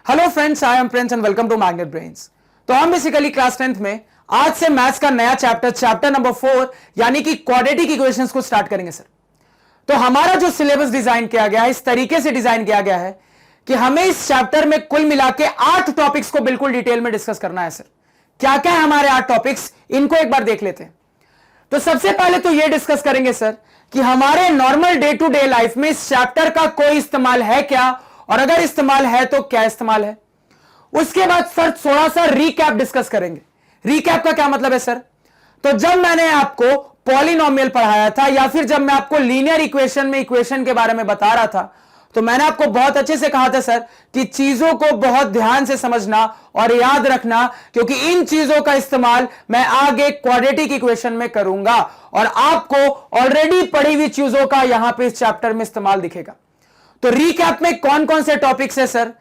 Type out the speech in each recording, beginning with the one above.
Hello friends, I am Prince and welcome to Magnet Brains. तो हम basically class 10th में आज से मैथ्स का नया चैप्टर नंबर 4 यानी कि क्वाड्रेटिक इक्वेशंस को स्टार्ट करेंगे सर। तो हमारा जो सिलेबस डिजाइन किया गया है इस तरीके से डिजाइन किया गया है कि हमें इस चैप्टर में कुल मिला के 8 टॉपिक्स को बिल्कुल डिटेल में डिस्कस करना है सर। क्या क्या है हमारे 8 टॉपिक्स, इनको एक बार देख लेते हैं। तो सबसे पहले तो यह डिस्कस करेंगे सर कि हमारे normal day to day life में इस चैप्टर का कोई इस्तेमाल है क्या, और अगर इस्तेमाल है तो क्या इस्तेमाल है। उसके बाद सर थोड़ा सा रीकैप डिस्कस करेंगे। रीकैप का क्या मतलब है सर? तो जब मैंने आपको पॉलिनोमियल पढ़ाया था या फिर जब मैं आपको लीनियर इक्वेशन में इक्वेशन के बारे में बता रहा था तो मैंने आपको बहुत अच्छे से कहा था सर कि चीजों को बहुत ध्यान से समझना और याद रखना, क्योंकि इन चीजों का इस्तेमाल मैं आगे क्वाड्रेटिक इक्वेशन में करूंगा और आपको ऑलरेडी पढ़ी हुई चीजों का यहां पे इस चैप्टर में इस्तेमाल दिखेगा। तो रीकैप में कौन कौन से टॉपिक्स है सर?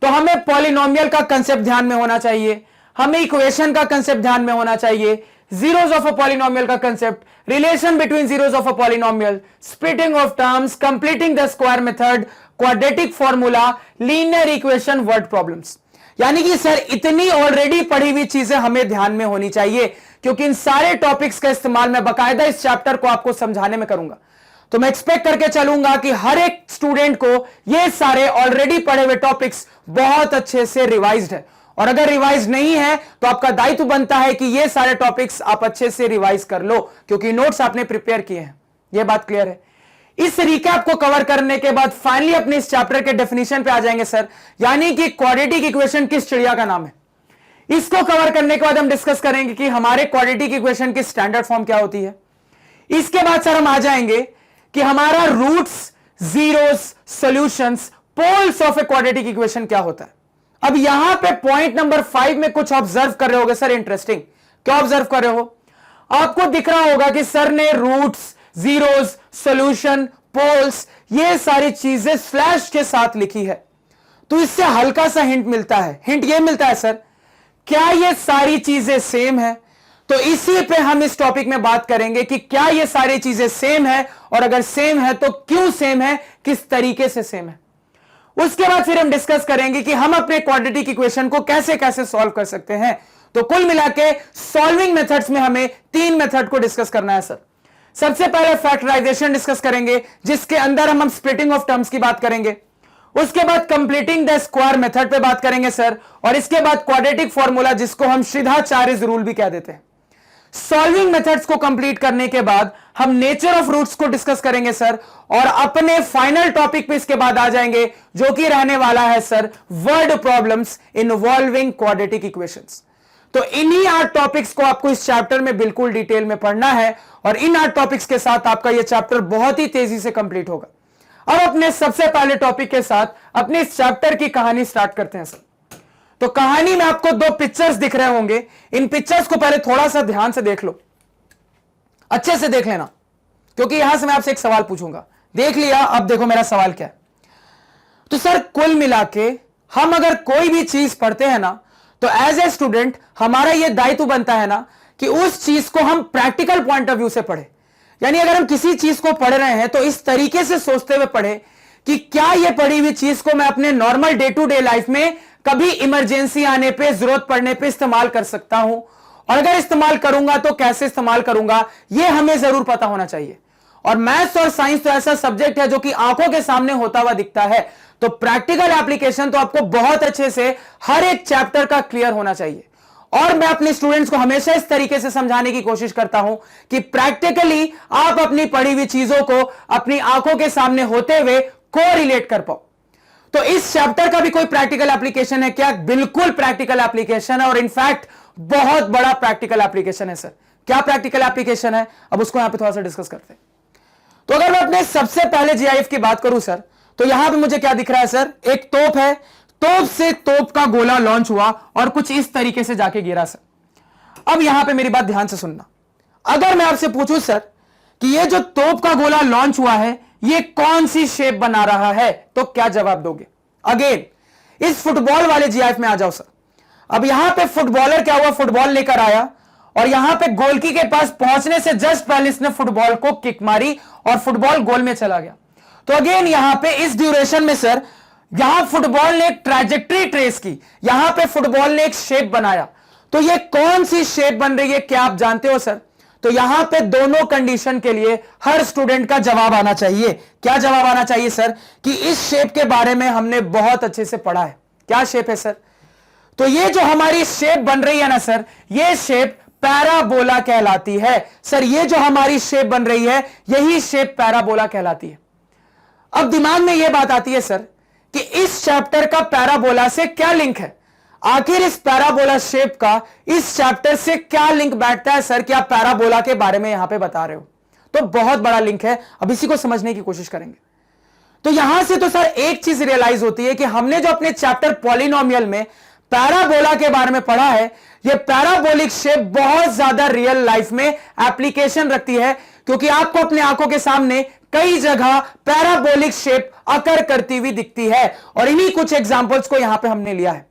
तो हमें पॉलिनोमियल का कंसेप्ट ध्यान में होना चाहिए, हमें इक्वेशन का कंसेप्ट ध्यान में होना चाहिए, जीरोस ऑफ अ पॉलिनोमियल का concept, relation between zeros of a polynomial, splitting of terms, completing the square method, quadratic formula, linear equation, word problems. यानी कि सर इतनी ऑलरेडी पढ़ी हुई चीजें हमें ध्यान में होनी चाहिए, क्योंकि इन सारे टॉपिक्स का इस्तेमाल मैं बकायदा इस चैप्टर को आपको समझाने में करूंगा। तो मैं एक्सपेक्ट करके चलूंगा कि हर एक स्टूडेंट को ये सारे ऑलरेडी पढ़े हुए टॉपिक्स बहुत अच्छे से रिवाइज्ड है, और अगर रिवाइज नहीं है तो आपका दायित्व बनता है कि ये सारे टॉपिक्स आप अच्छे से रिवाइज कर लो, क्योंकि नोट्स आपने प्रिपेयर किए हैं। ये बात क्लियर है। इस रिकैप को कवर करने के बाद फाइनली अपने इस चैप्टर के डेफिनेशन पे आ जाएंगे सर, यानी कि क्वाड्रेटिक इक्वेशन किस चिड़िया का नाम है। इसको कवर करने के बाद हम डिस्कस करेंगे कि हमारे क्वाड्रेटिक इक्वेशन की स्टैंडर्ड फॉर्म क्या होती है। इसके बाद सर हम आ जाएंगे कि हमारा roots, zeros, solutions, poles of a quadratic equation क्या होता है। अब यहां पे पॉइंट नंबर 5 में कुछ ऑब्जर्व कर रहे होगे सर, इंटरेस्टिंग। क्या ऑब्जर्व कर रहे हो? आपको दिख रहा होगा कि सर ने रूट्स, जीरोस, सॉल्यूशन, पोल्स ये सारी चीजें स्लैश के साथ लिखी है। तो इससे हल्का सा हिंट मिलता है। हिंट ये मिलता है सर, क्या ये सारी चीजें सेम है? तो इसी पे हम इस टॉपिक में बात करेंगे कि क्या ये सारी चीजें सेम है, और अगर सेम है तो क्यों सेम है, किस तरीके से सेम है। उसके बाद फिर हम डिस्कस करेंगे कि हम अपने क्वाड्रेटिक इक्वेशन को कैसे कैसे सॉल्व कर सकते हैं। तो कुल मिला के सॉल्विंग मेथड्स में हमें 3 मेथड को डिस्कस करना है सर। सबसे पहले फैक्टराइजेशन डिस्कस करेंगे, जिसके अंदर हम स्प्लिटिंग ऑफ टर्म्स की बात करेंगे। उसके बाद कंप्लीटिंग द स्क्वायर मेथड पे बात करेंगे सर, और इसके बाद क्वाड्रेटिक फॉर्मूला, जिसको हम श्रीधाचार्यस रूल भी कह देते हैं। सॉल्विंग मेथड्स को कंप्लीट करने के बाद हम नेचर ऑफ रूट्स को डिस्कस करेंगे सर, और अपने फाइनल टॉपिक पे इसके बाद आ जाएंगे, जो कि रहने वाला है sir word problems involving quadratic equations. तो इन्हीं 8 टॉपिक्स को आपको इस चैप्टर में बिल्कुल डिटेल में पढ़ना है, और इन 8 टॉपिक्स के साथ आपका यह चैप्टर बहुत ही तेजी से कंप्लीट होगा। अब अपने सबसे पहले टॉपिक के साथ अपने इस चैप्टर की कहानी स्टार्ट करते हैं सर। तो कहानी में आपको 2 पिक्चर्स दिख रहे होंगे। इन पिक्चर्स को पहले थोड़ा सा ध्यान से देख लो, अच्छे से देख लेना, क्योंकि यहां से मैं आपसे एक सवाल पूछूंगा। देख लिया? अब देखो मेरा सवाल क्या है। तो सर कुल मिला के हम अगर कोई भी चीज पढ़ते हैं ना, तो एज ए स्टूडेंट हमारा यह दायित्व बनता है ना कि उस चीज को हम प्रैक्टिकल पॉइंट ऑफ व्यू से पढ़े। यानी अगर हम किसी चीज को पढ़ रहे हैं तो इस तरीके से सोचते हुए पढ़े कि क्या यह पढ़ी हुई चीज को मैं अपने normal day to day life में कभी इमरजेंसी आने पे, जरूरत पड़ने पे इस्तेमाल कर सकता हूं, और अगर इस्तेमाल करूंगा तो कैसे इस्तेमाल करूंगा, यह हमें जरूर पता होना चाहिए। और मैथ्स और साइंस तो ऐसा सब्जेक्ट है जो कि आंखों के सामने होता हुआ दिखता है, तो प्रैक्टिकल एप्लीकेशन तो आपको बहुत अच्छे से हर एक चैप्टर का क्लियर होना चाहिए। और मैं अपने स्टूडेंट्स को हमेशा इस तरीके से समझाने की कोशिश करता हूं कि प्रैक्टिकली आप अपनी पढ़ी हुई चीजों को अपनी आंखों के सामने होते हुए को रिलेट कर पाओ। तो इस चैप्टर का भी कोई प्रैक्टिकल एप्लीकेशन है क्या? बिल्कुल प्रैक्टिकल एप्लीकेशन है, और इनफैक्ट बहुत बड़ा प्रैक्टिकल एप्लीकेशन है सर। क्या प्रैक्टिकल एप्लीकेशन है, अब उसको यहां पे थोड़ा सा डिस्कस करते हैं। तो अगर मैं अपने सबसे पहले जीआईएफ की बात करूं सर, तो यहां पे मुझे क्या दिख रहा है सर? एक तोप है, तोप से तोप का गोला लॉन्च हुआ और कुछ इस तरीके से जाके गिरा सर। अब यहां पे मेरी बात ध्यान से सुनना। अगर मैं आपसे पूछूं सर कि ये जो तोप का गोला लॉन्च हुआ है ये कौन सी शेप बना रहा है, तो क्या जवाब दोगे? अगेन इस फुटबॉल वाले जीआईएफ में आ जाओ सर। अब यहां पे फुटबॉलर क्या हुआ, फुटबॉल लेकर आया, और यहां पे गोलकी के पास पहुंचने से जस्ट पहले इसने फुटबॉल को किक मारी और फुटबॉल गोल में चला गया। तो अगेन यहां पे इस ड्यूरेशन में सर यहां फुटबॉल ने एक ट्रैजेक्टरी ट्रेस की, यहां पे फुटबॉल ने एक शेप बनाया, तो ये कौन सी शेप बन रही है क्या आप जानते हो सर? तो यहां पे दोनों कंडीशन के लिए हर स्टूडेंट का जवाब आना चाहिए। क्या जवाब आना चाहिए सर? कि इस शेप के बारे में हमने बहुत अच्छे से पढ़ा है। क्या शेप है सर? तो ये जो हमारी शेप बन रही है ना सर, ये शेप पैराबोला कहलाती है। सर ये जो हमारी शेप बन रही है, यही शेप पैराबोला कहलाती है। अब दिमाग में यह बात आती है सर कि इस चैप्टर का पैराबोला से क्या लिंक है? आखिर इस पैराबोला शेप का इस चैप्टर से क्या लिंक बैठता है सर कि आप पैराबोला के बारे में यहां पे बता रहे हो? तो बहुत बड़ा लिंक है, अब इसी को समझने की कोशिश करेंगे। तो यहां से तो सर एक चीज रियलाइज होती है कि हमने जो अपने चैप्टर पॉलिनोमियल में पैराबोला के बारे में पढ़ा है, यह पैराबोलिक शेप बहुत ज्यादा रियल लाइफ में एप्लीकेशन रखती है, क्योंकि आपको अपने आंखों के सामने कई जगह पैराबोलिक शेप अकर करती हुई दिखती है, और इन्हीं कुछ एग्जांपल्स को यहां पे हमने लिया है।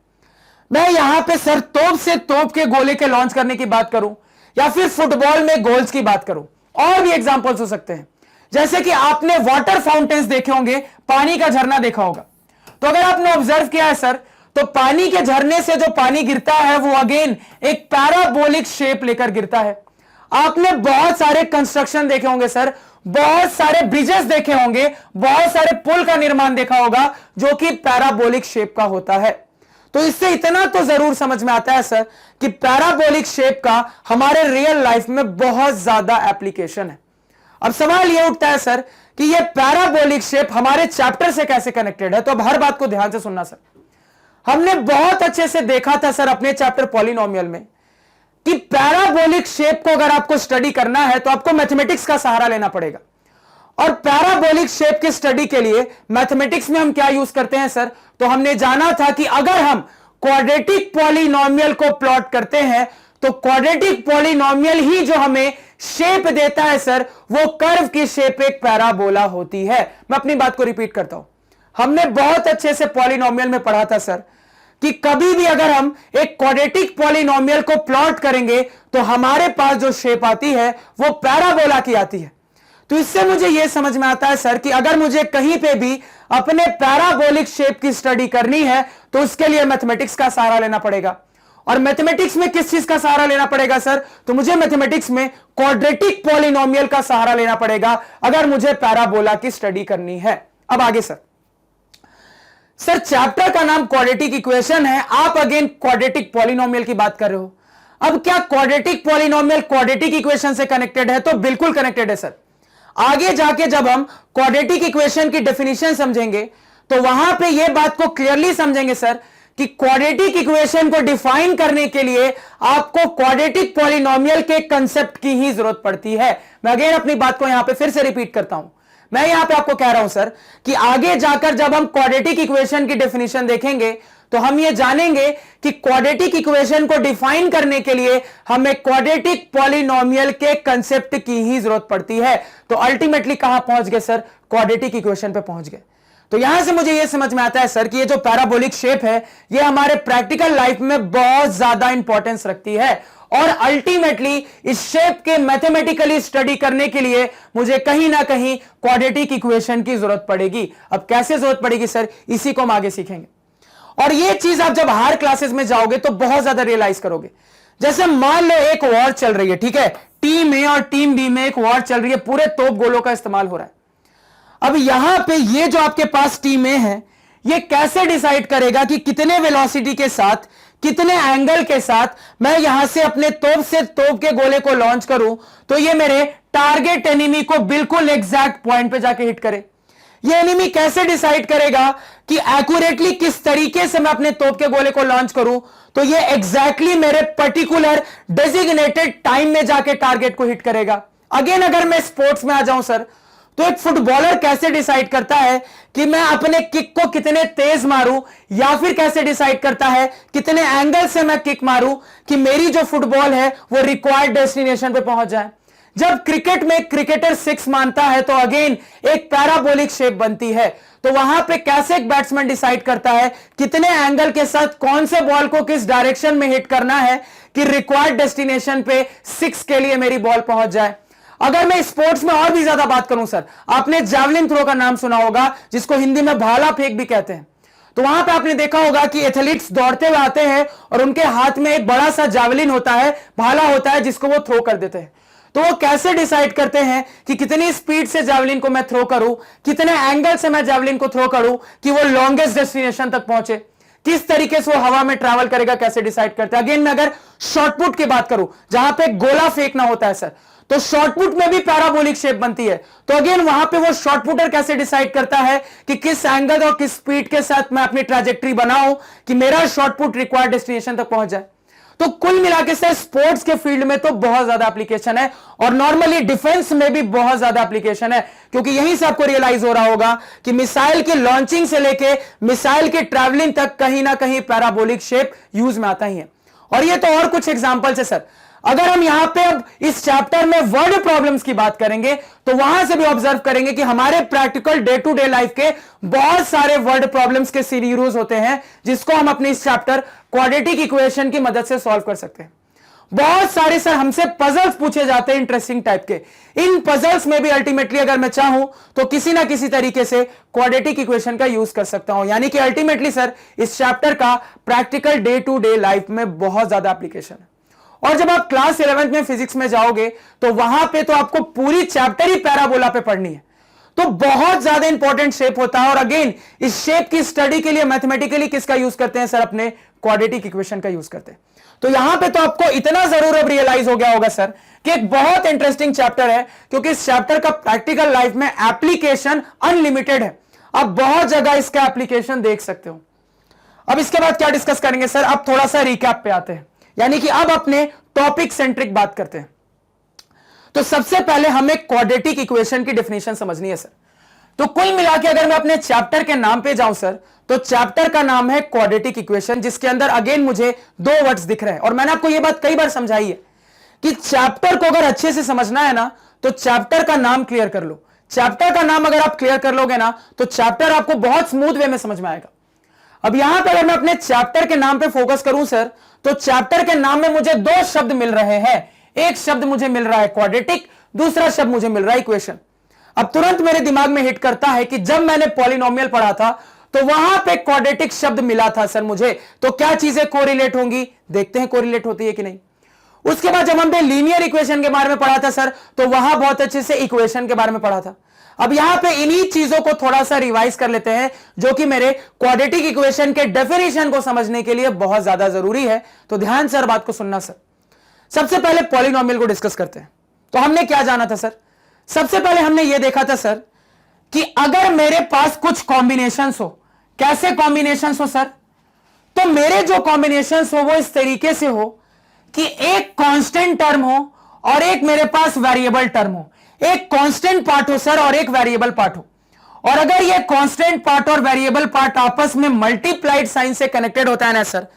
मैं यहां पे सर तोप से तोप के गोले के लॉन्च करने की बात करूं, या फिर फुटबॉल में गोल्स की बात करूं, और भी एग्जांपल्स हो सकते हैं। जैसे कि आपने वाटर फाउंटेन्स देखे होंगे, पानी का झरना देखा होगा। तो अगर आपने ऑब्जर्व किया है सर, तो पानी के झरने से जो पानी गिरता है वो अगेन एक पैराबोलिक शेप लेकर गिरता है। आपने बहुत सारे कंस्ट्रक्शन देखे होंगे सर, बहुत सारे ब्रिजेस देखे होंगे, बहुत सारे पुल का निर्माण देखा होगा जो कि पैराबोलिक शेप का होता है। तो इससे इतना तो जरूर समझ में आता है सर कि पैराबोलिक शेप का हमारे रियल लाइफ में बहुत ज्यादा एप्लीकेशन है। अब सवाल यह उठता है सर कि यह पैराबोलिक शेप हमारे चैप्टर से कैसे कनेक्टेड है? तो अब हर बात को ध्यान से सुनना सर। हमने बहुत अच्छे से देखा था सर अपने चैप्टर पॉलिनोमियल में कि पैराबोलिक शेप को अगर आपको स्टडी करना है तो आपको मैथमेटिक्स का सहारा लेना पड़ेगा। और पैराबोलिक शेप की स्टडी के लिए मैथमेटिक्स में हम क्या यूज करते हैं सर? तो हमने जाना था कि अगर हम क्वाड्रेटिक पॉलिनोमियल को प्लॉट करते हैं तो क्वाड्रेटिक पॉलिनोमियल ही जो हमें शेप देता है सर, वो कर्व की शेप एक पैराबोला होती है। मैं अपनी बात को रिपीट करता हूं। हमने बहुत अच्छे से पॉलिनोमियल में पढ़ा था सर कि कभी भी अगर हम एक क्वाड्रेटिक पॉलिनोमियल को प्लॉट करेंगे तो हमारे पास जो शेप आती है वो पैराबोला की आती है। तो इससे मुझे यह समझ में आता है सर कि अगर मुझे कहीं पे भी अपने पैराबोलिक शेप की स्टडी करनी है तो उसके लिए मैथमेटिक्स का सहारा लेना पड़ेगा। और मैथमेटिक्स में किस चीज का सहारा लेना पड़ेगा सर? तो मुझे मैथमेटिक्स में क्वाड्रेटिक पॉलिनोमियल का सहारा लेना पड़ेगा अगर मुझे पैराबोला की स्टडी करनी है। अब आगे सर चैप्टर का नाम क्वाड्रेटिक इक्वेशन है, आप अगेन क्वाड्रेटिक पॉलिनोमियल की बात कर रहे हो। अब क्या क्वाड्रेटिक पॉलिनोमियल क्वाड्रेटिक इक्वेशन से कनेक्टेड है? तो बिल्कुल कनेक्टेड है सर। आगे जाके जब हम क्वाड्रेटिक इक्वेशन की डेफिनेशन समझेंगे तो वहां पे यह बात को क्लियरली समझेंगे सर कि क्वाड्रेटिक इक्वेशन को डिफाइन करने के लिए आपको क्वाड्रेटिक पॉलिनोमियल के कंसेप्ट की ही जरूरत पड़ती है। मैं अगेन अपनी बात को यहां पे फिर से रिपीट करता हूं। मैं यहां पे आपको कह रहा हूं सर कि आगे जाकर जब हम क्वाड्रेटिक इक्वेशन की डेफिनेशन देखेंगे तो हम ये जानेंगे कि क्वाड्रेटिक इक्वेशन को डिफाइन करने के लिए हमें क्वाड्रेटिक पॉलिनोमियल के कंसेप्ट की ही जरूरत पड़ती है। तो अल्टीमेटली कहां पहुंच गए सर? क्वाड्रेटिक इक्वेशन पे पहुंच गए। तो यहां से मुझे यह समझ में आता है सर कि ये जो पैराबोलिक शेप है ये हमारे प्रैक्टिकल लाइफ में बहुत ज्यादा इंपॉर्टेंस रखती है, और अल्टीमेटली इस शेप के मैथमेटिकली स्टडी करने के लिए मुझे कहीं ना कहीं क्वाड्रेटिक इक्वेशन की जरूरत पड़ेगी। अब कैसे जरूरत पड़ेगी सर? इसी को हम आगे सीखेंगे। और ये चीज आप जब हायर क्लासेस में जाओगे तो बहुत ज्यादा रियलाइज करोगे। जैसे मान लो एक वॉर चल रही है, ठीक है, टीम ए और टीम बी में एक वॉर चल रही है, पूरे तोप गोलों का इस्तेमाल हो रहा है। अब यहां पे ये जो आपके पास टीम ए है, ये कैसे डिसाइड करेगा कि कितने वेलोसिटी के साथ, कितने एंगल के साथ मैं यहां से अपने तोप से तोप के गोले को लॉन्च करूं तो ये मेरे टारगेट एनिमी को बिल्कुल एग्जैक्ट पॉइंट पे जाके हिट करे? ये एनिमी कैसे डिसाइड करेगा कि एक्यूरेटली किस तरीके से मैं अपने तोप के गोले को लॉन्च करूं तो ये एग्जैक्टली मेरे पर्टिकुलर डेजिग्नेटेड टाइम में जाके टारगेट को हिट करेगा? अगेन अगर मैं स्पोर्ट्स में आ जाऊं सर, तो एक फुटबॉलर कैसे डिसाइड करता है कि मैं अपने किक को कितने तेज मारूं, या फिर कैसे डिसाइड करता है कितने एंगल से मैं किक मारूं कि मेरी जो फुटबॉल है वो रिक्वायर्ड डेस्टिनेशन पे पहुंच जाए? जब क्रिकेट में क्रिकेटर सिक्स मानता है तो अगेन एक पैराबोलिक शेप बनती है। तो वहां पे कैसे एक बैट्समैन डिसाइड करता है कितने एंगल के साथ कौन से बॉल को किस डायरेक्शन में हिट करना है कि रिक्वायर्ड डेस्टिनेशन पे सिक्स के लिए मेरी बॉल पहुंच जाए? अगर मैं स्पोर्ट्स में और भी ज्यादा बात करूं सर, आपने जैवलिन थ्रो का नाम सुना होगा, जिसको हिंदी में भाला फेंक भी कहते हैं। तो वहां पे आपने देखा होगा कि एथलीट्स दौड़ते हुए आते हैं और उनके हाथ में एक बड़ा सा जावलिन होता है, भाला होता है, जिसको वो थ्रो कर देते हैं। तो वो कैसे डिसाइड करते हैं कि कितनी स्पीड से जावलिन को मैं थ्रो करूं, कितने एंगल से मैं जावलिन को थ्रो करूं कि वो लॉन्गेस्ट डेस्टिनेशन तक पहुंचे, किस तरीके से वो हवा में ट्रैवल करेगा, कैसे डिसाइड करते हैं। अगेन मैं अगर शॉर्टपुट की बात करूं, जहां पे गोला फेंकना होता है सर, तो शॉर्टपुट में भी पैराबोलिक शेप बनती है। तो अगेन वहां पे वो शॉर्टपुटर कैसे डिसाइड करता है कि किस एंगल और किस स्पीड के साथ मैं अपनी ट्रैजेक्टरी बनाऊं कि मेरा शॉर्टपुट रिक्वायर्ड डेस्टिनेशन तक पहुंच जाए। तो कुल मिलाकर से स्पोर्ट्स के फील्ड में तो बहुत ज्यादा एप्लीकेशन है, और नॉर्मली डिफेंस में भी बहुत ज्यादा एप्लीकेशन है, क्योंकि यहीं से आपको रियलाइज हो रहा होगा कि मिसाइल की लॉन्चिंग से लेके मिसाइल की ट्रैवलिंग तक कहीं ना कहीं पैराबोलिक शेप यूज में आता ही है। और ये तो और कुछ एग्जांपल्स है सर। अगर हम यहां पे अब इस चैप्टर में वर्ड प्रॉब्लम्स की बात करेंगे तो वहां से भी ऑब्जर्व करेंगे कि हमारे practical day to day life के बहुत सारे वर्ड प्रॉब्लम्स के सीरीज होते हैं, जिसको हम अपने इस चैप्टर क्वाड्रेटिक इक्वेशन की मदद से सॉल्व कर सकते हैं। बहुत सारे सर हमसे पजल्स पूछे जाते हैं इंटरेस्टिंग टाइप के। इन पजल्स में भी अल्टीमेटली अगर मैं चाहूं तो किसी ना किसी तरीके से क्वाड्रेटिक इक्वेशन का यूज कर सकता हूं। यानी कि अल्टीमेटली सर इस चैप्टर का practical day to day life में बहुत ज्यादा एप्लीकेशन है। और जब आप क्लास 11th में फिजिक्स में जाओगे तो वहां पे तो आपको पूरी चैप्टर ही पैराबोला पे पढ़नी है, तो बहुत ज्यादा इंपॉर्टेंट शेप होता है। और अगेन इस शेप की स्टडी के लिए मैथमेटिकली किसका यूज करते हैं सर? अपने क्वाड्रेटिक इक्वेशन का यूज करते हैं। तो यहां पे तो आपको इतना जरूर अब रियलाइज हो गया होगा सर कि एक बहुत इंटरेस्टिंग चैप्टर है, क्योंकि इस चैप्टर का प्रैक्टिकल लाइफ में एप्लीकेशन अनलिमिटेड है। आप बहुत जगह इसका एप्लीकेशन देख सकते हो। अब इसके बाद क्या डिस्कस करेंगे सर? अब थोड़ा सा रिकैप पे आते हैं, यानी कि अब अपने टॉपिक सेंट्रिक बात करते हैं। तो सबसे पहले हमें क्वाड्रेटिक इक्वेशन की डेफिनेशन समझनी है सर। तो कुल मिला के अगर मैं अपने चैप्टर के नाम पे जाऊं सर, तो चैप्टर का नाम है क्वाड्रेटिक इक्वेशन, जिसके अंदर अगेन मुझे दो वर्ड्स दिख रहे हैं। और मैंने आपको यह बात कई बार समझाई है कि चैप्टर को अगर अच्छे से समझना है ना, तो चैप्टर का नाम क्लियर कर लो। चैप्टर का नाम अगर आप क्लियर कर लोगे ना, तो चैप्टर आपको बहुत स्मूथ वे में समझ में आएगा। अब यहां पर अगर मैं अपने चैप्टर के नाम पे फोकस करूं सर, तो चैप्टर के नाम में मुझे दो शब्द मिल रहे हैं। एक शब्द मुझे मिल रहा है क्वाड्रेटिक, दूसरा शब्द मुझे मिल रहा है इक्वेशन। अब तुरंत मेरे दिमाग में हिट करता है कि जब मैंने पॉलिनोमियल पढ़ा था तो वहां पे क्वाड्रेटिक शब्द मिला था सर मुझे, तो क्या चीजें कोरिलेट होंगी? देखते हैं कोरिलेट होती है कि नहीं। उसके बाद जब हमने लीनियर इक्वेशन के बारे में पढ़ा था सर, तो वहां बहुत अच्छे से इक्वेशन के बारे में पढ़ा था। अब यहां पे इन्हीं चीजों को थोड़ा सा रिवाइज कर लेते हैं, जो कि मेरे क्वाड्रेटिक इक्वेशन के डेफिनेशन को समझने के लिए बहुत ज्यादा जरूरी है। तो ध्यान से हर बात को सुनना सर। सबसे पहले पॉलिनोमियल को डिस्कस करते हैं। तो हमने क्या जाना था सर? सबसे पहले हमने यह देखा था सर कि अगर मेरे पास कुछ कॉम्बिनेशंस हो, कैसे कॉम्बिनेशंस हो सर? तो मेरे जो कॉम्बिनेशंस हो वो इस तरीके से हो कि एक कांस्टेंट टर्म हो और एक मेरे पास वेरिएबल टर्म हो। एक कांस्टेंट पार्ट हो सर और एक वेरिएबल पार्ट हो। और अगर ये कांस्टेंट पार्ट और वेरिएबल पार्ट आपस में मल्टीप्लाइड साइन से कनेक्टेड होता है ना सर,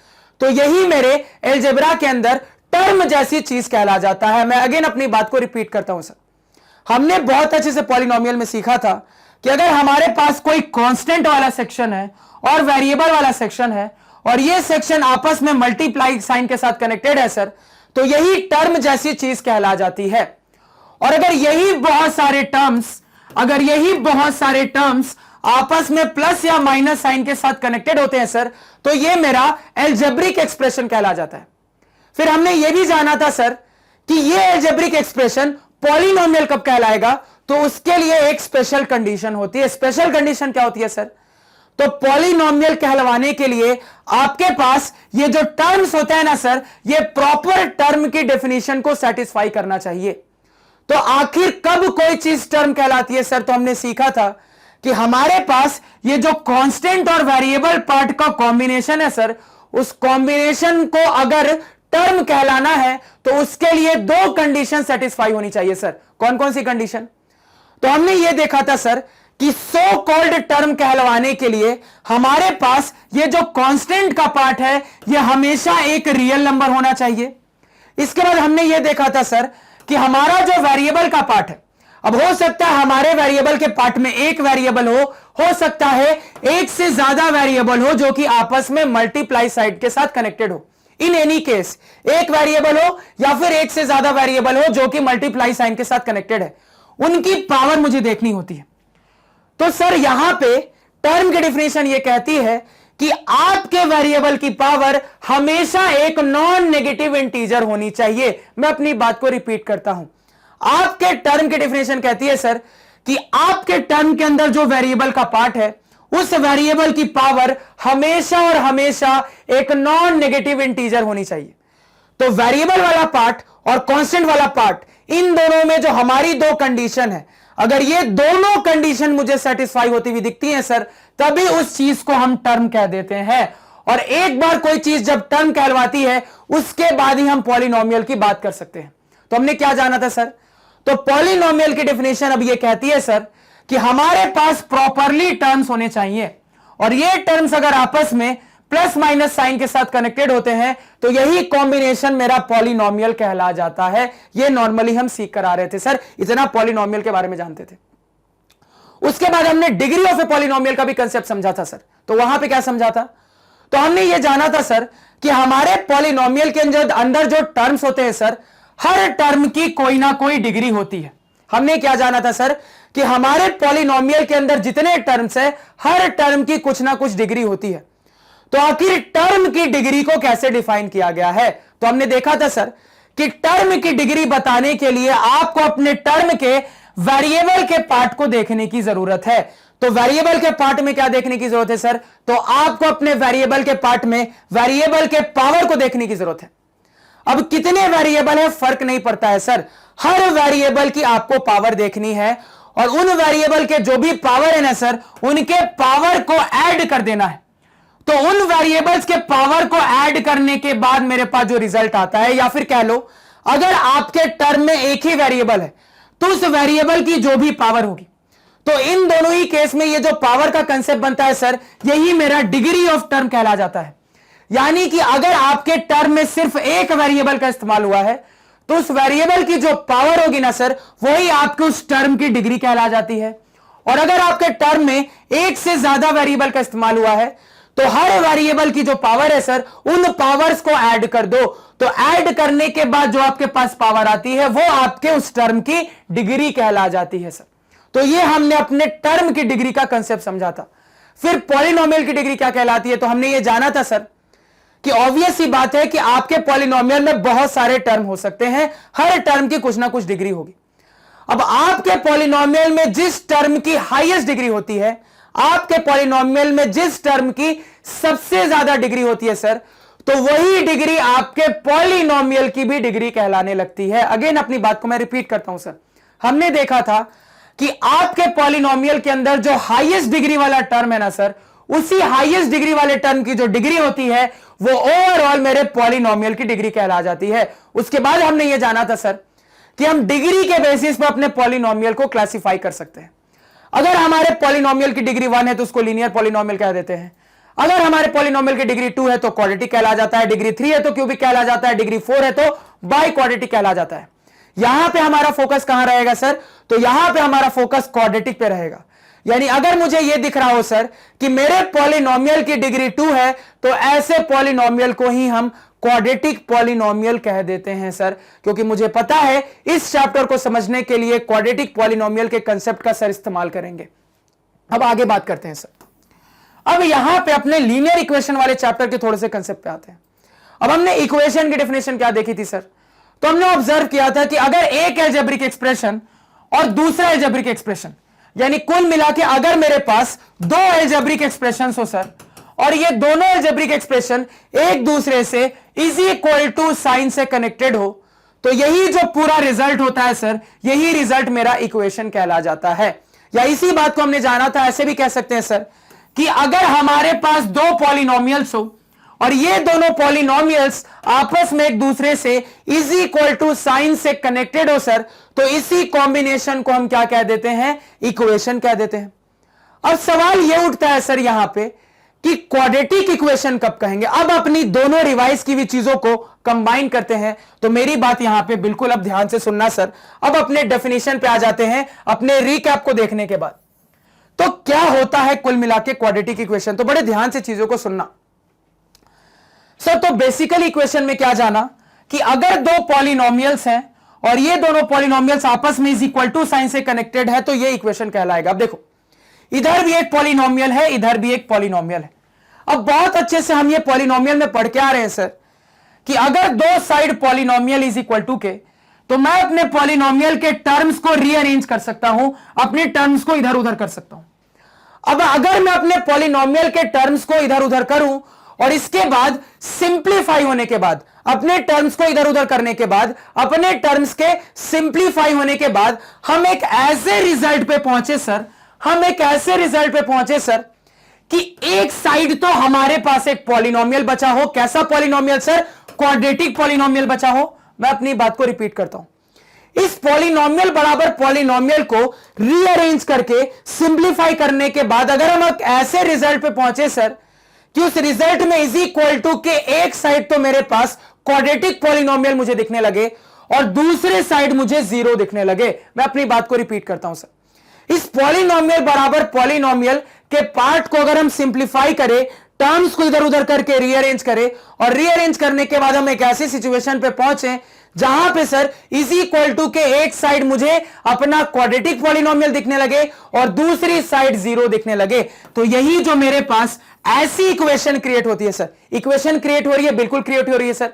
तो यही मेरे अलजेब्रा के अंदर टर्म जैसी चीज कहला जाता है। मैं अगेन अपनी बात को रिपीट करता हूं सर। हमने बहुत अच्छे से पॉलिनोमियल में सीखा था कि अगर हमारे पास कोई कांस्टेंट वाला सेक्शन है और वेरिएबल वाला सेक्शन है और ये सेक्शन आपस में मल्टीप्लाई साइन के साथ कनेक्टेड है सर, तो यही टर्म जैसी चीज कहला जाती है। और अगर यही बहुत सारे टर्म्स आपस में प्लस या माइनस साइन के साथ कनेक्टेड होते हैं सर, तो यह मेरा अलजेब्रिक एक्सप्रेशन कहला जाता है। फिर हमने यह भी जाना था सर कि यह अलजेब्रिक एक्सप्रेशन पॉलिनोमियल कब कहलाएगा, तो उसके लिए एक स्पेशल कंडीशन होती है। स्पेशल कंडीशन क्या होती है सर? तो पॉलिनोमियल कहलवाने के लिए आपके पास ये जो टर्म्स होते हैं ना सर, ये प्रॉपर टर्म की डेफिनेशन को सेटिस्फाई करना चाहिए। तो आखिर कब कोई चीज टर्म कहलाती है सर? तो हमने सीखा था कि हमारे पास ये जो कांस्टेंट और वेरिएबल पार्ट का कॉम्बिनेशन है सर, उस कॉम्बिनेशन को अगर टर्म कहलाना है तो उसके लिए दो कंडीशन सेटिस्फाई होनी चाहिए सर। कौन कौन सी कंडीशन? तो हमने ये देखा था सर कि सो कॉल्ड टर्म कहलवाने के लिए हमारे पास ये जो कांस्टेंट का पार्ट है ये हमेशा एक रियल नंबर होना चाहिए। इसके बाद हमने ये देखा था सर कि हमारा जो वेरिएबल का पार्ट है, अब हो सकता है हमारे वेरिएबल के पार्ट में एक वेरिएबल हो सकता है एक से ज्यादा वेरिएबल हो जो कि आपस में मल्टीप्लाई साइड के साथ कनेक्टेड हो। इन एनी केस एक वेरिएबल हो या फिर एक से ज्यादा वेरिएबल हो जो कि मल्टीप्लाई साइन के साथ कनेक्टेड है, उनकी पावर मुझे देखनी होती है। तो सर यहां पे टर्म की डेफिनेशन ये कहती है कि आपके वेरिएबल की पावर हमेशा एक नॉन नेगेटिव इंटीजर होनी चाहिए। मैं अपनी बात को रिपीट करता हूं, आपके टर्म की डेफिनेशन कहती है सर कि आपके टर्म के अंदर जो वेरिएबल का पार्ट है उस वेरिएबल की पावर हमेशा और हमेशा एक नॉन नेगेटिव इंटीजर होनी चाहिए। तो वेरिएबल वाला पार्ट और कांस्टेंट वाला पार्ट, इन दोनों में जो हमारी दो कंडीशन है, अगर ये दोनों कंडीशन मुझे सेटिस्फाई होती हुई दिखती है सर, तभी उस चीज को हम टर्म कह देते हैं। और एक बार कोई चीज जब टर्म कहलवाती है उसके बाद ही हम पॉलिनोमियल की बात कर सकते हैं। तो हमने क्या जाना था सर? तो पॉलिनोमियल की डेफिनेशन अब ये कहती है सर कि हमारे पास प्रॉपरली टर्म्स होने चाहिए, और ये टर्म्स अगर आपस में प्लस माइनस साइन के साथ कनेक्टेड होते हैं तो यही कॉम्बिनेशन मेरा पॉलिनोमियल कहला जाता है। ये नॉर्मली हम सीख कर आ रहे थे सर, इतना पॉलिनोमियल के बारे में जानते थे। उसके बाद हमने डिग्री ऑफ ए पॉलिनोमियल का भी कंसेप्ट समझा था सर। तो वहां पे क्या समझा था? तो हमने ये जाना था सर कि हमारे पॉलिनोमियल के अंदर जो टर्म्स होते हैं सर, हर टर्म की कोई ना कोई डिग्री होती है। हमने क्या जाना था सर कि हमारे पॉलिनोमियल के अंदर जितने टर्म्स है, हर टर्म की कुछ ना कुछ डिग्री होती है। तो आखिर टर्म की डिग्री को कैसे डिफाइन किया गया है? तो हमने देखा था सर कि टर्म की डिग्री बताने के लिए आपको अपने टर्म के वेरिएबल के पार्ट को देखने की जरूरत है। तो वेरिएबल के पार्ट में क्या देखने की जरूरत है सर? तो आपको अपने वेरिएबल के पार्ट में वेरिएबल के पावर को देखने की जरूरत है। अब कितने वेरिएबल है फर्क नहीं पड़ता है सर, हर वेरिएबल की आपको पावर देखनी है, और उन वेरिएबल के जो भी पावर है ना सर, उनके पावर को ऐड कर देना है। तो उन वेरिएबल्स के पावर को ऐड करने के बाद मेरे पास जो रिजल्ट आता है, या फिर कह लो अगर आपके टर्म में एक ही वेरिएबल है तो उस वेरिएबल की जो भी पावर होगी, तो इन दोनों ही केस में ये जो पावर का कंसेप्ट बनता है सर, यही मेरा डिग्री ऑफ टर्म कहला जाता है। यानी कि अगर आपके टर्म में सिर्फ एक वेरिएबल का इस्तेमाल हुआ है तो उस वेरिएबल की जो पावर होगी ना सर, वही आपके उस टर्म की डिग्री कहला जाती है। और अगर आपके टर्म में एक से ज्यादा वेरिएबल का इस्तेमाल हुआ है तो हर वेरिएबल की जो पावर है सर, उन पावर्स को ऐड कर दो। तो ऐड करने के बाद जो आपके पास पावर आती है वो आपके उस टर्म की डिग्री कहला जाती है सर। तो ये हमने अपने टर्म की डिग्री का कंसेप्ट समझा था। फिर पॉलिनोमियल की डिग्री क्या कहलाती है? तो हमने ये जाना था सर कि ऑब्वियस सी बात है कि आपके पॉलिनोमियल में बहुत सारे टर्म हो सकते हैं, हर टर्म की कुछ ना कुछ डिग्री होगी। अब आपके पॉलिनोमियल में जिस टर्म की हाईएस्ट डिग्री होती है, आपके पॉलिनोमियल में जिस टर्म की सबसे ज्यादा डिग्री होती है सर, तो वही डिग्री आपके पॉलिनोमियल की भी डिग्री कहलाने लगती है। अगेन अपनी बात को मैं रिपीट करता हूं सर, हमने देखा था कि आपके पॉलिनोमियल के अंदर जो हाईएस्ट डिग्री वाला टर्म है ना सर, उसी हाईएस्ट डिग्री वाले टर्म की जो डिग्री होती है वो ओवरऑल मेरे पॉलिनोमियल की डिग्री कहला जाती है। उसके बाद हमने ये जाना था सर कि हम डिग्री के बेसिस पर अपने पॉलिनोमियल को क्लासिफाई कर सकते हैं। अगर हमारे पॉलिनोमियल की डिग्री 1 है तो उसको लीनियर पॉलिनोमियल कह देते हैं। अगर हमारे पॉलिनोमियल की डिग्री 2 है तो क्वाड्रेटिक कहला जाता है, डिग्री 3 है तो क्यूबिक कहला जाता है, डिग्री 4 है तो बाई क्वाड्रेटिक कहला जाता है। यहां पे हमारा फोकस कहां रहेगा सर? तो यहां पे हमारा फोकस क्वाड्रेटिक पे रहेगा। यानी अगर मुझे यह दिख रहा हो सर कि मेरे पॉलिनोमियल की डिग्री 2 है तो ऐसे पॉलिनोमियल को ही हम क्वाड्रेटिक पॉलिनोमियल कह देते हैं सर, क्योंकि मुझे पता है इस चैप्टर को समझने के लिए क्वाड्रेटिक पॉलिनोमियल के कंसेप्ट का सर इस्तेमाल करेंगे। अब आगे बात करते हैं सर। अब यहां पे अपने लीनियर इक्वेशन वाले चैप्टर के थोड़े से कंसेप्ट पे आते हैं। अब हमने इक्वेशन की डेफिनेशन क्या देखी थी सर? तो हमने ऑब्जर्व किया था कि अगर एक अलजेब्रिक एक्सप्रेशन और दूसरा अलजेब्रिक एक्सप्रेशन, यानी कुल मिला के अगर मेरे पास दो अलजेब्रिक एक्सप्रेशन हो सर, और ये दोनों अलजेब्रिक एक्सप्रेशन एक दूसरे से इज इक्वल टू साइन से कनेक्टेड हो, तो यही जो पूरा रिजल्ट होता है सर, यही रिजल्ट मेरा इक्वेशन कहला जाता है। या इसी बात को हमने जाना था, ऐसे भी कह सकते हैं सर कि अगर हमारे पास दो पॉलिनोमियल्स हो और ये दोनों पॉलिनोमियल्स आपस में एक दूसरे से इज इक्वल टू साइन से कनेक्टेड हो सर, तो इसी कॉम्बिनेशन को हम क्या कह देते हैं? इक्वेशन कह देते हैं। अब सवाल यह उठता है सर यहां पे कि क्वाड्रेटिक इक्वेशन कब कहेंगे? अब अपनी दोनों रिवाइज की हुई चीजों को कंबाइन करते हैं। तो मेरी बात यहां पे बिल्कुल अब ध्यान से सुनना सर। अब अपने डेफिनेशन पे आ जाते हैं अपने रिकैप को देखने के बाद। तो क्या होता है कुल मिला के क्वाड्रेटिक इक्वेशन? तो बड़े ध्यान से चीजों को सुनना सर। तो बेसिकल इक्वेशन में क्या जाना कि अगर दो पॉलिनोमियल्स हैं और ये दोनों पॉलिनोमियल्स आपस में इज इक्वल टू साइन से कनेक्टेड है, तो ये इक्वेशन कहलाएगा। अब देखो, इधर भी एक पॉलिनोमियल है, इधर भी एक पॉलिनोमियल है। अब बहुत अच्छे से हम ये पॉलिनोमियल में पढ़ के आ रहे हैं सर कि अगर दो side polynomial is equal to k, तो मैं अपने पॉलिनोमियल के टर्म्स को रीअरेंज कर सकता हूं, अपने टर्म्स को इधर उधर कर सकता हूं। अब अगर मैं अपने पॉलिनोमियल के टर्म्स को इधर उधर करूं और इसके बाद सिंप्लीफाई होने के बाद, अपने टर्म्स को इधर उधर करने के बाद, अपने टर्म्स के सिंप्लीफाई होने के बाद हम एक ऐसे रिजल्ट पे पहुंचे सर, हम एक ऐसे रिजल्ट पे पहुंचे सर कि एक साइड तो हमारे पास एक पॉलिनोमियल बचा हो। कैसा पॉलिनोमियल सर? क्वाड्रेटिक पॉलिनोमियल बचा हो। मैं अपनी बात को रिपीट करता हूं। इस पॉलिनोमियल बराबर पॉलिनोमियल को रीअरेंज करके सिंप्लीफाई करने के बाद अगर हम एक ऐसे रिजल्ट पे पहुंचे सर कि उस रिजल्ट में इज इक्वल टू के एक साइड तो मेरे पास क्वाड्रेटिक पॉलिनोमियल मुझे दिखने लगे और दूसरे साइड मुझे जीरो दिखने लगे। मैं अपनी बात को रिपीट करता हूं सर। इस पॉलिनोमियल बराबर पॉलिनोमियल के पार्ट को अगर हम सिंप्लीफाई करें, टर्म्स को इधर उधर करके रीअरेंज करें और रीअरेंज करने के बाद हम एक ऐसी सिचुएशन पे पहुंचे जहां पे सर इज इक्वल टू के एक साइड मुझे अपना क्वाड्रेटिक पॉलिनोमियल दिखने लगे और दूसरी साइड जीरो दिखने लगे, तो यही जो मेरे पास ऐसी इक्वेशन क्रिएट होती है सर। इक्वेशन क्रिएट हो रही है, बिल्कुल क्रिएट हो रही है सर।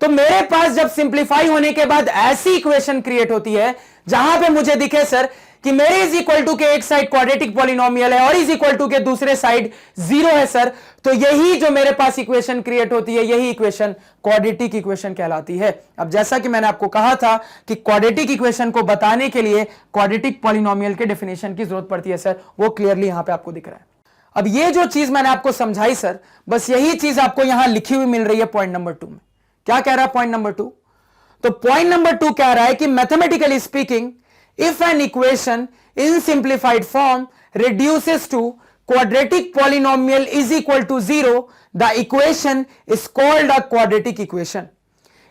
तो मेरे पास जब सिंप्लीफाई होने के बाद ऐसी इक्वेशन क्रिएट होती है जहां पे मुझे दिखे सर कि मेरे इज इक्वल टू के एक साइड क्वाड्रेटिक पॉलिनोमियल है और इज इक्वल टू के दूसरे साइड जीरो है सर, तो यही जो मेरे पास इक्वेशन क्रिएट होती है, यही इक्वेशन क्वाड्रेटिक इक्वेशन कहलाती है। अब जैसा कि मैंने आपको कहा था कि क्वाड्रेटिक इक्वेशन को बताने के लिए क्वाड्रेटिक पॉलिनोमियल के डेफिनेशन की जरूरत पड़ती है सर, वो क्लियरली यहां पे आपको दिख रहा है। अब ये जो चीज मैंने आपको समझाई सर, बस यही चीज आपको यहां लिखी हुई मिल रही है पॉइंट नंबर 2 में। क्या कह रहा है पॉइंट नंबर 2? तो पॉइंट नंबर 2 कह रहा है कि mathematically speaking, if an equation in simplified form reduces to quadratic polynomial is equal to 0, the equation is called a quadratic equation.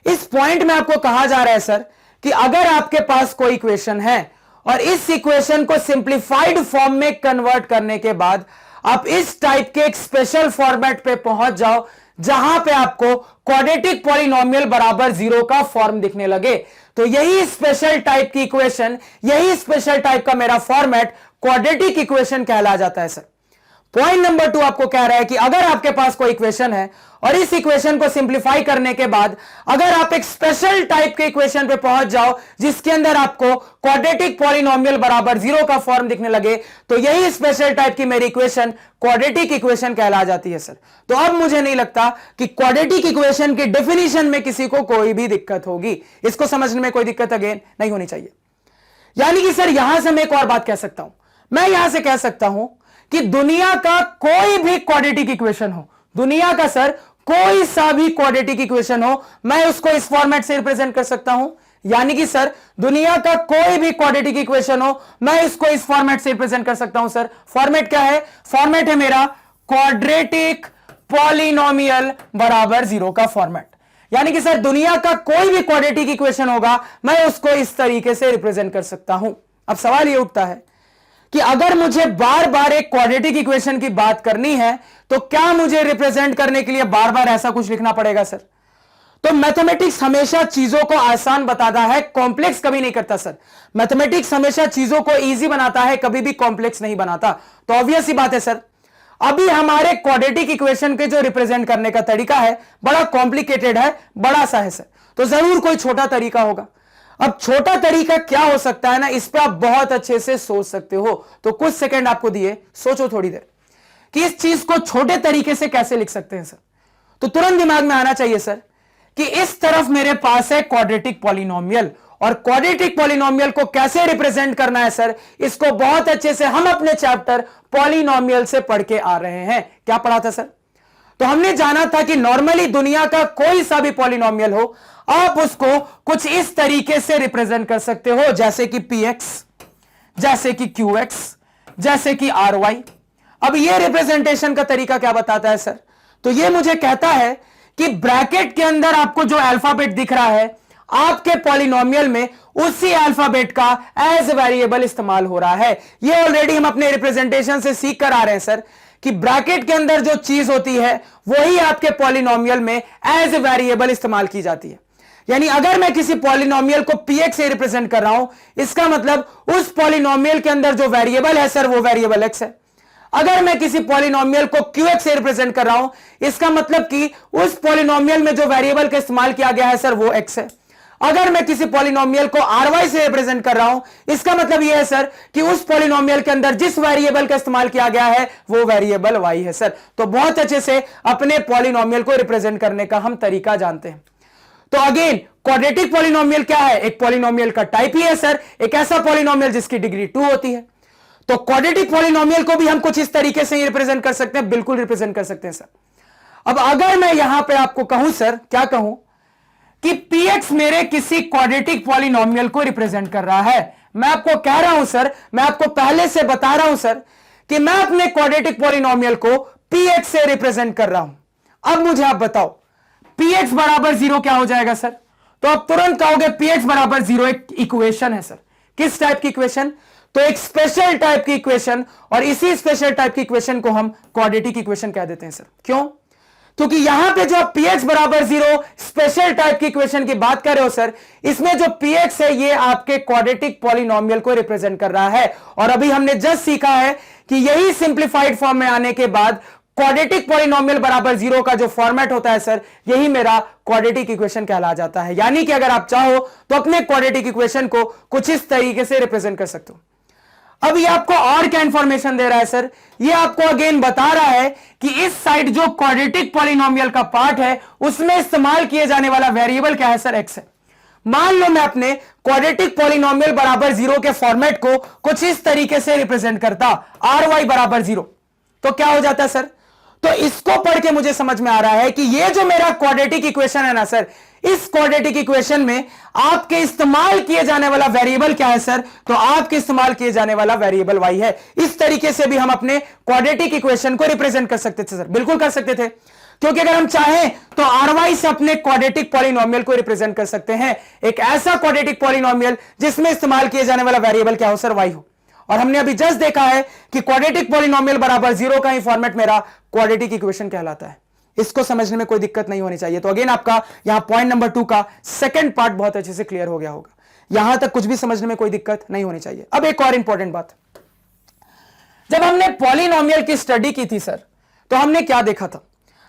इस पॉइंट में आपको कहा जा रहा है सर कि अगर आपके पास कोई इक्वेशन है और इस इक्वेशन को सिंप्लीफाइड फॉर्म में कन्वर्ट करने के बाद आप इस टाइप के एक स्पेशल फॉर्मेट पे पहुंच जाओ जहां पे आपको क्वाड्रेटिक पॉलिनोमियल बराबर जीरो का फॉर्म दिखने लगे, तो यही स्पेशल टाइप की इक्वेशन, यही स्पेशल टाइप का मेरा फॉर्मेट क्वाड्रेटिक इक्वेशन कहला जाता है सर। पॉइंट नंबर 2 आपको कह रहा है कि अगर आपके पास कोई इक्वेशन है और इस इक्वेशन को सिंप्लीफाई करने के बाद अगर आप एक स्पेशल टाइप के इक्वेशन पे पहुंच जाओ जिसके अंदर आपको क्वाड्रेटिक पॉलिनोमियल बराबर जीरो का फॉर्म दिखने लगे, तो यही स्पेशल टाइप की मेरी इक्वेशन क्वाड्रेटिक इक्वेशन कहला जाती है सर। तो अब मुझे नहीं लगता कि क्वाड्रेटिक इक्वेशन की डेफिनेशन में किसी को कोई भी दिक्कत होगी। इसको समझने में कोई दिक्कत अगेन नहीं होनी चाहिए। यानी कि सर यहां से मैं एक और बात कह सकता हूं, मैं यहां से कह सकता हूं कि दुनिया का कोई भी क्वाड्रेटिक इक्वेशन हो, दुनिया का सर कोई सा भी क्वाड्रेटिक इक्वेशन हो, मैं उसको इस फॉर्मेट से रिप्रेजेंट कर सकता हूं। यानी कि सर दुनिया का कोई भी क्वाड्रेटिक इक्वेशन हो, मैं इसको इस फॉर्मेट से रिप्रेजेंट कर सकता हूं सर। फॉर्मेट क्या है? फॉर्मेट है मेरा क्वाड्रेटिक पॉलिनोमियल बराबर जीरो का फॉर्मेट। यानी कि सर दुनिया का कोई भी क्वाड्रेटिक इक्वेशन होगा, मैं उसको इस तरीके से रिप्रेजेंट कर सकता हूं। अब सवाल यह उठता है कि अगर मुझे बार बार एक क्वाड्रेटिक इक्वेशन की बात करनी है तो क्या मुझे रिप्रेजेंट करने के लिए बार बार ऐसा कुछ लिखना पड़ेगा सर? तो मैथमेटिक्स हमेशा चीजों को आसान बताता है, कॉम्प्लेक्स कभी नहीं करता सर। मैथमेटिक्स हमेशा चीजों को इजी बनाता है, कभी भी कॉम्प्लेक्स नहीं बनाता। तो ऑब्वियस ही बात है सर, अभी हमारे क्वाड्रेटिक इक्वेशन के जो रिप्रेजेंट करने का तरीका है बड़ा कॉम्प्लिकेटेड है, बड़ा सा है सर, तो जरूर कोई छोटा तरीका होगा। अब छोटा तरीका क्या हो सकता है ना, इस पे आप बहुत अच्छे से सोच सकते हो। तो कुछ सेकंड आपको दिए, सोचो थोड़ी देर कि इस चीज को छोटे तरीके से कैसे लिख सकते हैं सर। तो तुरंत दिमाग में आना चाहिए सर कि इस तरफ मेरे पास है क्वाड्रेटिक पॉलिनोमियल, और क्वाड्रेटिक पॉलिनोमियल को कैसे रिप्रेजेंट करना है सर, इसको बहुत अच्छे से हम अपने चैप्टर पॉलिनोमियल से पढ़ के आ रहे हैं। क्या पढ़ा था सर? तो हमने जाना था कि नॉर्मली दुनिया का कोई सा भी पॉलिनोमियल हो, आप उसको कुछ इस तरीके से रिप्रेजेंट कर सकते हो, जैसे कि px, जैसे कि qx, जैसे कि ry। अब ये रिप्रेजेंटेशन का तरीका क्या बताता है सर? तो ये मुझे कहता है कि ब्रैकेट के अंदर आपको जो अल्फाबेट दिख रहा है आपके पॉलिनोमियल में, उसी अल्फाबेट का एज वेरिएबल इस्तेमाल हो रहा है। ये ऑलरेडी हम अपने रिप्रेजेंटेशन से सीख कर आ रहे हैं सर कि ब्रैकेट के अंदर जो चीज होती है वही आपके पॉलिनोमियल में एज वेरिएबल इस्तेमाल की जाती है। यानी अगर मैं किसी पॉलिनोमियल को px से रिप्रेजेंट कर रहा हूं, इसका मतलब उस पॉलिनोमियल के अंदर जो वेरिएबल है सर वो वेरिएबल x है। अगर मैं किसी पॉलिनोमियल को QX से रिप्रेजेंट कर रहा हूं, इसका मतलब कि उस पॉलिनोमियल में जो वेरिएबल का इस्तेमाल किया गया है सर वो X है। अगर मैं किसी पॉलिनोमियल को RY से रिप्रेजेंट कर रहा हूं, इसका मतलब यह है सर कि उस पॉलिनोमियल के अंदर जिस वेरिएबल का इस्तेमाल किया गया है वो वेरिएबल Y है सर। तो बहुत अच्छे से अपने पॉलिनोमियल को रिप्रेजेंट करने का हम तरीका जानते हैं। तो अगेन क्वाड्रेटिक पॉलिनोमियल क्या है? एक पॉलिनोमियल का टाइप ही है सर, एक ऐसा पॉलिनोमियल जिसकी डिग्री 2 होती है। तो क्वाड्रेटिक पॉलिनोमियल को भी हम कुछ इस तरीके से ही रिप्रेजेंट कर सकते हैं, बिल्कुल रिप्रेजेंट कर सकते हैं सर। अब अगर मैं यहां पे आपको कहूं सर, क्या कहूं कि Px मेरे किसी क्वाड्रेटिक पॉलिनोमियल को रिप्रेजेंट कर रहा है, मैं आपको कह रहा हूं सर, मैं आपको पहले से बता रहा हूं सर कि मैं अपने क्वाड्रेटिक पॉलिनोमियल को Px से रिप्रेजेंट कर रहा हूं। अब मुझे आप बताओ Px बराबर 0 क्या हो जाएगा सर? तो आप तुरंत कहोगे Px बराबर 0 एक इक्वेशन है सर। किस टाइप की इक्वेशन? तो एक स्पेशल टाइप की इक्वेशन, और इसी स्पेशल टाइप की इक्वेशन को हम क्वाड्रेटिक इक्वेशन कह देते हैं सर। क्यों? क्योंकि यहां पे जो आप Px बराबर 0 स्पेशल टाइप की इक्वेशन की बात कर रहे हो सर, इसमें जो Px है ये आपके क्वाड्रेटिक पॉलिनोमियल को रिप्रेजेंट कर रहा है। और अभी हमने जस्ट सीखा है कि यही सिंप्लीफाइड फॉर्म में आने के बाद क्वाड्रेटिक पॉलिनोमियल बराबर 0 का जो फॉर्मेट होता है सर, यही मेरा क्वाड्रेटिक इक्वेशन कहला जाता है। यानी कि अगर आप चाहो तो अपने क्वाड्रेटिक इक्वेशन को कुछ इस तरीके से रिप्रेजेंट कर सकते हो। अब ये आपको और क्या इंफॉर्मेशन दे रहा है सर? ये आपको अगेन बता रहा है कि इस साइड जो क्वाड्रेटिक पॉलिनोमियल का पार्ट है उसमें इस्तेमाल किए जाने वाला वेरिएबल क्या है सर? X है। मान लो मैं अपने क्वाड्रेटिक पॉलिनोमियल बराबर 0 के फॉर्मेट को कुछ इस तरीके से रिप्रेजेंट करता, RY बराबर 0, तो क्या हो जाता सर? तो इसको पढ़ के मुझे समझ में आ रहा है कि ये जो मेरा क्वाड्रेटिक इक्वेशन है ना सर, इस क्वाड्रेटिक इक्वेशन में आपके इस्तेमाल किए जाने वाला वेरिएबल क्या है सर? तो आपके इस्तेमाल किए जाने वाला वेरिएबल Y है। इस तरीके से भी हम अपने क्वाड्रेटिक इक्वेशन को रिप्रेजेंट कर सकते थे सर, बिल्कुल कर सकते थे, क्योंकि अगर हम चाहें तो RY से अपने क्वाड्रेटिक पॉलिनोमियल को रिप्रेजेंट कर सकते हैं, एक ऐसा क्वाड्रेटिक पॉलिनोमियल जिसमें इस्तेमाल किए जाने वाला वेरिएबल क्या हो सर? Y हो। और हमने अभी जस्ट देखा है कि क्वाड्रेटिक पॉलिनोमियल बराबर 0 का ही फॉर्मेट मेरा क्वाड्रेटिक इक्वेशन कहलाता है। इसको समझने में कोई दिक्कत नहीं होनी चाहिए। तो अगेन आपका यहां पॉइंट नंबर 2 का सेकंड पार्ट बहुत अच्छे से क्लियर हो गया होगा। यहां तक कुछ भी समझने में कोई दिक्कत नहीं होनी चाहिए। अब एक और इंपॉर्टेंट बात, जब हमने पॉलिनोमियल की स्टडी की थी सर, तो हमने क्या देखा था?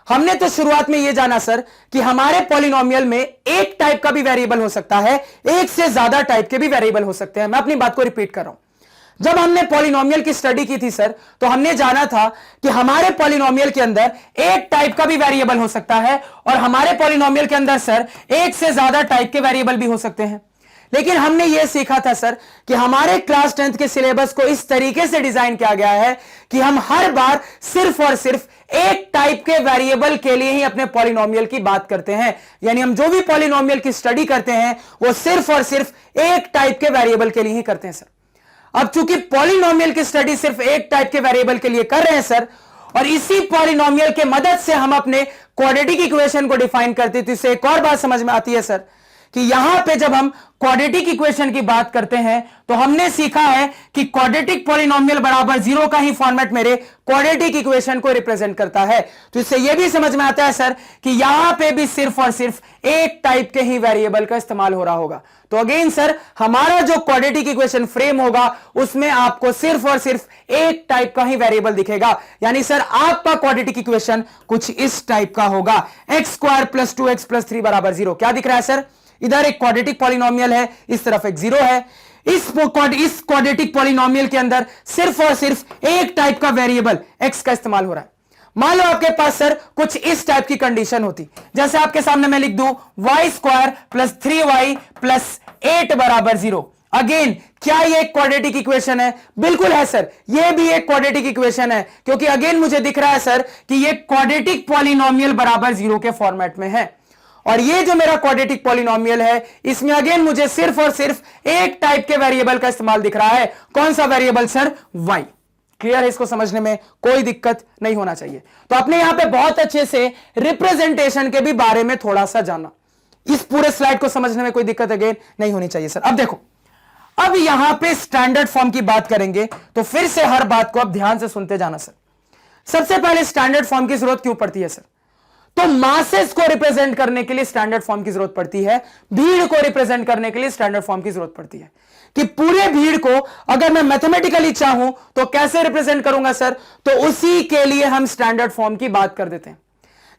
हमने तो शुरुआत में यह जाना सर कि हमारे पॉलिनोमियल में एक टाइप का भी वेरिएबल हो सकता है, एक से ज्यादा टाइप के भी वेरिएबल हो सकते हैं। मैं अपनी बात को रिपीट कर रहा हूं। जब हमने पॉलिनोमियल की स्टडी की थी सर, तो हमने जाना था कि हमारे पॉलिनोमियल के अंदर एक टाइप का भी वेरिएबल हो सकता है, और हमारे पॉलिनोमियल के अंदर सर एक से ज्यादा टाइप के वेरिएबल भी हो सकते हैं। लेकिन हमने यह सीखा था सर कि हमारे क्लास 10th के सिलेबस को इस तरीके से डिजाइन किया गया है कि हम हर बार सिर्फ और सिर्फ एक टाइप के वेरिएबल के लिए ही अपने पॉलिनोमियल की बात करते हैं। यानी हम जो भी पॉलिनोमियल की स्टडी करते हैं वो सिर्फ और सिर्फ एक टाइप के वेरिएबल के लिए ही करते हैं सर। अब चूंकि पॉलिनोमियल की स्टडी सिर्फ एक टाइप के वेरिएबल के लिए कर रहे हैं सर, और इसी पॉलिनोमियल के मदद से हम अपने क्वाड्रेटिक इक्वेशन को डिफाइन करते हैं, तो इससे एक और बात समझ में आती है सर कि यहां पे जब हम क्वाड्रेटिक इक्वेशन की बात करते हैं तो हमने सीखा है कि क्वाड्रेटिक पॉलिनोमियल बराबर 0 का ही फॉर्मेट मेरे क्वाड्रेटिक इक्वेशन को रिप्रेजेंट करता है। तो इससे यह भी समझ में आता है सर कि यहां पे भी सिर्फ और सिर्फ एक टाइप के ही वेरिएबल का इस्तेमाल हो रहा होगा। तो अगेन सर, हमारा जो क्वाड्रेटिक इक्वेशन फ्रेम होगा उसमें आपको सिर्फ और सिर्फ एक टाइप का ही वेरिएबल दिखेगा। यानी सर आपका क्वाड्रेटिक इक्वेशन कुछ इस टाइप का होगा, x² + 2x + 3 बराबर 0। क्या दिख रहा है सर? इधर एक क्वाड्रेटिक पॉलिनोमियल है, इस तरफ एक 0 है। इस क्वाड्रेटिक पॉलिनोमियल के अंदर सिर्फ और सिर्फ एक टाइप का वेरिएबल x का इस्तेमाल हो रहा है। मान लो आपके पास सर कुछ इस टाइप की कंडीशन होती, जैसे आपके सामने मैं लिख दूं y² + 3y + 8 बराबर 0। अगेन क्या ये एक क्वाड्रेटिक इक्वेशन है? बिल्कुल है सर, ये भी एक क्वाड्रेटिक इक्वेशन है, क्योंकि अगेन मुझे दिख रहा है सर कि ये क्वाड्रेटिक पॉलिनोमियल बराबर 0 के फॉर्मेट में है। और ये जो मेरा क्वाड्रेटिक पॉलिनोमियल है, इसमें अगेन मुझे सिर्फ और सिर्फ एक टाइप के वेरिएबल का इस्तेमाल दिख रहा है। कौन सा वेरिएबल सर? y। क्लियर है? इसको समझने में कोई दिक्कत नहीं होना चाहिए। तो आपने यहां पे बहुत अच्छे से रिप्रेजेंटेशन के भी बारे में थोड़ा सा जाना। इस पूरे स्लाइड को समझने में कोई दिक्कत अगेन नहीं होनी चाहिए सर। अब देखो, अब यहां पे स्टैंडर्ड फॉर्म की बात करेंगे, तो फिर से हर बात को अब ध्यान से सुनते जाना सर। सबसे पहले स्टैंडर्ड फॉर्म की जरूरत क्यों पड़ती है सर? तो मासेस को रिप्रेजेंट करने के लिए स्टैंडर्ड फॉर्म की जरूरत पड़ती है, भीड़ को रिप्रेजेंट करने के लिए स्टैंडर्ड फॉर्म की जरूरत पड़ती है। कि पूरे भीड़ को अगर मैं मैथमेटिकली चाहूं तो कैसे रिप्रेजेंट करूंगा सर, तो उसी के लिए हम स्टैंडर्ड फॉर्म की बात कर देते हैं।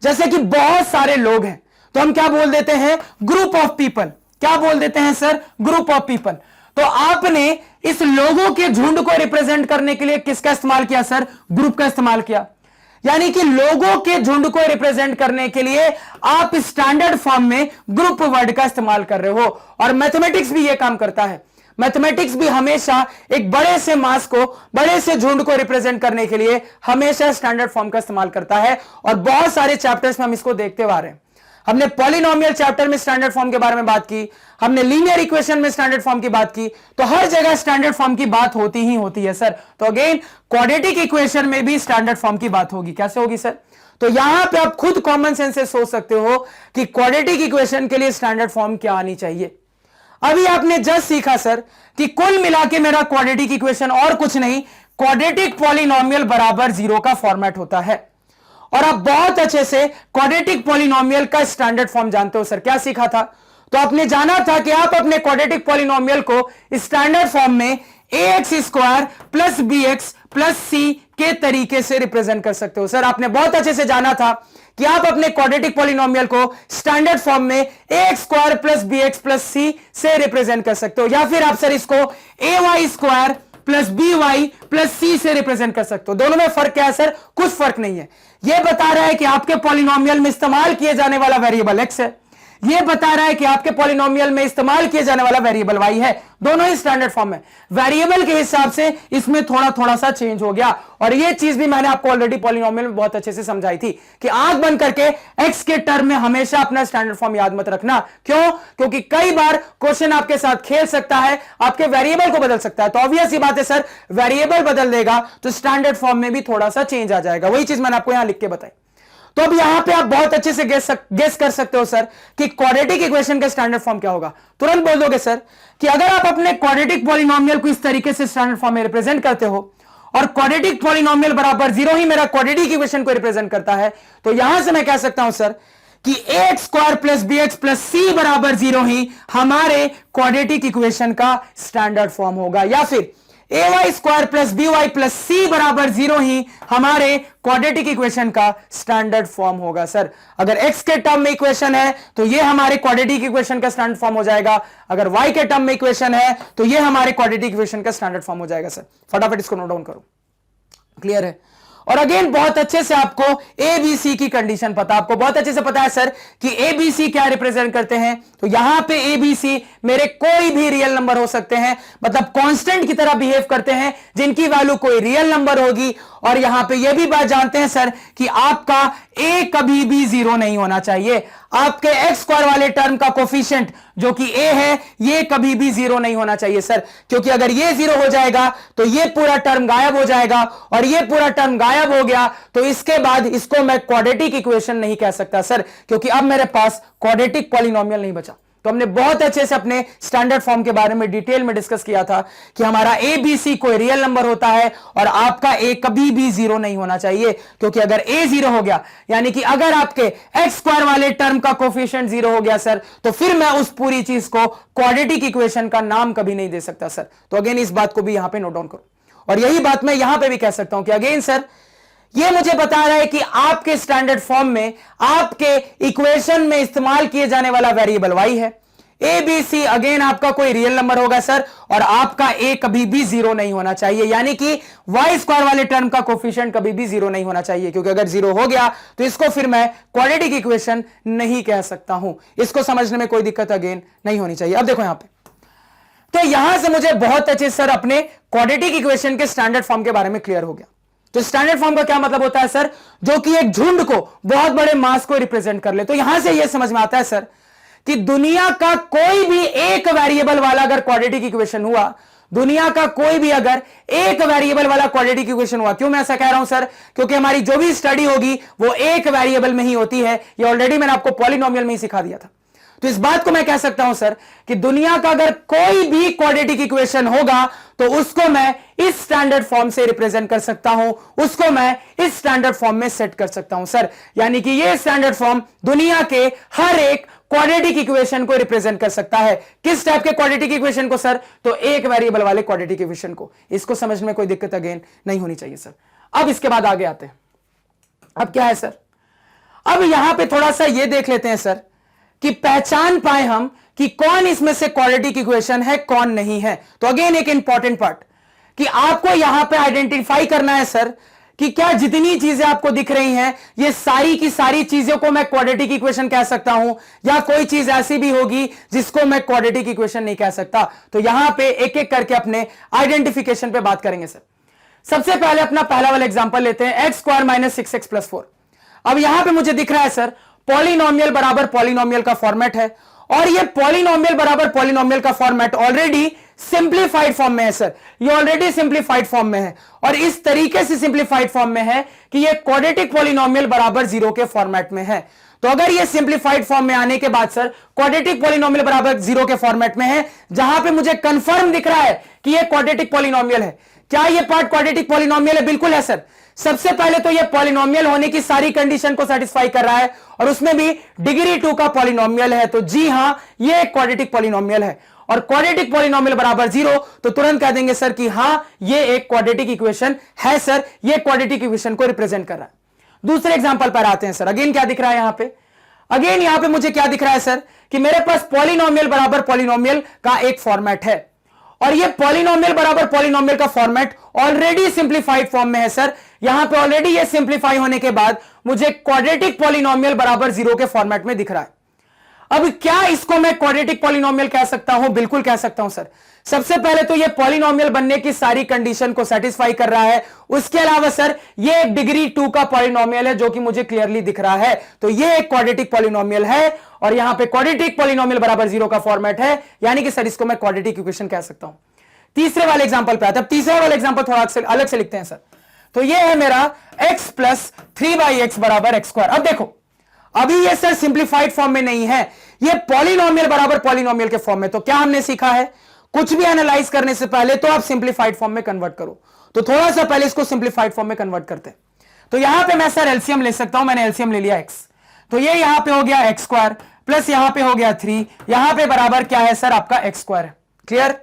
जैसे कि बहुत सारे लोग हैं तो हम क्या बोल देते हैं, ग्रुप ऑफ पीपल। क्या बोल देते हैं सर, ग्रुप ऑफ पीपल। तो आपने इस लोगों के झुंड को रिप्रेजेंट करने के लिए किसका इस्तेमाल किया सर, ग्रुप का इस्तेमाल किया। यानी कि लोगों के झुंड को रिप्रेजेंट करने के लिए आप स्टैंडर्ड फॉर्म में ग्रुप वर्ड का इस्तेमाल कर रहे हो। और मैथमेटिक्स भी यह काम करता है। मैथमेटिक्स भी हमेशा एक बड़े से मास को, बड़े से झुंड को रिप्रेजेंट करने के लिए हमेशा स्टैंडर्ड फॉर्म का इस्तेमाल करता है। और बहुत सारे चैप्टर्स में हम इसको देखते आ रहे हैं। हमने पॉलिनोमियल चैप्टर में स्टैंडर्ड फॉर्म के बारे में बात की, हमने लीनियर इक्वेशन में स्टैंडर्ड फॉर्म की बात की, तो हर जगह स्टैंडर्ड फॉर्म की बात होती ही होती है सर। तो अगेन क्वाड्रेटिक इक्वेशन में भी स्टैंडर्ड फॉर्म की बात होगी। कैसे होगी सर, तो यहां पे आप खुद कॉमन सेंस से सोच सकते हो कि क्वाड्रेटिक इक्वेशन के लिए स्टैंडर्ड फॉर्म क्या आनी चाहिए। अभी आपने जस्ट सीखा सर कि कुल मिला के मेरा क्वाड्रेटिक इक्वेशन और कुछ नहीं, क्वाड्रेटिक पॉलिनोमियल बराबर 0 का फॉर्मेट होता है। और आप बहुत अच्छे से क्वाड्रेटिक पॉलिनोमियल का स्टैंडर्ड फॉर्म जानते हो सर। क्या सीखा था, तो आपने जाना था कि आप अपने क्वाड्रेटिक पॉलिनोमियल को स्टैंडर्ड फॉर्म में ax square plus bx plus c के तरीके से रिप्रेजेंट कर सकते हो। सर आपने बहुत अच्छे से जाना था कि आप अपने क्वाड्रेटिक पॉलिनोमियल को स्टैंडर्ड फॉर्म में ax square plus bx plus c से रिप्रेजेंट कर सकते हो, या फिर आप सर इसको ay square plus by plus c से रिप्रेजेंट कर सकते हो। दोनों में फर्क क्या है सर, कुछ फर्क नहीं है। यह बता रहा है कि आपके पॉलिनोमियल में इस्तेमाल किए जाने वाला वेरिएबल x है, यह बता रहा है कि आपके पॉलिनोमियल में इस्तेमाल किए जाने वाला वेरिएबल y है। दोनों ही स्टैंडर्ड फॉर्म है। वेरिएबल के हिसाब से इसमें थोड़ा थोड़ा सा चेंज हो गया। और यह चीज भी मैंने आपको ऑलरेडी पॉलिनोमियल में बहुत अच्छे से समझाई थी कि आंख बंद करके x के टर्म में हमेशा अपना स्टैंडर्ड फॉर्म याद मत रखना। क्यों, क्योंकि कई बार क्वेश्चन आपके साथ खेल सकता है, आपके वेरिएबल को बदल सकता है। तो ऑब्वियस ही बात है सर, वेरिएबल बदल देगा तो स्टैंडर्ड फॉर्म में भी थोड़ा सा चेंज आ जाएगा। वही चीज मैंने आपको यहां लिख के बताई। तो अब यहां पे आप बहुत अच्छे से गेस कर सकते हो सर कि क्वाड्रेटिक इक्वेशन का स्टैंडर्ड फॉर्म क्या होगा। तुरंत बोल दोगे सर कि अगर आप अपने क्वाड्रेटिक पॉलिनोमियल को इस तरीके से स्टैंडर्ड फॉर्म में रिप्रेजेंट करते हो और क्वाड्रेटिक पॉलिनोमियल बराबर 0 ही मेरा क्वाड्रेटिक इक्वेशन को रिप्रेजेंट करता है, तो यहां से मैं कह सकता हूं सर कि ax square plus bx plus c बराबर 0 ही हमारे क्वाड्रेटिक इक्वेशन का स्टैंडर्ड फॉर्म होगा, या फिर ay square plus by plus c बराबर 0 ही हमारे क्वाड्रेटिक इक्वेशन का स्टैंडर्ड फॉर्म होगा। सर अगर x के टर्म में इक्वेशन है तो यह हमारे क्वाड्रेटिक इक्वेशन का स्टैंडर्ड फॉर्म हो जाएगा, अगर y के टर्म में इक्वेशन है तो यह हमारे क्वाड्रेटिक इक्वेशन का स्टैंडर्ड फॉर्म हो जाएगा। सर फटाफट इसको नोट डाउन करो, क्लियर है। और अगेन बहुत अच्छे से आपको ए बी सी की कंडीशन पता, आपको बहुत अच्छे से पता है सर कि ए बी सी क्या रिप्रेजेंट करते हैं। तो यहां पे ए बी सी मेरे कोई भी रियल नंबर हो सकते हैं, मतलब कांस्टेंट की तरह बिहेव करते हैं जिनकी वैल्यू कोई रियल नंबर होगी। और यहां पे यह भी बात जानते हैं सर कि आपका ए कभी भी 0 नहीं होना चाहिए। आपके एक्स स्क्वायर वाले टर्म का कोफिशिएंट जो कि ए है ये कभी भी 0 नहीं होना चाहिए सर, क्योंकि अगर ये 0 हो जाएगा तो ये पूरा टर्म गायब हो जाएगा, और ये पूरा टर्म गायब हो गया तो इसके बाद इसको मैं क्वाड्रेटिक इक्वेशन नहीं कह सकता सर, क्योंकि अब मेरे पास क्वाड्रेटिक पॉलिनोमियल नहीं बचा। तो हमने बहुत अच्छे से अपने स्टैंडर्ड फॉर्म के बारे में डिटेल में डिस्कस किया था कि हमारा ए बी सी कोई रियल नंबर होता है और आपका ए कभी भी 0 नहीं होना चाहिए, क्योंकि अगर ए 0 हो गया यानी कि अगर आपके एक्स स्क्वायर वाले टर्म का कोफिशिएंट 0 हो गया सर, तो फिर मैं उस पूरी चीज को क्वाड्रेटिक इक्वेशन का नाम कभी नहीं दे सकता सर। तो अगेन इस बात को भी यहां पर नोट डाउन करो, और यही बात मैं यहां पर भी कह सकता हूं कि अगेन सर ये मुझे बता रहा है कि आपके स्टैंडर्ड फॉर्म में आपके इक्वेशन में इस्तेमाल किए जाने वाला वेरिएबल y है। ए बी सी अगेन आपका कोई रियल नंबर होगा सर, और आपका ए कभी भी 0 नहीं होना चाहिए, यानी कि वाई स्क्वायर वाले टर्म का कोफिशिएंट कभी भी 0 नहीं होना चाहिए, क्योंकि अगर 0 हो गया तो इसको फिर मैं क्वाड्रेटिक इक्वेशन नहीं कह सकता हूं। इसको समझने में कोई दिक्कत अगेन नहीं होनी चाहिए। अब देखो यहां पे, तो यहां से मुझे बहुत अच्छे सर अपने क्वाड्रेटिक इक्वेशन के स्टैंडर्ड फॉर्म के बारे में क्लियर हो गया। तो स्टैंडर्ड फॉर्म का क्या मतलब होता है सर, जो कि एक झुंड को, बहुत बड़े मास को रिप्रेजेंट कर ले। तो यहां से यह समझ में आता है सर कि दुनिया का कोई भी एक वेरिएबल वाला अगर क्वाड्रेटिक इक्वेशन हुआ, दुनिया का कोई भी अगर एक वेरिएबल वाला क्वाड्रेटिक इक्वेशन हुआ, क्यों मैं ऐसा कह रहा हूं सर, क्योंकि हमारी जो भी स्टडी होगी वो एक वेरिएबल में ही होती है। ये ऑलरेडी मैंने आपको पॉलिनोमियल में ही सिखा दिया था। तो इस बात को मैं कह सकता हूं सर कि दुनिया का अगर कोई भी क्वाड्रेटिक इक्वेशन होगा तो उसको मैं इस स्टैंडर्ड फॉर्म से रिप्रेजेंट कर सकता हूं, उसको मैं इस स्टैंडर्ड फॉर्म में सेट कर सकता हूं सर। यानी कि ये स्टैंडर्ड फॉर्म दुनिया के हर एक क्वाड्रेटिक इक्वेशन को रिप्रेजेंट कर सकता है। किस टाइप के क्वाड्रेटिक इक्वेशन को सर? तो एक वेरिएबल वाले क्वाड्रेटिक इक्वेशन को। इसको समझने में कोई दिक्कत अगेन नहीं होनी चाहिए सर। अब इसके बाद आगे आते हैं। अब क्या है सर? अब यहां पे थोड़ा सा ये देख लेते हैं सर कि पहचान पाए हम कि कौन इसमें से क्वाड्रेटिक इक्वेशन है, कौन नहीं है। तो अगेन एक इंपॉर्टेंट पार्ट कि आपको यहां पे आइडेंटिफाई करना है सर कि क्या जितनी चीजें आपको दिख रही हैं ये सारी की सारी चीजों को मैं क्वाड्रेटिक इक्वेशन कह सकता हूं, या कोई चीज ऐसी भी होगी जिसको मैं क्वाड्रेटिक इक्वेशन नहीं कह सकता। तो यहां पे एक एक करके अपने आइडेंटिफिकेशन पे बात करेंगे सर। सबसे पहले अपना पहला वाला एग्जांपल लेते हैं, x square minus 6x plus 4। अब यहां पे मुझे दिख रहा है सर पॉलिनोमियल बराबर पॉलिनोमियल का फॉर्मेट है, और ये पॉलिनोमियल बराबर पॉलिनोमियल का फॉर्मेट ऑलरेडी सिंप्लीफाइड फॉर्म में है सर। ये ऑलरेडी सिंप्लीफाइड फॉर्म में है, और इस तरीके से सिंप्लीफाइड फॉर्म में है कि ये क्वाड्रेटिक पॉलिनोमियल बराबर 0 के फॉर्मेट में है। तो अगर ये सिंप्लीफाइड फॉर्म में आने के बाद सर क्वाड्रेटिक पॉलिनोमियल बराबर 0 के फॉर्मेट में है, जहां पे मुझे कंफर्म दिख रहा है कि ये क्वाड्रेटिक पॉलिनोमियल है। क्या ये पार्ट क्वाड्रेटिक पॉलिनोमियल है? बिल्कुल है सर। सबसे पहले तो ये पॉलिनोमियल होने की सारी कंडीशन को सेटिस्फाई कर रहा है, और उसमें भी डिग्री 2 का पॉलिनोमियल है। तो जी हां, ये एक क्वाड्रेटिक पॉलिनोमियल है, और क्वाड्रेटिक पॉलिनोमियल बराबर 0, तो तुरंत कह देंगे सर कि हां ये एक क्वाड्रेटिक इक्वेशन है सर, ये क्वाड्रेटिक इक्वेशन को रिप्रेजेंट कर रहा है। दूसरे एग्जांपल पर आते हैं सर। अगेन क्या दिख रहा है यहां पे? अगेन यहां पे मुझे क्या दिख रहा है सर कि मेरे पास पॉलिनोमियल बराबर पॉलिनोमियल का एक फॉर्मेट है, और ये पॉलिनोमियल बराबर पॉलिनोमियल का फॉर्मेट ऑलरेडी सिंप्लीफाइड फॉर्म में है सर। यहां पे ऑलरेडी ये सिंप्लीफाई होने के बाद मुझे क्वाड्रेटिक पॉलिनोमियल बराबर 0 के फॉर्मेट में दिख रहा है। अब क्या इसको मैं क्वाड्रेटिक पॉलिनोमियल कह सकता हूं? बिल्कुल कह सकता हूं सर। सबसे पहले तो ये पॉलिनोमियल बनने की सारी कंडीशन को सेटिस्फाई कर रहा है। उसके अलावा सर ये एक डिग्री 2 का पॉलिनोमियल है, जो कि मुझे क्लियरली दिख रहा है। तो ये एक क्वाड्रेटिक पॉलिनोमियल है, और यहां पे क्वाड्रेटिक पॉलिनोमियल बराबर 0 का फॉर्मेट है, यानी कि सर इसको मैं क्वाड्रेटिक इक्वेशन कह सकता हूं। तीसरे वाले एग्जांपल पे आता है। तीसरे वाले एग्जांपल थोड़ा अलग से लिखते हैं सर। तो ये है मेरा x प्लस 3/x बराबर x स्क्वायर। अब देखो, अभी ये सर सिंप्लीफाइड फॉर्म में नहीं है, ये पॉलिनोमियल बराबर पॉलिनोमियल के फॉर्म में। तो क्या हमने सीखा है? कुछ भी एनालाइज करने से पहले तो आप सिंप्लीफाइड फॉर्म में कन्वर्ट करो। तो थोड़ा सा पहले इसको सिंप्लीफाइड फॉर्म में कन्वर्ट करते हैं। तो यहां पे मैं सर एलसीएम ले सकता हूं। मैंने एलसीएम ले लिया x, तो ये यहां पे हो गया x स्क्वायर प्लस यहां पे हो गया 3, यहां पे बराबर क्या है सर? आपका x स्क्वायर है। क्लियर?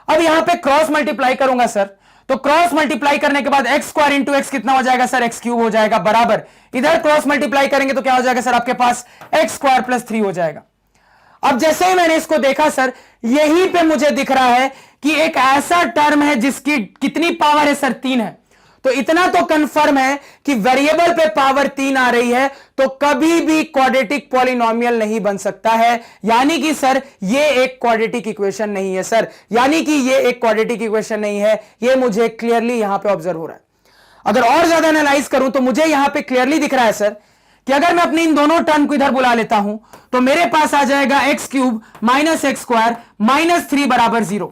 अब यहां पे क्रॉस मल्टीप्लाई करूंगा सर, तो क्रॉस मल्टीप्लाई करने के बाद x स्क्वायर इंटू एक्स कितना हो जाएगा सर? x क्यूब हो जाएगा, बराबर इधर क्रॉस मल्टीप्लाई करेंगे तो क्या हो जाएगा सर? आपके पास x स्क्वायर प्लस 3 हो जाएगा। अब जैसे ही मैंने इसको देखा सर, यहीं पे मुझे दिख रहा है कि एक ऐसा टर्म है जिसकी कितनी पावर है सर? 3 है। तो इतना तो कंफर्म है कि वेरिएबल पे पावर 3 आ रही है, तो कभी भी क्वाड्रेटिक पॉलिनोमियल नहीं बन सकता है। यानी कि सर ये एक क्वाड्रेटिक इक्वेशन नहीं है सर, यानी कि ये एक क्वाड्रेटिक इक्वेशन नहीं है। ये मुझे क्लियरली यहां पे ऑब्जर्व हो रहा है। अगर और ज्यादा एनालाइज करूं तो मुझे यहां पे क्लियरली दिख रहा है सर कि अगर मैं अपनी इन दोनों टर्म को इधर बुला लेता हूं तो मेरे पास आ जाएगा x cube minus x square minus 3 बराबर 0।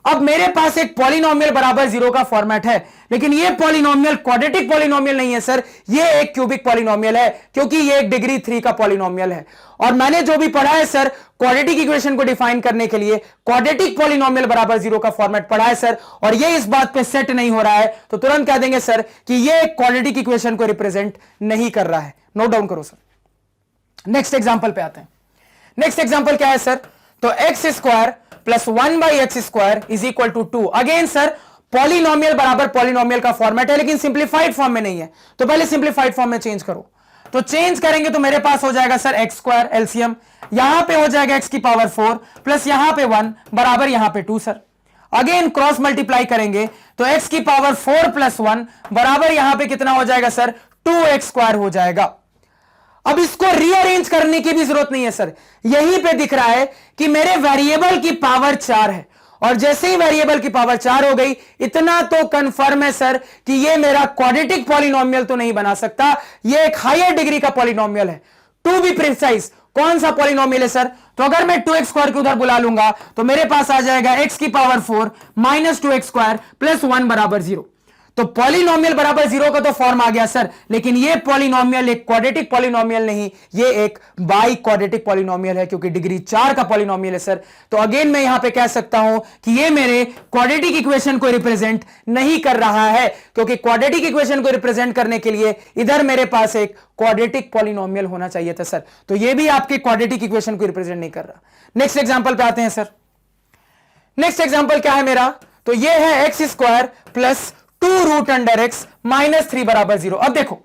अब मेरे पास एक पॉलिनोमियल बराबर 0 का फॉर्मेट है, लेकिन ये पॉलिनोमियल क्वाड्रेटिक पॉलिनोमियल नहीं है सर, ये एक क्यूबिक पॉलिनोमियल है, क्योंकि ये एक डिग्री 3 का पॉलिनोमियल है। और मैंने जो भी पढ़ा है सर क्वाड्रेटिक इक्वेशन को डिफाइन करने के लिए, क्वाड्रेटिक पॉलिनोमियल बराबर 0 का फॉर्मेट पढ़ा है सर, और ये इस बात पे सेट नहीं हो रहा है, तो तुरंत कह देंगे सर कि ये क्वाड्रेटिक इक्वेशन को रिप्रेजेंट नहीं कर रहा है। नोट डाउन करो सर। नेक्स्ट एग्जांपल पे आते हैं। नेक्स्ट एग्जांपल क्या है सर? तो x square plus 1/x square is equal to 2। Again sir polynomial बराबर पॉलिनोमियल का फॉर्मेट है, लेकिन सिंप्लीफाइड फॉर्म में नहीं है। तो पहले सिंप्लीफाइड फॉर्म में चेंज करो। तो चेंज करेंगे तो मेरे पास हो जाएगा सर एक्स स्क्वायर एलसीएम, यहां पे हो जाएगा एक्स की पावर 4 प्लस यहां पे 1 बराबर यहां पे 2 सर। अगेन क्रॉस मल्टीप्लाई करेंगे तो एक्स की पावर 4 प्लस 1 बराबर यहां पे कितना हो जाएगा सर? 2x स्क्वायर हो जाएगा। अब इसको रीअरेंज करने की भी जरूरत नहीं है सर, यहीं पे दिख रहा है कि मेरे वेरिएबल की पावर 4 है, और जैसे ही वेरिएबल की पावर 4 हो गई, इतना तो कंफर्म है सर कि ये मेरा क्वाड्रेटिक पॉलिनोमियल तो नहीं बना सकता, ये एक हायर डिग्री का पॉलिनोमियल है। टू बी प्रिसाइज, कौन सा पॉलिनोमियल है सर? तो अगर मैं 2x स्क्वायर को उधर बुला लूंगा तो मेरे पास आ जाएगा x की power 4 minus 2x square plus 1 बराबर 0। तो पॉलिनोमियल बराबर 0 का तो फॉर्म आ गया सर, लेकिन ये पॉलिनोमियल एक क्वाड्रेटिक पॉलिनोमियल नहीं, ये एक बाई क्वाड्रेटिक पॉलिनोमियल है, क्योंकि डिग्री 4 का पॉलिनोमियल है सर। तो अगेन मैं यहां पे कह सकता हूं कि ये मेरे क्वाड्रेटिक इक्वेशन को रिप्रेजेंट नहीं कर रहा है, क्योंकि क्वाड्रेटिक इक्वेशन को रिप्रेजेंट करने के लिए इधर मेरे पास एक क्वाड्रेटिक पॉलिनोमियल होना चाहिए था सर। तो ये भी आपके क्वाड्रेटिक इक्वेशन को रिप्रेजेंट नहीं कर रहा। नेक्स्ट एग्जांपल पे आते हैं सर। नेक्स्ट एग्जांपल क्या है मेरा, तो ये है x square plus 2 root under x minus 3 बराबर 0। अब देखो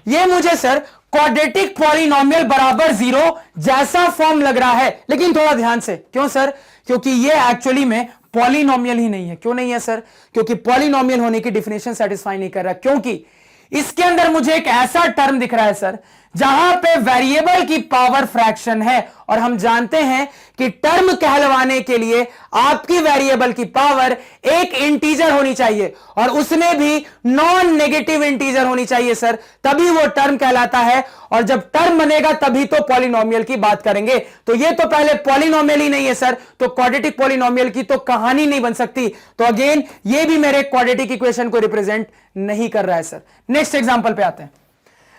ये मुझे सर क्वाड्रेटिक पॉलिनोमियल बराबर 0 जैसा फॉर्म लग रहा है, लेकिन थोड़ा ध्यान से, क्यों सर, क्योंकि ये एक्चुअली में पॉलिनोमियल ही नहीं है। क्यों नहीं है सर, क्योंकि पॉलिनोमियल होने की डेफिनेशन सेटिस्फाई नहीं कर रहा, क्योंकि इसके अंदर मुझे एक ऐसा टर्म दिख रहा है सर जहां पे वेरिएबल की पावर फ्रैक्शन है, और हम जानते हैं कि टर्म कहलवाने के लिए आपकी वेरिएबल की पावर एक इंटीजर होनी चाहिए, और उसमें भी नॉन नेगेटिव इंटीजर होनी चाहिए सर, तभी वो टर्म कहलाता है। और जब टर्म बनेगा तभी तो पॉलिनोमियल की बात करेंगे। तो ये तो पहले पॉलिनोमियल ही नहीं है सर, तो क्वाड्रेटिक पॉलिनोमियल की तो कहानी नहीं बन सकती। तो अगेन ये भी मेरे क्वाड्रेटिक इक्वेशन को रिप्रेजेंट नहीं कर रहा है सर। नेक्स्ट एग्जांपल पे आते हैं।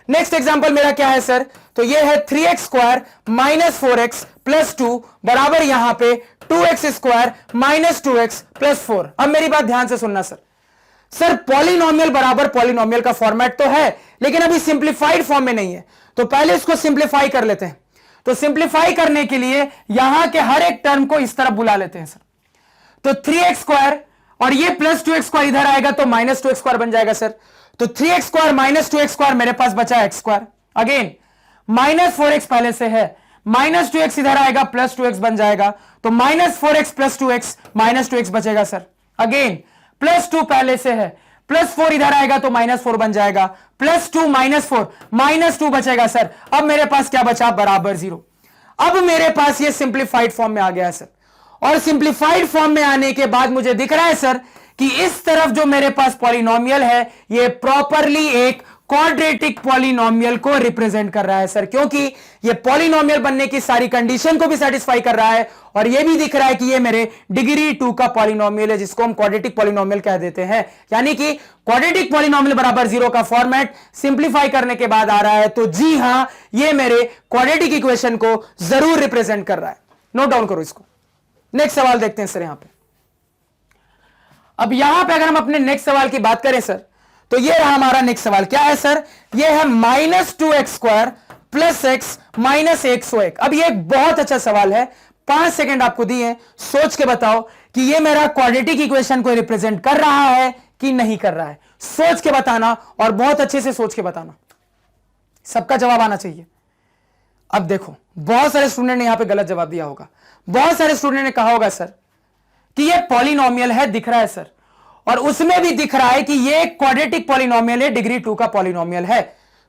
नेक्स्ट एग्जांपल मेरा क्या है सर, तो ये है 3x square minus 4x plus 2 बराबर यहां पे 2x square minus 2x plus 4। अब मेरी बात ध्यान से सुनना सर। सर पॉलिनोमियल बराबर पॉलिनोमियल का फॉर्मेट तो है, लेकिन अभी सिंप्लीफाइड फॉर्म में नहीं है, तो पहले इसको सिंप्लीफाई कर लेते हैं। तो सिंप्लीफाई करने के लिए यहां के हर एक टर्म को इस तरफ बुला लेते हैं सर। तो 3x स्क्वायर और ये प्लस 2x स्क्वायर इधर आएगा तो माइनस 2x स्क्वायर बन जाएगा सर। तो 3x square minus 2x square मेरे पास बचा x square. Again minus 4x पहले से है, माइनस 2x इधर आएगा प्लस 2x बन जाएगा, तो minus 4x plus 2x minus 2x बचेगा सर। अगेन प्लस 2 पहले से है, प्लस 4 इधर आएगा तो माइनस 4 बन जाएगा, प्लस 2 माइनस 4 माइनस 2 बचेगा सर। अब मेरे पास क्या बचा, बराबर 0। अब मेरे पास ये सिंप्लीफाइड फॉर्म में आ गया है सर, और सिंप्लीफाइड फॉर्म में आने के बाद मुझे दिख रहा है सर कि इस तरफ जो मेरे पास पॉलिनोमियल है ये प्रॉपरली एक क्वाड्रेटिक पॉलिनोमियल को रिप्रेजेंट कर रहा है सर, क्योंकि ये पॉलिनोमियल बनने की सारी कंडीशन को भी सेटिस्फाई कर रहा है, और ये भी दिख रहा है कि ये मेरे डिग्री 2 का पॉलिनोमियल है, जिसको हम क्वाड्रेटिक पॉलिनोमियल कह देते हैं। यानी कि क्वाड्रेटिक पॉलिनोमियल बराबर 0 का फॉर्मेट सिंप्लीफाई करने के बाद आ रहा है। तो जी हां, ये मेरे क्वाड्रेटिक इक्वेशन को जरूर रिप्रेजेंट कर रहा है। नोट डाउन करो इसको। नेक्स्ट सवाल देखते हैं सर। यहां पे अब यहां पे अगर हम अपने नेक्स्ट सवाल की बात करें सर, तो ये रहा हमारा नेक्स्ट सवाल। क्या है सर, ये है minus 2x square plus x minus 101। अब ये एक बहुत अच्छा सवाल है, 5 सेकंड आपको दिए, सोच के बताओ कि ये मेरा क्वाड्रेटिक इक्वेशन को रिप्रेजेंट कर रहा है कि नहीं कर रहा है। सोच के बताना, और बहुत अच्छे से सोच के बताना, सबका जवाब आना चाहिए। अब देखो बहुत सारे स्टूडेंट ने यहां पे गलत जवाब दिया होगा, बहुत सारे स्टूडेंट ने कहा होगा सर कि ये पॉलिनोमियल है, दिख रहा है सर, और उसमें भी दिख रहा है कि ये क्वाड्रेटिक पॉलिनोमियल है, डिग्री 2 का पॉलिनोमियल है।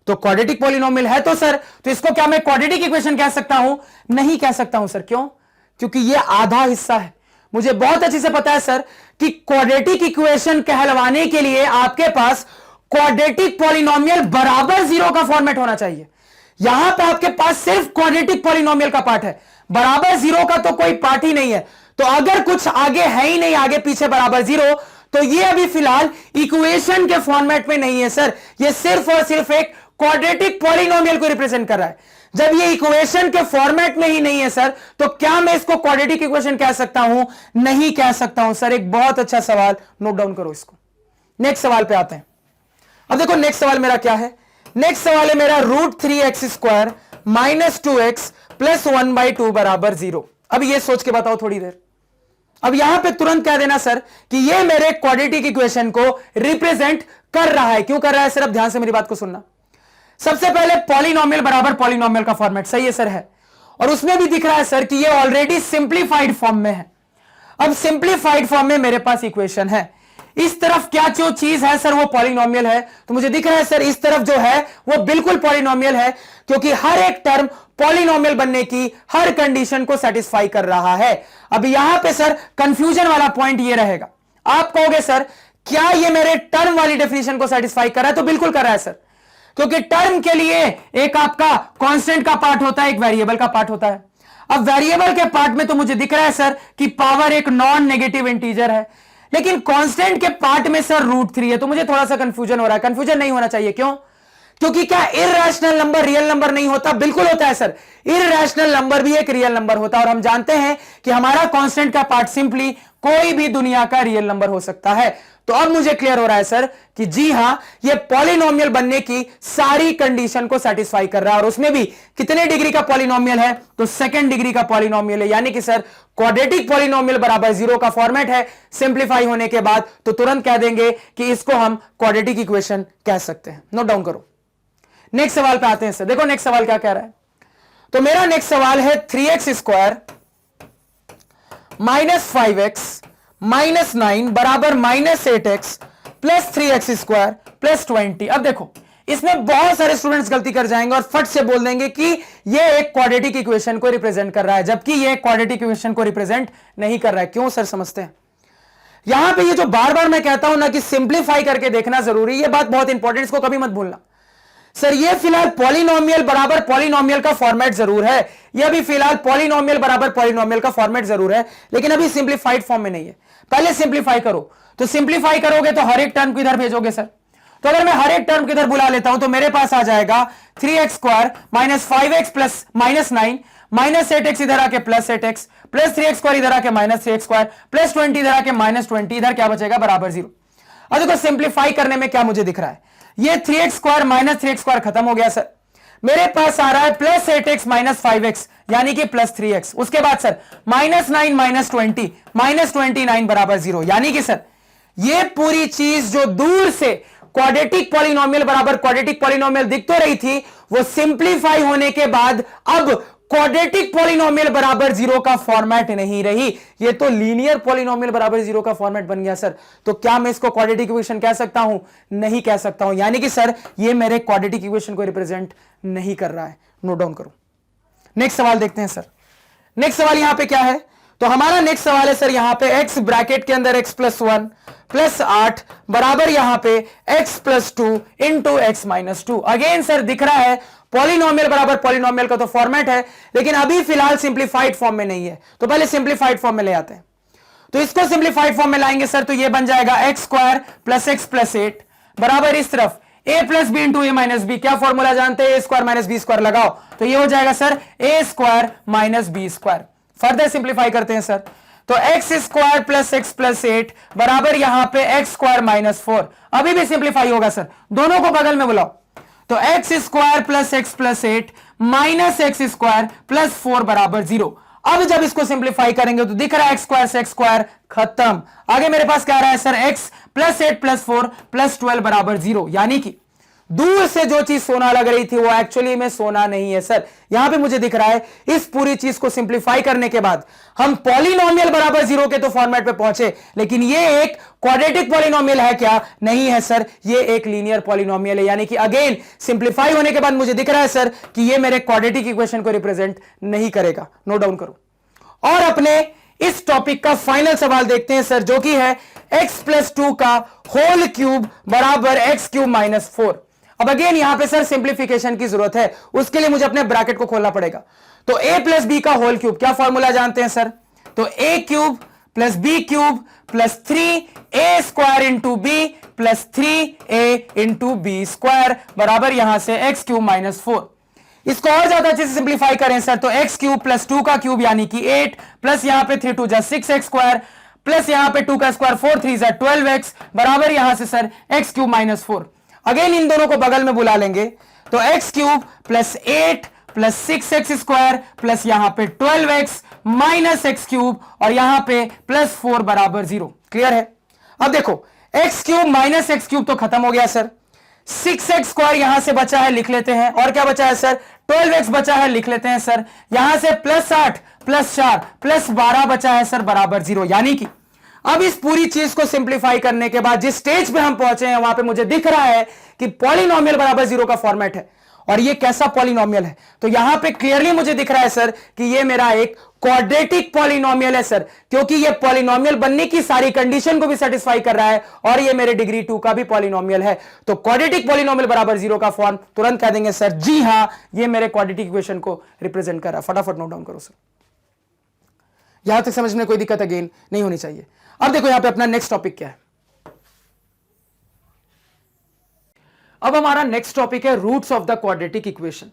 तो क्वाड्रेटिक पॉलिनोमियल है तो सर, तो इसको क्या मैं क्वाड्रेटिक इक्वेशन कह सकता हूं? नहीं कह सकता हूं सर। क्यों? क्योंकि ये आधा हिस्सा है। मुझे बहुत अच्छे से पता है सर कि क्वाड्रेटिक इक्वेशन कहलवाने के लिए आपके पास क्वाड्रेटिक पॉलिनोमियल बराबर 0 का फॉर्मेट होना चाहिए। यहां पे आपके पास सिर्फ क्वाड्रेटिक पॉलिनोमियल का पार्ट है, बराबर 0 का तो कोई पार्ट ही नहीं है। तो अगर कुछ आगे है ही नहीं, आगे पीछे बराबर 0, तो ये अभी फिलहाल इक्वेशन के फॉर्मेट में नहीं है सर, ये सिर्फ और सिर्फ एक क्वाड्रेटिक पॉलिनोमियल को रिप्रेजेंट कर रहा है। जब ये इक्वेशन के फॉर्मेट में ही नहीं है सर, तो क्या मैं इसको क्वाड्रेटिक इक्वेशन कह सकता हूं? नहीं कह सकता हूं सर। एक बहुत अच्छा सवाल, नोट डाउन करो इसको। नेक्स्ट सवाल पे आते हैं। अब देखो नेक्स्ट सवाल मेरा क्या है। नेक्स्ट सवाल है मेरा √3x square minus 2x plus 1/2 बराबर 0। अब ये सोच के बताओ थोड़ी देर। अब यहां पे तुरंत कह देना सर कि ये मेरे क्वाड्रेटिक इक्वेशन को रिप्रेजेंट कर रहा है। क्यों कर रहा है सर? अब ध्यान से मेरी बात को सुनना। सबसे पहले पॉलिनोमियल बराबर पॉलिनोमियल का फॉर्मेट सही है सर, है, और उसमें भी दिख रहा है सर कि ये ऑलरेडी सिंप्लीफाइड फॉर्म में है। अब सिंप्लीफाइड फॉर्म में मेरे पास इक्वेशन है, इस तरफ क्या जो चीज है सर वो पॉलिनोमियल है। तो मुझे दिख रहा है सर इस तरफ जो है वो बिल्कुल पॉलिनोमियल है, क्योंकि हर एक टर्म पॉलिनोमियल बनने की हर कंडीशन को सेटिस्फाई कर रहा है। अब यहां पे सर कंफ्यूजन वाला पॉइंट ये रहेगा, आप कहोगे सर क्या ये मेरे टर्म वाली डेफिनेशन को सेटिस्फाई कर रहा है? तो बिल्कुल कर रहा है सर, क्योंकि टर्म के लिए एक आपका कांस्टेंट का पार्ट होता है, एक वेरिएबल का पार्ट होता है। अब वेरिएबल के पार्ट में तो मुझे दिख रहा है सर कि पावर एक नॉन नेगेटिव इंटीजर है, लेकिन कांस्टेंट के पार्ट में सर √3 है, तो मुझे थोड़ा सा कंफ्यूजन हो रहा है। कंफ्यूजन नहीं होना चाहिए, क्यों? क्योंकि क्या इररेशनल नंबर रियल नंबर नहीं होता? बिल्कुल होता है सर, इररेशनल नंबर भी एक रियल नंबर होता है, और हम जानते हैं कि हमारा कांस्टेंट का पार्ट सिंपली कोई भी दुनिया का रियल नंबर हो सकता है। तो अब मुझे क्लियर हो रहा है सर कि जी हां, ये पॉलिनोमियल बनने की सारी कंडीशन को सेटिस्फाई कर रहा है, और उसमें भी कितने डिग्री का पॉलिनोमियल है? तो सेकंड डिग्री का पॉलिनोमियल है, यानी कि सर क्वाड्रेटिक पॉलिनोमियल बराबर 0 का फॉर्मेट है। सिंप्लीफाई होने के बाद तो तुरंत कह देंगे कि इसको हम क्वाड्रेटिक इक्वेशन कह सकते हैं। नोट डाउन करो। नेक्स्ट सवाल पे आते हैं सर। देखो नेक्स्ट सवाल क्या कह रहा है। तो मेरा नेक्स्ट सवाल है 3x² -5x -9 बराबर -8x प्लस 3x² प्लस 20। अब देखो इसमें बहुत सारे स्टूडेंट्स गलती कर जाएंगे और फट से बोल देंगे कि यह एक क्वाड्रेटिक इक्वेशन को रिप्रेजेंट कर रहा है, जबकि यह क्वाड्रेटिक इक्वेशन को रिप्रेजेंट नहीं कर रहा है। क्यों सर? समझते हैं। यहां पे ये जो बार बार मैं कहता हूं ना कि सिंप्लीफाई करके देखना जरूरी, यह बात बहुत इंपॉर्टेंट, इसको कभी मत भूलना। सर ये फिलहाल पॉलिनोमियल बराबर पॉलिनोमियल का फॉर्मेट जरूर है, यह भी फिलहाल पॉलिनोमियल बराबर पॉलिनोमियल का फॉर्मेट जरूर है, लेकिन अभी सिंप्लीफाइड फॉर्म में नहीं है। पहले सिंप्लीफाई करो, तो सिंप्लीफाई करोगे तो हर एक टर्म को इधर भेजोगे सर। तो अगर मैं हर एक टर्म को इधर बुला लेता हूं तो मेरे पास आ जाएगा 3x² -5x प्लस -9 -8x इधर आके +8x प्लस 3x² इधर आके -3x² प्लस 20 इधर आके -20, इधर क्या बचेगा? बराबर 0। अब देखो सिंप्लीफाई करने में क्या मुझे दिख रहा है, ये 3x² -3x² खत्म हो गया सर। मेरे पास आ रहा है +8x -5x यानी कि +3x। उसके बाद सर -9 -20 -29 बराबर 0, यानी कि सर ये पूरी चीज जो दूर से क्वाड्रेटिक पॉलिनोमियल बराबर क्वाड्रेटिक पॉलिनोमियल दिख तो रही थी, वो सिंप्लीफाई होने के बाद अब क्वाड्रेटिक पॉलिनोमियल बराबर 0 का फॉर्मेट नहीं रही, ये तो लीनियर पॉलिनोमियल बराबर 0 का फॉर्मेट बन गया सर। तो क्या मैं इसको क्वाड्रेटिक इक्वेशन कह सकता हूं? नहीं कह सकता हूं, यानी कि सर ये मेरे क्वाड्रेटिक इक्वेशन को रिप्रेजेंट नहीं कर रहा है। नोट डाउन करो। नेक्स्ट सवाल देखते हैं सर। नेक्स्ट सवाल यहां पे क्या है? तो हमारा नेक्स्ट सवाल है सर यहां पे x ब्रैकेट के अंदर x+1 प्लस 8 बराबर यहां पे x+2 into x-2। Again sir दिख रहा है पॉलिनोमियल बराबर पॉलिनोमियल का तो फॉर्मेट है, लेकिन अभी फिलहाल सिंप्लीफाइड फॉर्म में नहीं है, तो पहले सिंप्लीफाइड फॉर्म में ले आते हैं। तो इसको सिंप्लीफाइड फॉर्म में लाएंगे सर, तो ये बन जाएगा x² प्लस x+8 बराबर इस तरफ a plus b into a minus b. क्या फॉर्मूला जानते हैं? a² - b² लगाओ, तो ये हो जाएगा sir a² - b²। Further simplify करते हैं सर, तो x² प्लस x+8 बराबर यहां पे x² - 4। अभी भी सिंप्लीफाई होगा सर, दोनों को बगल में बुलाओ, तो x² plus x+8 minus x² plus 4 बराबर 0। अब जब इसको सिंप्लीफाई करेंगे तो दिख रहा है x² से x² खत्म। आगे मेरे पास क्या आ रहा है sir? x plus 8 plus 4 plus 12 बराबर 0, यानी कि दूर से जो चीज सोना लग रही थी वो एक्चुअली में सोना नहीं है सर। यहां पे मुझे दिख रहा है इस पूरी चीज को सिंप्लीफाई करने के बाद हम पॉलिनोमियल बराबर 0 के तो फॉर्मेट पे पहुंचे, लेकिन ये एक क्वाड्रेटिक पॉलिनोमियल है क्या? नहीं है सर, ये एक लीनियर पॉलिनोमियल है, यानी कि अगेन सिंप्लीफाई होने के बाद मुझे दिख रहा है सर कि ये मेरे क्वाड्रेटिक इक्वेशन को रिप्रेजेंट नहीं करेगा। नोट डाउन करो। और अपने इस टॉपिक का फाइनल सवाल देखते हैं सर, जो कि है x+2 का होल क्यूब बराबर x³ - 4। अब अगेन यहां पे सर सिंप्लीफिकेशन की जरूरत है, उसके लिए मुझे अपने ब्रैकेट को खोलना पड़ेगा। तो a प्लस बी का होल क्यूब, क्या फॉर्मूला जानते हैं सर? तो a³ plus b³ plus 3a² into b plus 3a into b² बराबर यहां से x³ - 4। इसको और ज्यादा अच्छे से सिंप्लीफाई करें सर, तो x³ प्लस 2 का क्यूब यानी कि 8 प्लस यहां पे 3 2 जा 6x² प्लस यहां पे 2 का स्क्वायर 4 3 जा 12x बराबर यहां से सर x³ - 4। अगेन इन दोनों को बगल में बुला लेंगे, तो x³ plus 8 plus 6x² plus यहां पे 12x माइनस x³ और यहां पे प्लस 4 बराबर 0। क्लियर है? अब देखो x³ माइनस x³ तो खत्म हो गया सर, 6x² यहां से बचा है, लिख लेते हैं, और क्या बचा है सर? 12x बचा है, लिख लेते हैं सर। यहां से प्लस 8 प्लस 4 प्लस 12 बचा है सर बराबर 0, यानी कि अब इस पूरी चीज को सिंप्लीफाई करने के बाद जिस स्टेज पे हम पहुंचे हैं वहां पे मुझे दिख रहा है कि पॉलिनोमियल बराबर 0 का फॉर्मेट है, और ये कैसा पॉलिनोमियल है? तो यहां पे क्लियरली मुझे दिख रहा है सर कि ये मेरा एक क्वाड्रेटिक पॉलिनोमियल है सर, क्योंकि ये पॉलिनोमियल बनने की सारी कंडीशन को भी सेटिस्फाई कर रहा है, और ये मेरे डिग्री 2 का भी पॉलिनोमियल है। तो क्वाड्रेटिक पॉलिनोमियल बराबर 0 का फॉर्म तुरंत कह देंगे सर जी हां, ये मेरे क्वाड्रेटिक इक्वेशन को रिप्रेजेंट कर रहा है। फटाफट नोट डाउन करो सर। यहां तक समझने में कोई दिक्कत अगेन नहीं होनी चाहिए। अब देखो यहां पे अपना नेक्स्ट टॉपिक क्या है। अब हमारा नेक्स्ट टॉपिक है roots of the quadratic equation.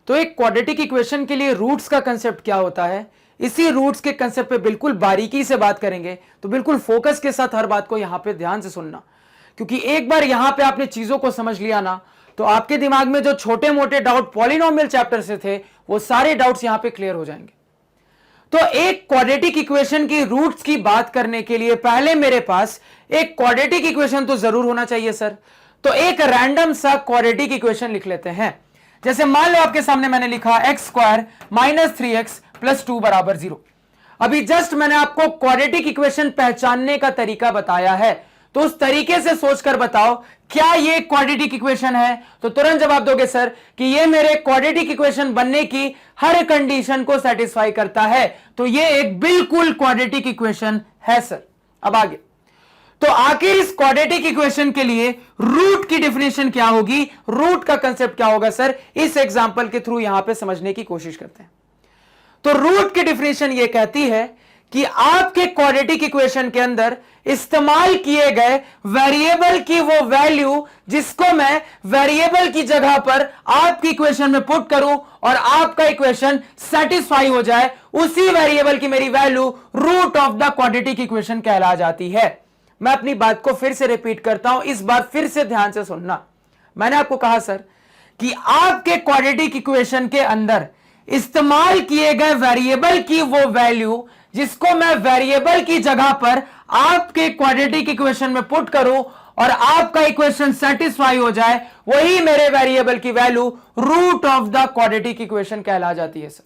तो एक क्वाड्रेटिक इक्वेशन के लिए रूट्स का कंसेप्ट क्या होता है, इसी रूट्स के कंसेप्ट पे बिल्कुल बारीकी से बात करेंगे। तो बिल्कुल फोकस के साथ हर बात को यहां पे ध्यान से सुनना, क्योंकि एक बार यहां पे आपने चीजों को समझ लिया ना, तो आपके दिमाग में जो छोटे मोटे डाउट पॉलिनोमियल चैप्टर से थे वो सारे डाउट्स यहां पे क्लियर हो जाएंगे। तो एक क्वाड्रेटिक इक्वेशन की रूट्स की बात करने के लिए पहले मेरे पास एक क्वाड्रेटिक इक्वेशन तो जरूर होना चाहिए सर। तो एक रैंडम सा क्वाड्रेटिक इक्वेशन लिख लेते हैं। जैसे मान लो आपके सामने मैंने लिखा x square minus 3x plus 2 बराबर 0। अभी जस्ट मैंने आपको क्वाड्रेटिक इक्वेशन पहचानने का तरीका बताया है, तो उस तरीके से सोचकर बताओ क्या ये क्वाड्रेटिक इक्वेशन है। तो तुरंत जवाब दोगे सर कि ये मेरे क्वाड्रेटिक इक्वेशन बनने की हर कंडीशन को सेटिस्फाई करता है, तो ये एक बिल्कुल क्वाड्रेटिक इक्वेशन है सर। अब आगे, तो आखिर इस क्वाड्रेटिक इक्वेशन के लिए रूट की डेफिनेशन क्या होगी, रूट का कंसेप्ट क्या होगा सर, इस एग्जांपल के थ्रू यहां पे समझने की कोशिश करते हैं। तो रूट की डेफिनेशन यह कहती है कि आपके क्वाड्रेटिक इक्वेशन के अंदर इस्तेमाल किए गए वेरिएबल की वो वैल्यू जिसको मैं वेरिएबल की जगह पर आपकी इक्वेशन में पुट करूं और आपका इक्वेशन सेटिस्फाई हो जाए, उसी वेरिएबल की मेरी value root of the quadratic equation कहला जाती है। मैं अपनी बात को फिर से रिपीट करता हूं, इस बार फिर से ध्यान से सुनना। मैंने आपको कहा सर कि आपके क्वाड्रेटिक इक्वेशन के अंदर इस्तेमाल किए गए वेरिएबल की वो वैल्यू जिसको मैं वेरिएबल की जगह पर आपके क्वाड्रेटिक इक्वेशन में पुट करूं और आपका इक्वेशन सेटिस्फाई हो जाए, वही मेरे वेरिएबल की value root of the quadratic equation कहला जाती है सर।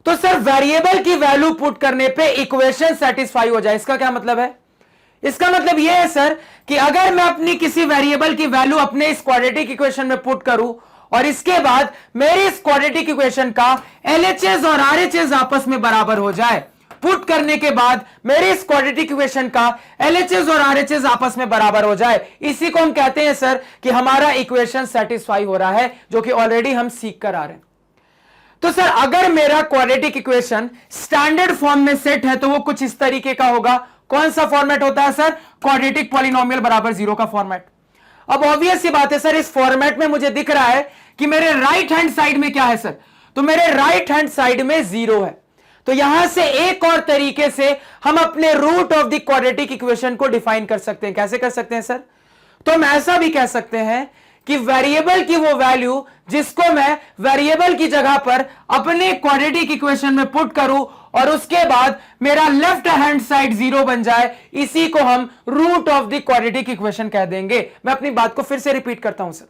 तो सर वेरिएबल की वैल्यू पुट करने पे इक्वेशन सेटिस्फाई हो जाए, इसका क्या मतलब है? इसका मतलब यह है सर कि अगर मैं अपनी किसी वेरिएबल की वैल्यू अपने इस क्वाड्रेटिक इक्वेशन में पुट करूं और इसके बाद मेरे इस क्वाड्रेटिक इक्वेशन का LHS और RHS आपस में बराबर हो जाए, पुट करने के बाद मेरे इस क्वाड्रेटिक इक्वेशन का LHS और RHS आपस में बराबर हो जाए, इसी को हम कहते हैं सर कि हमारा इक्वेशन सेटिस्फाई हो रहा है, जो कि ऑलरेडी हम सीख कर आ रहे हैं। तो सर अगर मेरा क्वाड्रेटिक इक्वेशन स्टैंडर्ड फॉर्म में सेट है तो वो कुछ इस तरीके का होगा। कौन सा फॉर्मेट होता है सर? क्वाड्रेटिक पॉलिनोमियल बराबर 0 का फॉर्मेट। अब ऑब्वियस सी बात है सर, इस फॉर्मेट में मुझे दिख रहा है कि मेरे राइट हैंड साइड में क्या है सर? तो मेरे राइट हैंड साइड में 0 है। तो यहां से एक और तरीके से हम अपने root of the quadratic equation को डिफाइन कर सकते हैं। कैसे कर सकते हैं सर? तो हम ऐसा भी कह सकते हैं कि वेरिएबल की वो वैल्यू जिसको मैं वेरिएबल की जगह पर अपने क्वाड्रेटिक इक्वेशन में पुट करूं और उसके बाद मेरा लेफ्ट हैंड साइड 0 बन जाए, इसी को हम root of the quadratic equation कह देंगे। मैं अपनी बात को फिर से रिपीट करता हूं सर।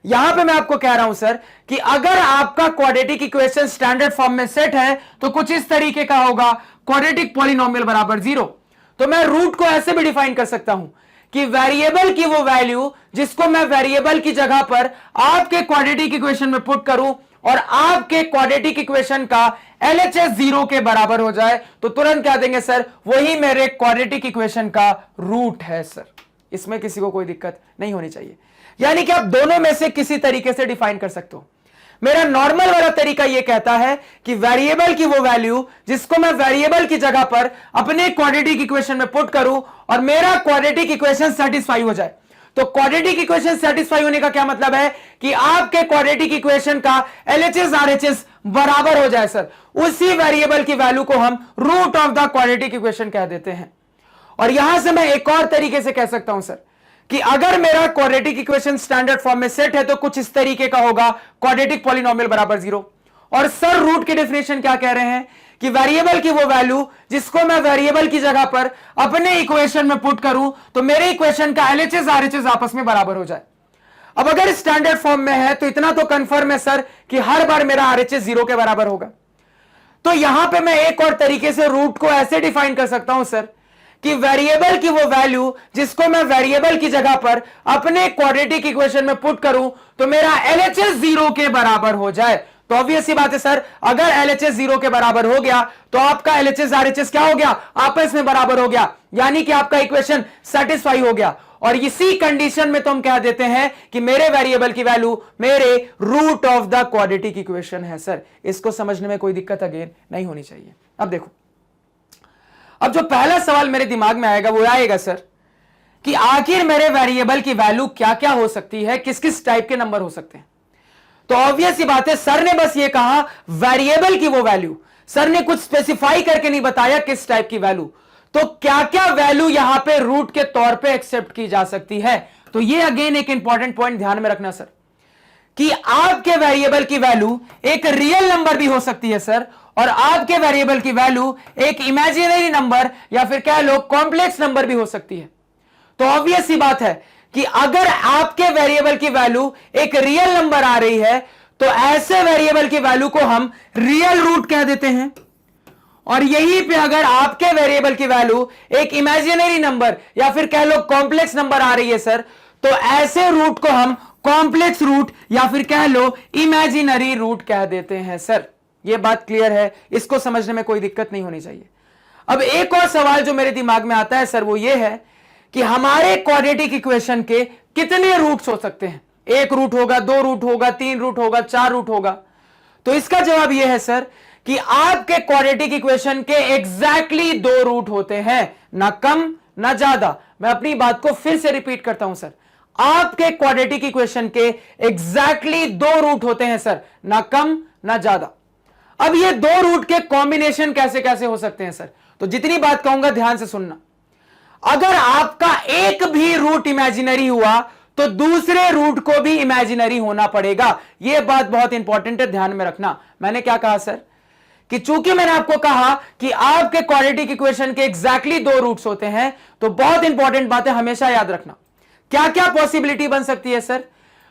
यहां पे मैं आपको कह रहा हूं सर कि अगर आपका क्वाड्रेटिक इक्वेशन स्टैंडर्ड फॉर्म में सेट है तो कुछ इस तरीके का होगा, क्वाड्रेटिक पॉलिनोमियल बराबर 0। तो मैं रूट को ऐसे भी डिफाइन कर सकता हूं कि वेरिएबल की वो वैल्यू जिसको मैं वेरिएबल की जगह पर आपके क्वाड्रेटिक इक्वेशन में पुट करूं और आपके क्वाड्रेटिक इक्वेशन का LHS 0 के बराबर हो जाए, तो तुरंत क्या देंगे सर? वही मेरे क्वाड्रेटिक इक्वेशन का रूट है सर। इसमें किसी को कोई दिक्कत नहीं होनी चाहिए। यानी कि आप दोनों में से किसी तरीके से डिफाइन कर सकते हो। मेरा नॉर्मल वाला तरीका यह कहता है कि वेरिएबल की वो वैल्यू जिसको मैं वेरिएबल की जगह पर अपने क्वाड्रेटिक इक्वेशन में पुट करूं और मेरा क्वाड्रेटिक इक्वेशन सेटिस्फाई हो जाए। तो क्वाड्रेटिक इक्वेशन सेटिस्फाई होने का क्या मतलब है कि आपके क्वाड्रेटिक इक्वेशन का LHS RHS बराबर हो जाए सर, उसी वेरिएबल की वैल्यू को हम root of the quadratic equation कह देते हैं। और यहां से मैं एक और तरीके से कह सकता हूं सर कि अगर मेरा क्वाड्रेटिक इक्वेशन स्टैंडर्ड फॉर्म में सेट है तो कुछ इस तरीके का होगा, क्वाड्रेटिक पॉलिनोमियल बराबर 0। और सर रूट की डेफिनेशन क्या कह रहे हैं कि वेरिएबल की वो वैल्यू जिसको मैं वेरिएबल की जगह पर अपने इक्वेशन में पुट करूं तो मेरे इक्वेशन का LHS RHS आपस में बराबर हो जाए। अब अगर स्टैंडर्ड फॉर्म में है तो इतना तो कंफर्म है सर कि हर बार मेरा RHS 0 के बराबर होगा। तो यहां पे मैं एक और तरीके से रूट को ऐसे डिफाइन कर सकता हूं सर कि वेरिएबल की वो वैल्यू जिसको मैं वेरिएबल की जगह पर अपने क्वाड्रेटिक इक्वेशन में पुट करूं तो मेरा LHS 0 के बराबर हो जाए। तो ऑब्वियस सी बात है सर, अगर LHS 0 के बराबर हो गया तो आपका LHS RHS क्या हो गया? आपस में बराबर हो गया, यानी कि आपका इक्वेशन सेटिस्फाई हो गया। और इसी कंडीशन में तो हम कह देते हैं कि मेरे वेरिएबल की वैल्यू मेरे root of the quadratic equation है सर। इसको समझने में कोई दिक्कत अगेन नहीं होनी चाहिए। अब देखो अब जो पहला सवाल मेरे दिमाग में आएगा वो आएगा सर कि आखिर मेरे वेरिएबल की वैल्यू क्या क्या हो सकती है, किस किस टाइप के नंबर हो सकते हैं। तो ऑब्वियस ही बात है, सर ने बस ये कहा वेरिएबल की वो वैल्यू, सर ने कुछ स्पेसिफाई करके नहीं बताया किस टाइप की वैल्यू। तो क्या क्या वैल्यू यहां पे रूट के तौर पे एक्सेप्ट की जा सकती है। तो ये अगेन एक इंपॉर्टेंट पॉइंट ध्यान में रखना सर कि आपके वेरिएबल की वैल्यू एक रियल नंबर भी हो सकती है सर, और आपके वेरिएबल की वैल्यू एक इमेजिनरी नंबर या फिर कह लो कॉम्प्लेक्स नंबर भी हो सकती है। तो ऑब्वियस सी बात है कि अगर आपके वेरिएबल की वैल्यू एक रियल नंबर आ रही है तो ऐसे वेरिएबल की वैल्यू को हम रियल रूट कह देते हैं, और यहीं पे अगर आपके वेरिएबल की वैल्यू एक इमेजिनरी नंबर या फिर कह लो कॉम्प्लेक्स नंबर आ रही है सर, तो ऐसे रूट को हम कॉम्प्लेक्स रूट या फिर कह लो इमेजिनरी रूट कह देते हैं सर। यह बात क्लियर है, इसको समझने में कोई दिक्कत नहीं होनी चाहिए। अब एक और सवाल जो मेरे दिमाग में आता है सर वो ये है कि हमारे क्वाड्रेटिक इक्वेशन के कितने रूट्स हो सकते हैं। एक रूट होगा, दो रूट होगा, तीन रूट होगा, चार रूट होगा। तो इसका जवाब यह है सर कि आपके क्वाड्रेटिक इक्वेशन के एग्जैक्टली दो रूट होते हैं, ना कम ना ज्यादा। मैं अपनी बात को फिर से रिपीट करता हूं सर, आपके क्वाड्रेटिक इक्वेशन के एग्जैक्टली दो रूट होते हैं सर, ना कम ना ज्यादा। अब ये दो रूट के कॉम्बिनेशन कैसे कैसे हो सकते हैं सर, तो जितनी बात कहूंगा ध्यान से सुनना। अगर आपका एक भी रूट इमेजिनरी हुआ तो दूसरे रूट को भी इमेजिनरी होना पड़ेगा। यह बात बहुत इंपॉर्टेंट है, ध्यान में रखना। मैंने क्या कहा सर कि चूंकि मैंने आपको कहा कि आपके क्वाड्रेटिक इक्वेशन के एग्जैक्टली दो रूट्स होते हैं, तो बहुत इंपॉर्टेंट बात है, हमेशा याद रखना। क्या क्या पॉसिबिलिटी बन सकती है सर,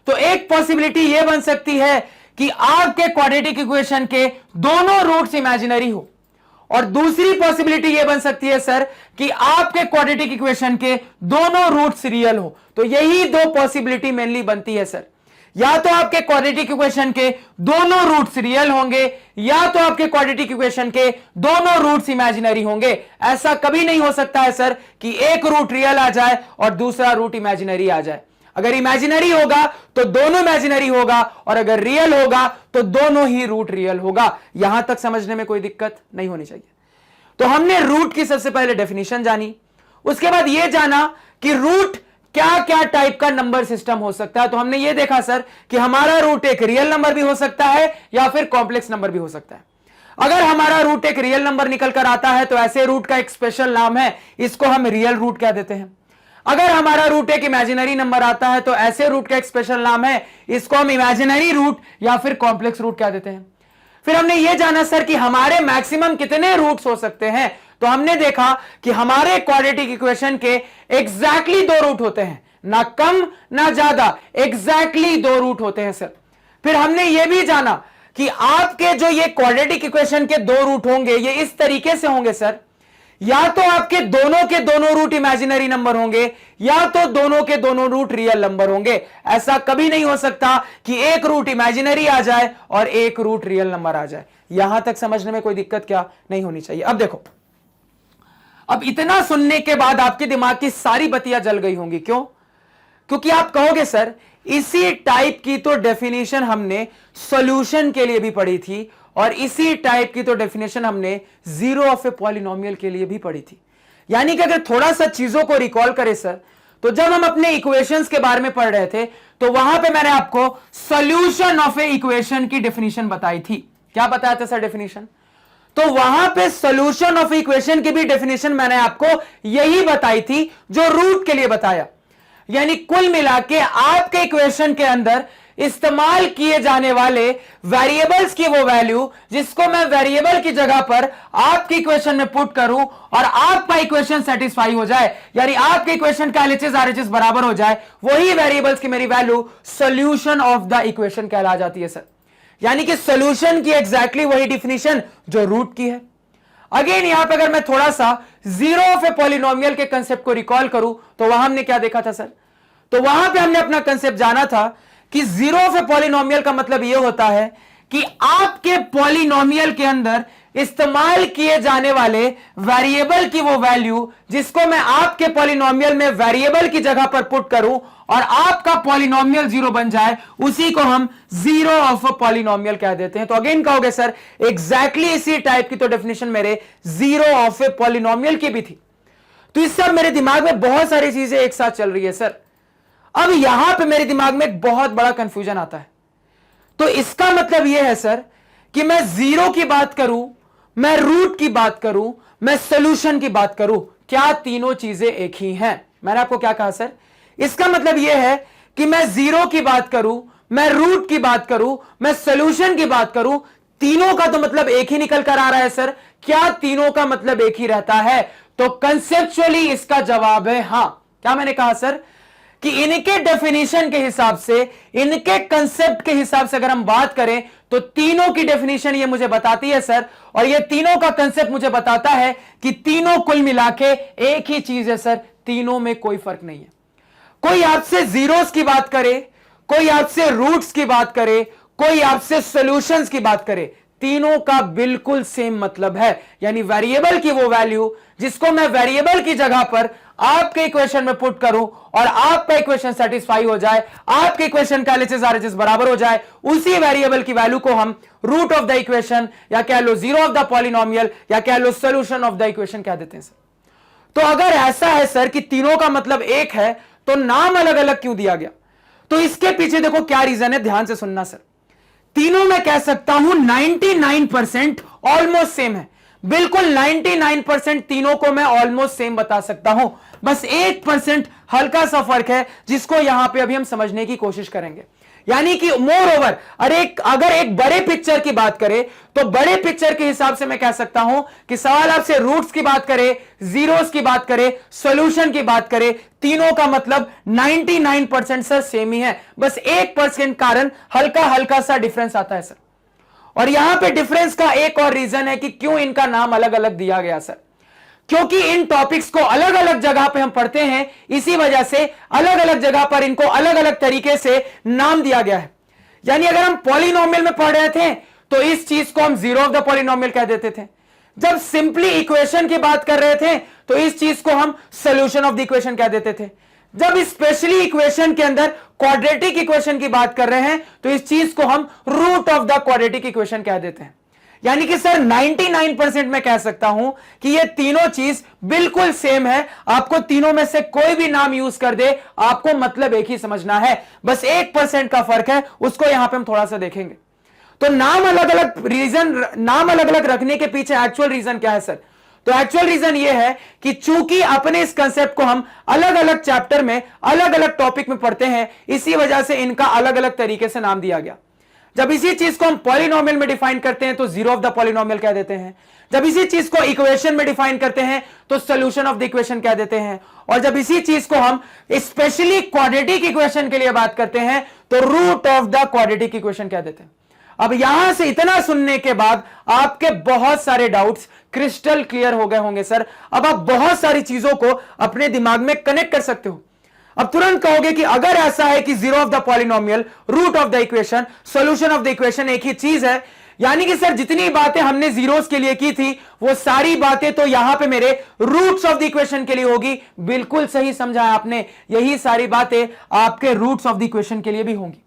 तो एक पॉसिबिलिटी यह बन सकती है कि आपके क्वाड्रेटिक इक्वेशन के दोनों रूट्स इमेजिनरी हो, और दूसरी पॉसिबिलिटी यह बन सकती है सर कि आपके क्वाड्रेटिक इक्वेशन के दोनों रूट्स रियल हो। तो यही दो पॉसिबिलिटी मेनली बनती है सर, या तो आपके क्वाड्रेटिक इक्वेशन के दोनों रूट्स रियल होंगे या तो आपके क्वाड्रेटिक इक्वेशन के दोनों रूट्स इमेजिनरी होंगे। ऐसा कभी नहीं हो सकता है सर कि एक रूट रियल आ जाए और दूसरा रूट इमेजिनरी आ जाए। अगर इमेजिनरी होगा तो दोनों इमेजिनरी होगा, और अगर रियल होगा तो दोनों ही रूट रियल होगा। यहां तक समझने में कोई दिक्कत नहीं होनी चाहिए। तो हमने रूट की सबसे पहले डेफिनेशन जानी, उसके बाद यह जाना कि रूट क्या क्या टाइप का नंबर सिस्टम हो सकता है। तो हमने यह देखा सर कि हमारा रूट एक रियल नंबर भी हो सकता है या फिर कॉम्प्लेक्स नंबर भी हो सकता है। अगर हमारा रूट एक रियल नंबर निकल कर आता है तो ऐसे रूट का एक स्पेशल नाम है, इसको हम रियल रूट कह देते हैं। अगर हमारा रूट एक इमेजिनरी नंबर आता है तो ऐसे रूट का एक स्पेशल नाम है, इसको हम इमेजिनरी रूट या फिर कॉम्प्लेक्स रूट कह देते हैं। फिर हमने यह जाना सर कि हमारे मैक्सिमम कितने रूट्स हो सकते हैं। तो हमने देखा कि हमारे क्वाड्रेटिक इक्वेशन के एग्जैक्टली दो रूट होते हैं, ना कम ना ज्यादा, एग्जैक्टली दो रूट होते हैं सर। फिर हमने यह भी जाना कि आपके जो ये क्वाड्रेटिक इक्वेशन के दो रूट होंगे ये इस तरीके से होंगे सर, या तो आपके दोनों के दोनों रूट इमेजिनरी नंबर होंगे या तो दोनों के दोनों रूट रियल नंबर होंगे। ऐसा कभी नहीं हो सकता कि एक रूट इमेजिनरी आ जाए और एक रूट रियल नंबर आ जाए। यहां तक समझने में कोई दिक्कत क्या नहीं होनी चाहिए। अब देखो, अब इतना सुनने के बाद आपके दिमाग की सारी बत्तियां जल गई होंगी। क्यों? क्योंकि आप कहोगे सर इसी टाइप की तो डेफिनेशन हमने सॉल्यूशन के लिए भी पढ़ी थी, और इसी टाइप की तो डेफिनेशन हमने जीरो ऑफ ए पॉलिनोमियल के लिए भी पढ़ी थी। यानी कि अगर थोड़ा सा चीजों को रिकॉल करें सर, तो जब हम अपने इक्वेशंस के बारे में पढ़ रहे थे तो वहां पे मैंने आपको सॉल्यूशन ऑफ ए इक्वेशन की डेफिनेशन बताई थी। क्या बताया था सर डेफिनेशन? तो वहां पे सॉल्यूशन ऑफ इक्वेशन की भी डेफिनेशन मैंने आपको यही बताई थी जो रूट के लिए बताया। यानी कुल मिला के आपके इक्वेशन के अंदर इस्तेमाल किए जाने वाले वेरिएबल्स की वो वैल्यू जिसको मैं वेरिएबल की जगह पर आपकी इक्वेशन में पुट करूं और आपका इक्वेशन सेटिस्फाई हो जाए, यानी आपके इक्वेशन का एलएचएस आरएचएस बराबर हो जाए, वही वेरिएबल्स की मेरी value solution of the equation कहला जाती है सर। यानी कि सॉल्यूशन की एग्जैक्टली वही डिफिनीशन जो रूट की है। अगेन यहां पर अगर मैं थोड़ा सा जीरो ऑफ ए पॉलिनोमियल के कंसेप्ट को रिकॉल करूं तो वहां हमने क्या देखा था सर? तो वहां पे हमने अपना कंसेप्ट जाना था कि जीरो ऑफ ए पॉलिनोमियल का मतलब यह होता है कि आपके पॉलिनोमियल के अंदर इस्तेमाल किए जाने वाले वेरिएबल की वो वैल्यू जिसको मैं आपके पॉलिनोमियल में वेरिएबल की जगह पर पुट करूं और आपका पॉलिनोमियल जीरो बन जाए, उसी को हम जीरो ऑफ अ पॉलिनोमियल कह देते हैं। तो अगेन कहोगे सर एग्जैक्टली इसी टाइप की तो डेफिनेशन मेरे जीरो ऑफ ए पॉलिनोमियल की भी थी। तो इस सब मेरे दिमाग में बहुत सारी चीजें एक साथ चल रही है सर। अब यहां पे मेरे दिमाग में एक बहुत बड़ा कंफ्यूजन आता है। तो इसका मतलब यह है सर कि मैं जीरो की बात करूं, मैं रूट की बात करूं, मैं सॉल्यूशन की बात करूं, क्या तीनों चीजें एक ही हैं? मैंने आपको क्या कहा सर? इसका मतलब यह है कि मैं जीरो की बात करूं, मैं रूट की बात करूं, मैं सॉल्यूशन की बात करूं, तीनों का तो मतलब एक ही निकल कर आ रहा है सर। क्या तीनों का मतलब एक ही रहता है? तो कंसेप्चुअली इसका जवाब है हां। क्या मैंने कहा सर? कि इनके डेफिनेशन के हिसाब से, इनके कंसेप्ट के हिसाब से अगर हम बात करें तो तीनों की डेफिनेशन ये मुझे बताती है सर, और ये तीनों का कंसेप्ट मुझे बताता है कि तीनों कुल मिला के एक ही चीज है सर, तीनों में कोई फर्क नहीं है। कोई आपसे जीरोस की बात करे, कोई आपसे रूट्स की बात करे, कोई आपसे सॉल्यूशंस की बात करे, तीनों का बिल्कुल सेम मतलब है। यानी वेरिएबल की वो वैल्यू जिसको मैं वेरिएबल की जगह पर आपके इक्वेशन में पुट करूं और आपका इक्वेशन सेटिस्फाई हो जाए, आपके इक्वेशन का एलएचएस आरएचएस बराबर हो जाए, उसी वेरिएबल की वैल्यू को हम रूट ऑफ द इक्वेशन या कह लो जीरो ऑफ द पॉलिनोमियल या कह लो सॉल्यूशन ऑफ द इक्वेशन कह देते हैं सर। तो अगर ऐसा है सर कि तीनों का मतलब एक है तो नाम अलग अलग क्यों दिया गया? तो इसके पीछे देखो क्या रीजन है, ध्यान से सुनना सर। तीनों में कह सकता हूं 99% ऑलमोस्ट सेम है, बिल्कुल 99% तीनों को मैं ऑलमोस्ट सेम बता सकता हूं। बस 1% हल्का सा फर्क है जिसको यहां पे अभी हम समझने की कोशिश करेंगे। यानी कि मोर ओवर अगर एक बड़े पिक्चर की बात करें तो बड़े पिक्चर के हिसाब से मैं कह सकता हूं कि सवाल आपसे रूट्स की बात करे, जीरोस की बात करे, सॉल्यूशन की बात करे, तीनों का मतलब 99% सर सेम ही है। बस 1% कारण हल्का हल्का सा डिफरेंस आता है सर। और यहां पे डिफरेंस का एक और रीजन है कि क्यों इनका नाम अलग अलग दिया गया सर, क्योंकि इन टॉपिक्स को अलग अलग जगह पे हम पढ़ते हैं, इसी वजह से अलग अलग जगह पर इनको अलग अलग तरीके से नाम दिया गया है। यानी अगर हम पॉलिनोमियल में पढ़ रहे थे तो इस चीज को हम जीरो ऑफ द पॉलिनोमियल कह देते थे। जब सिंपली इक्वेशन की बात कर रहे थे तो इस चीज को हम सॉल्यूशन ऑफ द इक्वेशन कह देते थे। जब स्पेशली इक्वेशन के अंदर क्वाड्रेटिक इक्वेशन की बात कर रहे हैं तो इस चीज को हम root of the quadratic equation कह देते हैं। यानी कि सर 99% मैं कह सकता हूं कि ये तीनों चीज बिल्कुल सेम है। आपको तीनों में से कोई भी नाम यूज कर दे, आपको मतलब एक ही समझना है। बस 1% का फर्क है, उसको यहां पे हम थोड़ा सा देखेंगे। तो नाम अलग अलग रखने के पीछे एक्चुअल रीजन क्या है सर? तो एक्चुअल रीजन ये है कि चूंकि अपने इस कंसेप्ट को हम अलग अलग चैप्टर में अलग अलग टॉपिक में पढ़ते हैं, इसी वजह से इनका अलग अलग तरीके से नाम दिया गया। जब इसी चीज को हम पॉलिनोमियल में डिफाइन करते हैं तो जीरो ऑफ द पॉलिनोमियल कह देते हैं। जब इसी चीज को इक्वेशन में डिफाइन करते हैं तो सॉल्यूशन ऑफ द इक्वेशन कह देते हैं। और जब इसी चीज को हम स्पेशली क्वाड्रेटिक इक्वेशन के लिए बात करते हैं तो root of the quadratic equation कह देते हैं। अब यहां से इतना सुनने के बाद आपके बहुत सारे डाउट्स क्रिस्टल क्लियर हो गए होंगे सर। अब आप बहुत सारी चीजों को अपने दिमाग में कनेक्ट कर सकते हो। अब तुरंत कहोगे कि अगर ऐसा है कि zero of the polynomial, root of the equation, solution of the equation एक ही चीज है, यानी कि सर जितनी बातें हमने जीरोस के लिए की थी वो सारी बातें तो यहां पे मेरे रूट्स ऑफ द इक्वेशन के लिए होगी। बिल्कुल सही समझा आपने, यही सारी बातें आपके रूट्स ऑफ द इक्वेशन के लिए भी होंगी।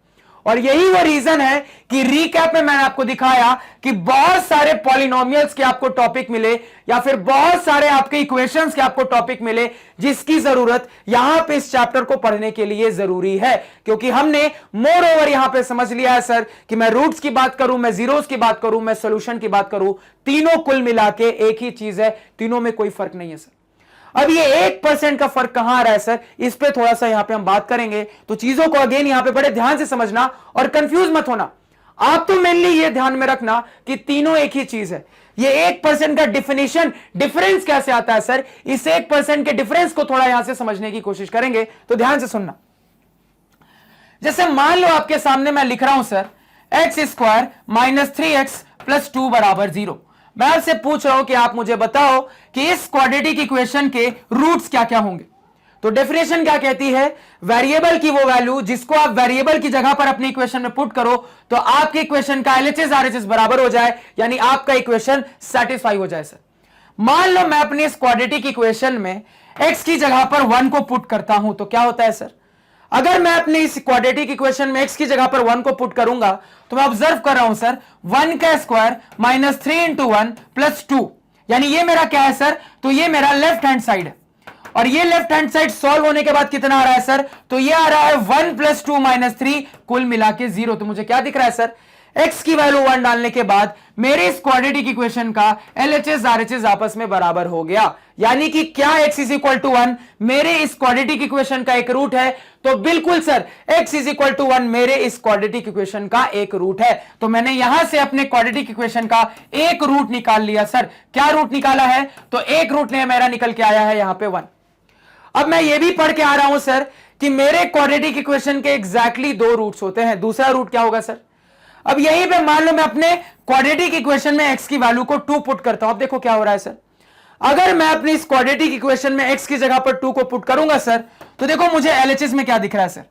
और यही वो रीजन है कि रीकैप में मैंने आपको दिखाया कि बहुत सारे पॉलिनोमियल्स के आपको टॉपिक मिले या फिर बहुत सारे आपके इक्वेशंस के आपको टॉपिक मिले जिसकी जरूरत यहां पे इस चैप्टर को पढ़ने के लिए जरूरी है। क्योंकि हमने मोर ओवर यहां पे समझ लिया है सर कि मैं रूट्स की बात करूं, मैं जीरोस की बात करूं, मैं सॉल्यूशन की बात करूं, तीनों कुल मिला के एक ही चीज है, तीनों में कोई फर्क नहीं है सर। अब ये 1% का फर्क कहां आ रहा है सर, इस पे थोड़ा सा यहां पे हम बात करेंगे। तो चीजों को अगेन यहां पे बड़े ध्यान से समझना और कंफ्यूज मत होना। आप तो मेनली ये ध्यान में रखना कि तीनों एक ही चीज है। ये 1% का डिफरेंस कैसे आता है सर, इस 1% के डिफरेंस को थोड़ा यहां से समझने की कोशिश करेंगे। तो ध्यान से सुनना। जैसे मान लो आपके सामने मैं लिख रहा हूं सर x² - 3x + 2 = 0। मैं आपसे पूछ रहा हूं कि आप मुझे बताओ कि इस क्वाड्रेटिक इक्वेशन के रूट्स क्या क्या होंगे। तो डेफिनेशन क्या कहती है, वेरिएबल की वो वैल्यू जिसको आप वेरिएबल की जगह पर अपने इक्वेशन में पुट करो तो आपके इक्वेशन का एलएचएस आरएचएस बराबर हो जाए, यानी आपका इक्वेशन सेटिस्फाई हो जाए। सर मान लो मैं अपनी इस क्वाड्रेटिक इक्वेशन में x की जगह पर 1 को पुट करता हूं तो क्या होता है सर, अगर मैं अपने इस क्वाड्रेटिक इक्वेशन में x की जगह पर 1 को पुट करूंगा तो मैं ऑब्जर्व कर रहा हूं सर 1 का स्क्वायर माइनस 3 इंटू 1 प्लस 2, यानी ये मेरा क्या है सर, तो ये मेरा लेफ्ट हैंड साइड है। और ये लेफ्ट हैंड साइड सॉल्व होने के बाद कितना आ रहा है सर, तो ये आ रहा है 1 प्लस 2 माइनस 3 कुल मिला के 0। तो मुझे क्या दिख रहा है सर, x की वैल्यू 1 डालने के बाद मेरे इस क्वाड्रेटिक इक्वेशन का एलएचएस आरएचएस आपस में बराबर हो गया, यानी कि क्या x इज इक्वल टू 1 मेरे इस क्वाड्रेटिक इक्वेशन का एक रूट है। तो बिल्कुल sir x is equal to 1 मेरे इस क्वाड्रेटिक इक्वेशन का एक रूट है। तो मैंने यहां से अपने क्वाड्रेटिक इक्वेशन का एक रूट निकाल लिया। सर क्या रूट निकाला है, तो एक रूट ने मेरा निकल के आया है यहां पे 1। अब मैं ये भी पढ़ के आ रहा हूं सर कि मेरे क्वाड्रेटिक इक्वेशन के एग्जैक्टली 2 रूट्स होते हैं। दूसरा रूट क्या होगा सर, अब यहीं पे मान लो मैं अपने क्वाड्रेटिक इक्वेशन में x की वैल्यू को 2 पुट करता हूं। अब देखो क्या हो रहा है सर, अगर मैं अपनी इस क्वाड्रेटिक इक्वेशन में x की जगह पर 2 को पुट करूंगा सर तो देखो मुझे एलएचएस में क्या दिख रहा है सर,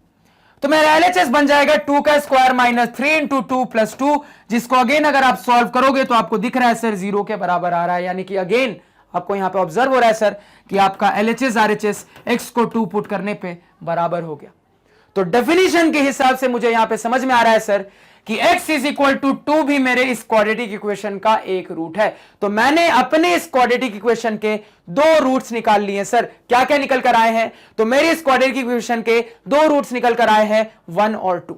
तो मेरा एलएचएस बन जाएगा 2 का स्क्वायर माइनस 3 इंटू 2 प्लस 2, जिसको अगेन अगर आप सॉल्व करोगे तो आपको दिख रहा है सर 0 के बराबर आ रहा है, यानी कि अगेन आपको यहां पे ऑब्जर्व हो रहा है सर कि आपका एलएचएस आरएचएस x को 2 पुट करने पे बराबर हो गया। तो डेफिनेशन के हिसाब से मुझे यहां पे समझ में आ रहा है सर कि x इज इक्वल टू 2 भी मेरे इस क्वाड्रेटिक इक्वेशन का एक रूट है। तो मैंने अपने इस क्वाड्रेटिक इक्वेशन के 2 रूट्स निकाल लिए। सर क्या क्या निकल कर आए हैं, तो मेरे इस क्वाड्रेटिक इक्वेशन के 2 रूट्स निकल कर आए हैं 1 और 2।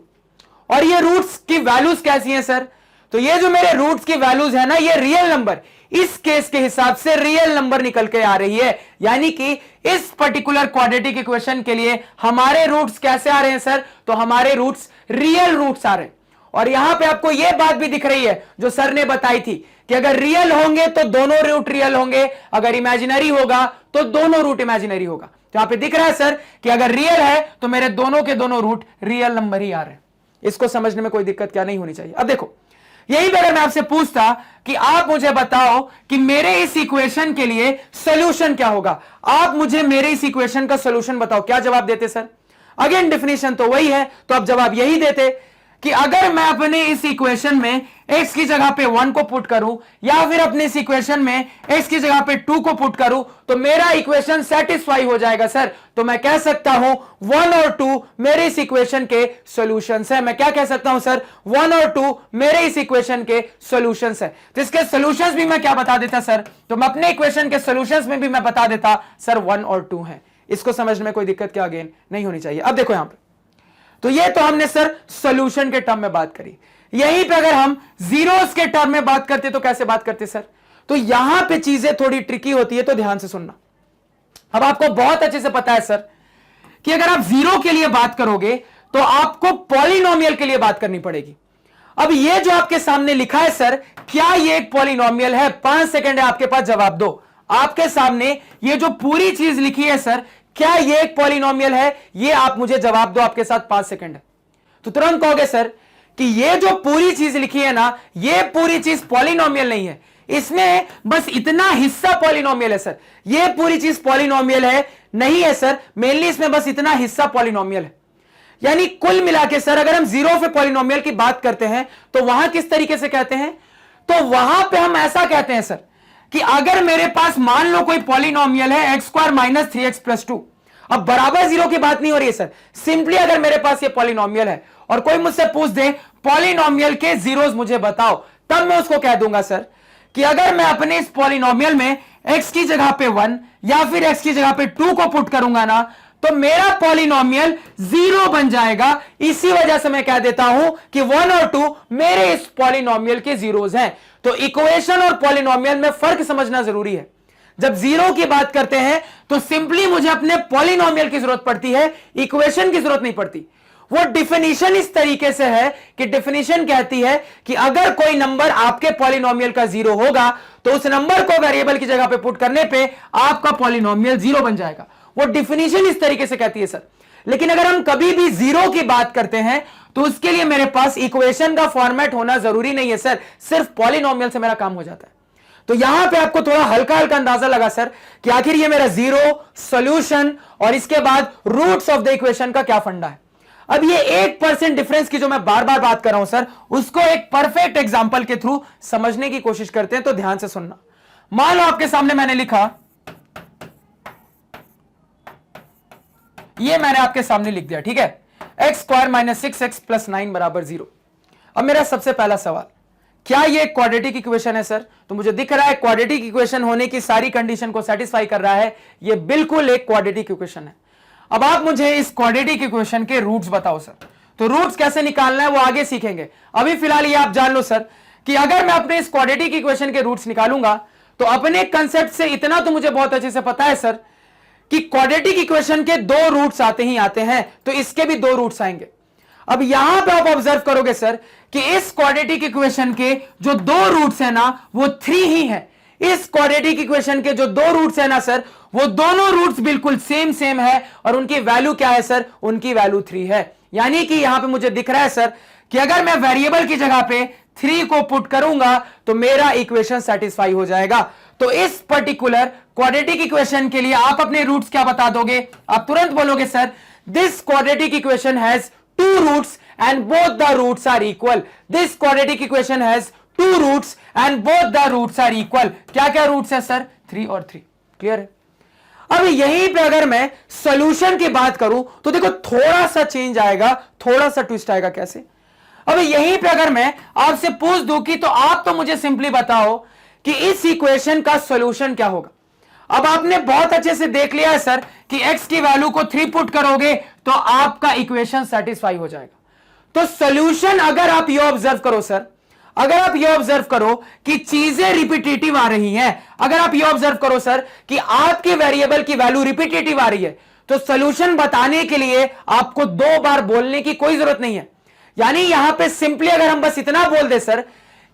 और ये रूट्स की वैल्यूज कैसी हैं सर, तो ये जो मेरे रूट्स की वैल्यूज है ना, ये रियल नंबर, इस केस के हिसाब से रियल नंबर निकल के आ रही है, यानी कि इस पर्टिकुलर क्वाड्रेटिक इक्वेशन के लिए हमारे रूट्स कैसे आ रहे हैं सर, तो हमारे रूट्स रियल रूट्स आ रहे हैं। और यहां पे आपको यह बात भी दिख रही है जो सर ने बताई थी कि अगर रियल होंगे तो दोनों रूट रियल होंगे, अगर इमेजिनरी होगा तो दोनों रूट इमेजिनरी होगा। तो यहां पे दिख रहा है सर कि अगर रियल है तो मेरे दोनों के दोनों रूट रियल नंबर ही आ रहे हैं। इसको समझने में कोई दिक्कत क्या नहीं होनी चाहिए। अब देखो यही पे अगर मैं आपसे पूछता कि आप मुझे बताओ कि मेरे इस इक्वेशन के लिए सॉल्यूशन क्या होगा, आप मुझे मेरे इस इक्वेशन का सॉल्यूशन बताओ, क्या जवाब देते सर? अगेन डेफिनेशन तो वही है, तो आप जवाब यही देते कि अगर मैं अपने इस इक्वेशन में x की जगह पे 1 को पुट करूं या फिर अपने इस इक्वेशन में x की जगह पे 2 को पुट करूं तो मेरा इक्वेशन सेटिस्फाई हो जाएगा सर। तो मैं कह सकता हूं 1 और 2 मेरे इस इक्वेशन के सॉल्यूशंस है। मैं क्या कह सकता हूं सर, 1 और 2 मेरे इस इक्वेशन के सॉल्यूशंस है। तो इसके सॉल्यूशंस भी मैं क्या बता देता सर, तो मैं अपने इक्वेशन के सॉल्यूशंस में भी मैं बता देता सर 1 और 2 है। इसको समझने में कोई दिक्कत क्या अगेन नहीं होनी चाहिए। अब देखो यहां पर, तो ये तो हमने सर सॉल्यूशन के टर्म में बात करी। यहीं पे अगर हम जीरोस के टर्म में बात करते तो कैसे बात करते सर, तो यहां पे चीजें थोड़ी ट्रिकी होती है, तो ध्यान से सुनना। अब आपको बहुत अच्छे से पता है सर कि अगर आप जीरो के लिए बात करोगे तो आपको पॉलिनोमियल के लिए बात करनी पड़ेगी। अब ये जो आपके सामने लिखा है सर, क्या ये एक पॉलिनोमियल है? 5 सेकंड है आपके पास, जवाब दो। आपके सामने ये जो पूरी चीज लिखी है सर, क्या ये एक पॉलिनोमियल है? ये आप मुझे जवाब दो, आपके साथ 5 सेकंड है। तो तुरंत कहोगे सर कि ये जो पूरी चीज लिखी है ना, ये पूरी चीज पॉलिनोमियल नहीं है, इसमें बस इतना हिस्सा पॉलिनोमियल है सर। ये पूरी चीज पॉलिनोमियल है नहीं है सर, मेनली इसमें बस इतना हिस्सा पॉलिनोमियल है। यानी कुल मिला के सर अगर हम जीरो पे पॉलिनोमियल की बात करते हैं तो वहां किस तरीके से कहते हैं, तो वहां पे हम ऐसा कहते हैं सर कि अगर मेरे पास मान लो कोई पॉलिनोमियल है x square minus 3x plus 2, अब बराबर जीरो की बात नहीं हो रही है सर, सिंपली अगर मेरे पास ये पॉलिनोमियल है और कोई मुझसे पूछ दे पॉलिनोमियल के जीरोस मुझे बताओ, तब मैं उसको कह दूंगा सर कि अगर मैं अपने इस पॉलिनोमियल में x की जगह पे 1 या फिर x की जगह पे 2 को पुट करूंगा ना, तो मेरा पॉलिनोमियल जीरो बन जाएगा। इसी वजह से मैं कह देता हूं कि 1 और 2 मेरे इस पॉलिनोमियल के जीरोस हैं। तो इक्वेशन और पॉलिनोमियल में फर्क समझना जरूरी है। जब जीरो की बात करते हैं तो सिंपली मुझे अपने पॉलिनोमियल की जरूरत पड़ती है, इक्वेशन की जरूरत नहीं पड़ती। वो डिफिनीशन इस तरीके से है कि डिफिनीशन कहती है कि अगर कोई नंबर आपके पॉलिनोमियल का जीरो होगा तो उस नंबर को वेरिएबल की जगह पे पुट करने पे आपका पॉलिनोमियल जीरो बन जाएगा। वो डिफिनीशन इस तरीके से कहती है सर। लेकिन अगर हम कभी भी जीरो की बात करते हैं तो उसके लिए मेरे पास इक्वेशन का फॉर्मेट होना जरूरी नहीं है सर, सिर्फ पॉलिनोमियल से मेरा काम हो जाता है। तो यहां पे आपको थोड़ा हल्का हल्का अंदाजा लगा सर कि आखिर ये मेरा जीरो, सॉल्यूशन और इसके बाद रूट्स ऑफ द इक्वेशन का क्या फंडा है। अब ये 1% डिफरेंस की जो मैं बार बार बात कर रहा हूं सर, उसको एक परफेक्ट एग्जांपल के थ्रू समझने की कोशिश करते हैं। तो ध्यान से सुनना। मान लो आपके सामने मैंने लिखा, ये मैंने आपके सामने लिख दिया, ठीक है, x square minus 6x plus 9 बराबर 0। अब मेरा सबसे पहला सवाल, क्या ये क्वाड्रेटिक इक्वेशन है सर? तो मुझे दिख रहा है क्वाड्रेटिक इक्वेशन होने की सारी कंडीशन को सेटिस्फाई कर रहा है, ये बिल्कुल एक क्वाड्रेटिक इक्वेशन है। अब आप मुझे इस क्वाड्रेटिक इक्वेशन के रूट्स बताओ सर। तो रूट्स कैसे निकालना है वो आगे सीखेंगे, अभी फिलहाल ये आप जान लो सर कि अगर मैं अपने इस क्वाड्रेटिक इक्वेशन के रूट्स निकालूंगा तो अपने कंसेप्ट से इतना तो मुझे बहुत अच्छे से पता है सर कि क्वाड्रेटिक इक्वेशन के दो रूट्स आते ही आते हैं, तो इसके भी दो रूट्स आएंगे। अब यहां पे आप ऑब्जर्व करोगे सर कि इस क्वाड्रेटिक इक्वेशन के जो दो रूट्स है ना वो 3 ही है। इस क्वाड्रेटिक इक्वेशन के जो दो रूट्स है ना सर, वो दोनों रूट्स बिल्कुल सेम है और उनकी वैल्यू क्या है सर? उनकी वैल्यू 3 है। यानी कि यहां पे मुझे दिख रहा है सर कि अगर मैं वेरिएबल की जगह पे 3 को पुट करूंगा तो मेरा इक्वेशन सेटिस्फाई हो जाएगा। तो इस पर्टिकुलर क्वाड्रेटिक इक्वेशन के लिए आप अपने रूट्स क्या बता दोगे? आप तुरंत बोलोगे sir this quadratic equation has 2 roots and both the roots are equal. This quadratic equation has 2 roots and both the roots are equal. क्या क्या रूट्स है सर? 3 और 3। क्लियर है? अब यहीं पे अगर मैं सॉल्यूशन की बात करूं तो देखो थोड़ा सा चेंज आएगा, थोड़ा सा ट्विस्ट आएगा। कैसे? अब यहीं पे अगर मैं आपसे पूछ दूं कि तो आप तो मुझे सिंपली बताओ कि इस इक्वेशन का सॉल्यूशन क्या होगा। अब आपने बहुत अच्छे से देख लिया है सर कि x की वैल्यू को 3 पुट करोगे तो आपका इक्वेशन सेटिस्फाई हो जाएगा। तो सॉल्यूशन अगर आप ये ऑब्जर्व करो सर, अगर आप ये ऑब्जर्व करो कि चीजें रिपीटेटिव आ रही हैं, अगर आप ये ऑब्जर्व करो सर कि आपके वेरिएबल की वैल्यू रिपीटेटिव आ रही है, तो सॉल्यूशन बताने के लिए आपको 2 बार बोलने की कोई जरूरत नहीं है। यानी यहां पे सिंपली अगर हम बस इतना बोल दे सर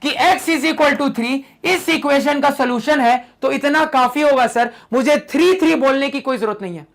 कि x इज इक्वल टू 3 इस इक्वेशन का सॉल्यूशन है, तो इतना काफी होगा सर, मुझे 3 बोलने की कोई जरूरत नहीं है।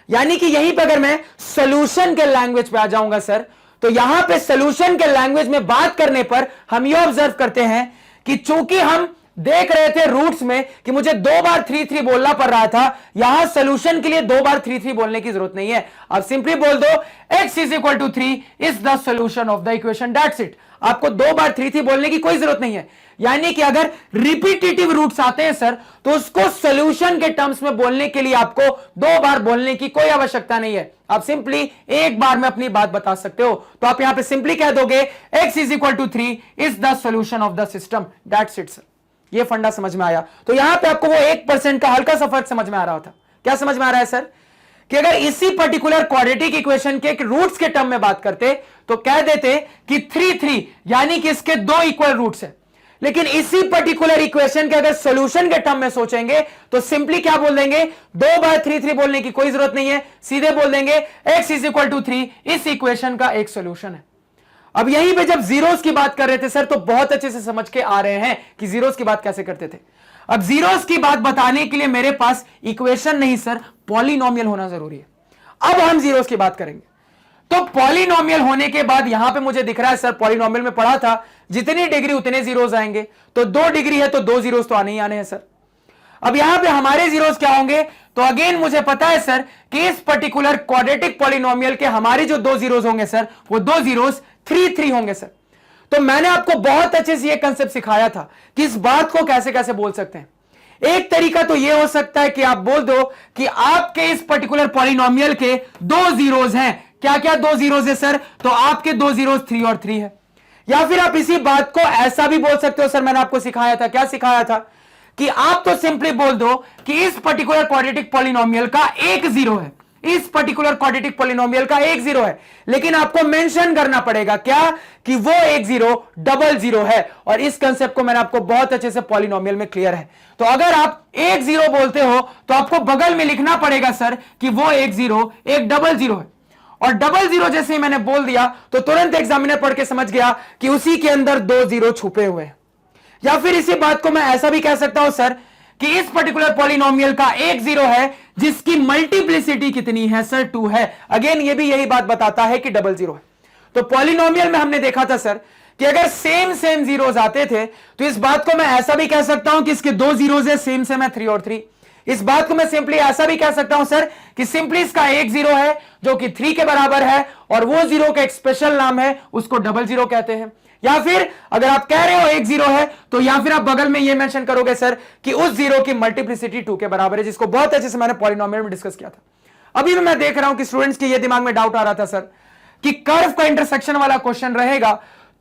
यानी कि यहीं पे अगर मैं सॉल्यूशन के लैंग्वेज पे आ जाऊंगा सर, तो यहां पे सॉल्यूशन के लैंग्वेज में बात करने पर हम ये ऑब्जर्व करते हैं कि चूंकि हम देख रहे थे रूट्स में कि मुझे 2 बार 3 बोलना पड़ रहा था, यहां सॉल्यूशन के लिए 2 बार 3 बोलने की जरूरत नहीं है। अब सिंपली बोल दो x is equal to 3 is the solution of the equation, that's it. आपको 2 बार 3 बोलने की कोई जरूरत नहीं है। यानी कि अगर रिपीटेटिव रूट्स आते हैं सर तो उसको सॉल्यूशन के टर्म्स में बोलने के लिए आपको 2 बार बोलने की कोई आवश्यकता नहीं है। आप सिंपली एक बार में अपनी बात बता सकते हो। तो आप यहां पे सिंपली कह दोगे x is equal to 3 is the solution of the system, that's it sir. ये फंडा समझ में आया? तो यहां पे आपको वो 1% का हल्का सा फर्क समझ में आ रहा था। क्या समझ में आ रहा है सर? कि अगर इसी पर्टिकुलर क्वाड्रेटिक इक्वेशन के रूट्स के टर्म में बात करते तो कह देते कि 3 यानी कि इसके 2 इक्वल रूट्स हैं। लेकिन इसी पर्टिकुलर इक्वेशन के अगर सॉल्यूशन के टर्म में सोचेंगे तो सिंपली क्या बोल देंगे? 2 बार 3 बोलने की कोई जरूरत नहीं है, सीधे बोल देंगे x इज इक्वल टू 3 इस इक्वेशन का एक सॉल्यूशन है। अब यहीं पे जब जीरोस की बात कर रहे थे सर तो बहुत अच्छे से समझ के आ रहे हैं कि जीरोस की बात कैसे करते थे। अब जीरोस की बात बताने के लिए मेरे पास इक्वेशन नहीं सर, पॉलिनोमियल होना जरूरी है। अब हम जीरोस की बात करेंगे। तो पॉलिनोमियल होने के बाद यहां पे मुझे दिख रहा है सर, पॉलिनोमियल में पढ़ा था जितनी डिग्री उतने जीरोस आएंगे, तो 2 डिग्री है तो 2 जीरोस तो आने ही आने हैं सर। अब यहां पे हमारे जीरोस क्या होंगे? तो अगेन मुझे पता है सर कि इस पर्टिकुलर क्वाड्रेटिक पॉलिनोमियल के हमारे जो 2 जीरोस होंगे सर, वो 2 जीरोस 3 होंगे सर। तो मैंने आपको बहुत अच्छे से ये कंसेप्ट सिखाया था कि इस बात को कैसे कैसे बोल सकते हैं। एक तरीका तो ये हो सकता है कि आप बोल दो कि आपके इस पर्टिकुलर पॉलिनोमियल के 2 जीरोस हैं। क्या क्या 2 जीरोस है सर? तो आपके 2 जीरोस 3 और 3 है। या फिर आप इसी बात को ऐसा भी बोल सकते हो सर, मैंने आपको सिखाया था। क्या सिखाया था? कि आप तो सिंपली बोल दो कि इस पर्टिकुलर क्वाड्रेटिक पॉलिनोमियल का 1 जीरो है, इस पर्टिकुलर क्वाड्रेटिक पॉलिनोमियल का 1 जीरो है, लेकिन आपको मेंशन करना पड़ेगा क्या? कि वो 1 जीरो डबल जीरो है। और इस कंसेप्ट को मैंने आपको बहुत अच्छे से पॉलिनोमियल में क्लियर है। तो अगर आप 1 जीरो बोलते हो तो आपको बगल में लिखना पड़ेगा सर कि वो 1 जीरो एक डबल जीरो है। और डबल जीरो जैसे ही मैंने बोल दिया तो तुरंत एग्जामिनर पढ़ के समझ गया कि उसी के अंदर 2 जीरो छुपे हुए हैं। या फिर इसी बात को मैं ऐसा भी कह सकता हूं सर कि इस पर्टिकुलर पॉलिनोमियल का 1 जीरो है जिसकी मल्टीप्लिसिटी कितनी है सर? 2 है। अगेन ये भी यही बात बताता है कि डबल जीरो है। तो पॉलिनोमियल में हमने देखा था सर कि अगर सेम सेम जीरोस आते थे तो इस बात को मैं ऐसा भी कह सकता हूं कि इसके दो जीरोस है, सेम सेम है 3 और 3। इस बात को मैं सिंपली ऐसा भी कह सकता हूं सर कि सिंपली इसका एक जीरो है जो कि 3 के बराबर है, और वो जीरो का एक स्पेशल नाम है, उसको डबल जीरो कहते हैं। या फिर अगर आप कह रहे हो एक जीरो है तो या फिर आप बगल में ये मेंशन करोगे सर कि उस जीरो की मल्टीप्लिसिटी 2 के बराबर है, जिसको बहुत अच्छे से मैंने पॉलिनोमियल में डिस्कस किया था। अभी भी मैं देख रहा हूं कि स्टूडेंट्स के ये दिमाग में डाउट आ रहा था सर कि कर्व का इंटरसेक्शन वाला क्वेश्चन रहेगा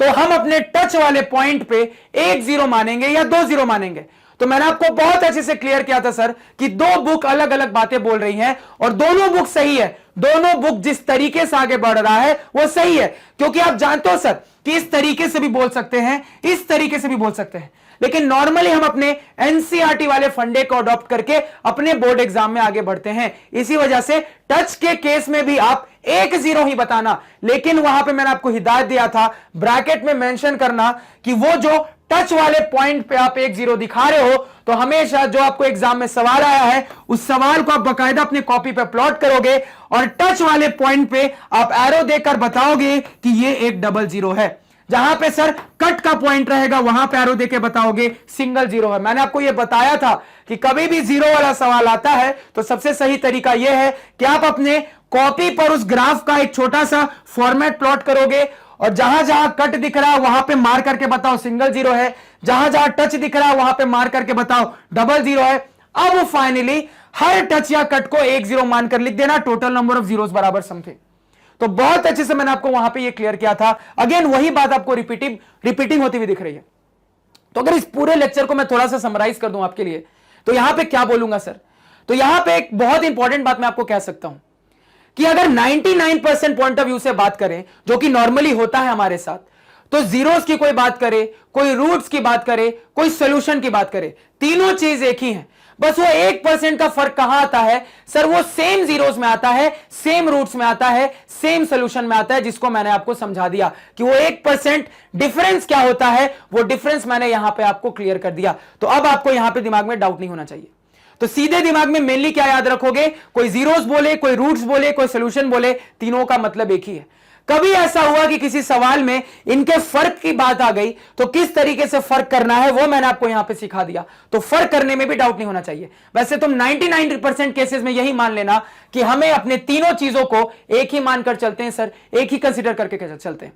तो हम अपने टच वाले पॉइंट पे एक जीरो मानेंगे या दो जीरो मानेंगे। तो मैंने आपको बहुत अच्छे से क्लियर किया था सर कि दो बुक अलग अलग बातें बोल रही हैं और दोनों बुक सही है। दोनों बुक जिस तरीके से आगे बढ़ रहा है वो सही है, क्योंकि आप जानते हो सर कि इस तरीके से भी बोल सकते हैं, इस तरीके से भी बोल सकते हैं, लेकिन नॉर्मली हम अपने एनसीईआरटी वाले फंडे को अडॉप्ट करके अपने बोर्ड एग्जाम में आगे बढ़ते हैं। इसी वजह से टच के केस में भी आप एक जीरो ही बताना, लेकिन वहां पे मैंने आपको हिदायत दिया था ब्रैकेट में मेंशन करना कि वो जो टच वाले पॉइंट पे आप एक जीरो दिखा रहे हो तो हमेशा जो आपको एग्जाम में सवाल आया है उस सवाल को आप बकायदा अपने कॉपी पे प्लॉट करोगे और टच वाले पॉइंट पे आप एरो देकर बताओगे कि ये एक डबल जीरो है। जहां पे सर कट का पॉइंट रहेगा वहां पे एरो देके बताओगे सिंगल जीरो है। मैंने आपको यह बताया था कि कभी भी जीरो वाला सवाल आता है तो सबसे सही तरीका यह है कि आप अपने कॉपी पर उस ग्राफ का एक छोटा सा फॉर्मेट प्लॉट करोगे और जहां जहां कट दिख रहा है वहां पे मार करके बताओ सिंगल जीरो है, जहां जहां टच दिख रहा है वहां पे मार करके बताओ डबल जीरो है। अब फाइनली हर टच या कट को एक जीरो मानकर लिख देना, टोटल नंबर ऑफ जीरोस बराबर समथिंग। तो बहुत अच्छे से मैंने आपको वहां पे ये क्लियर किया था। अगेन वही बात आपको रिपीटिंग होती हुई दिख रही है। तो अगर इस पूरे लेक्चर को मैं थोड़ा सा समराइज कर दूं आपके लिए तो यहां पे क्या बोलूंगा सर, तो यहां पे एक बहुत इंपॉर्टेंट बात मैं आपको कह सकता हूं कि अगर 99% पॉइंट ऑफ व्यू से बात करें, जो कि नॉर्मली होता है हमारे साथ, तो जीरोस की कोई बात करे, कोई रूट्स की बात करे, कोई सोल्यूशन की बात करे, तीनों चीज एक ही है। बस वो 1% का फर्क कहां आता है सर, वो सेम जीरोस में आता है, सेम रूट्स में आता है, सेम सोल्यूशन में आता है, जिसको मैंने आपको समझा दिया कि वो 1% डिफरेंस क्या होता है। वो डिफरेंस मैंने यहां पे आपको क्लियर कर दिया। तो अब आपको यहां पे दिमाग में डाउट नहीं होना चाहिए। तो सीधे दिमाग में मेनली क्या याद रखोगे, कोई जीरोस बोले, कोई रूट्स बोले, कोई सोल्यूशन बोले, तीनों का मतलब एक ही है। कभी ऐसा हुआ कि किसी सवाल में इनके फर्क की बात आ गई तो किस तरीके से फर्क करना है वो मैंने आपको यहां पे सिखा दिया। तो फर्क करने में भी डाउट नहीं होना चाहिए। वैसे तुम 99% केसेस में यही मान लेना कि हमें अपने तीनों चीजों को एक ही मानकर चलते हैं सर, एक ही कंसीडर करके चलते हैं।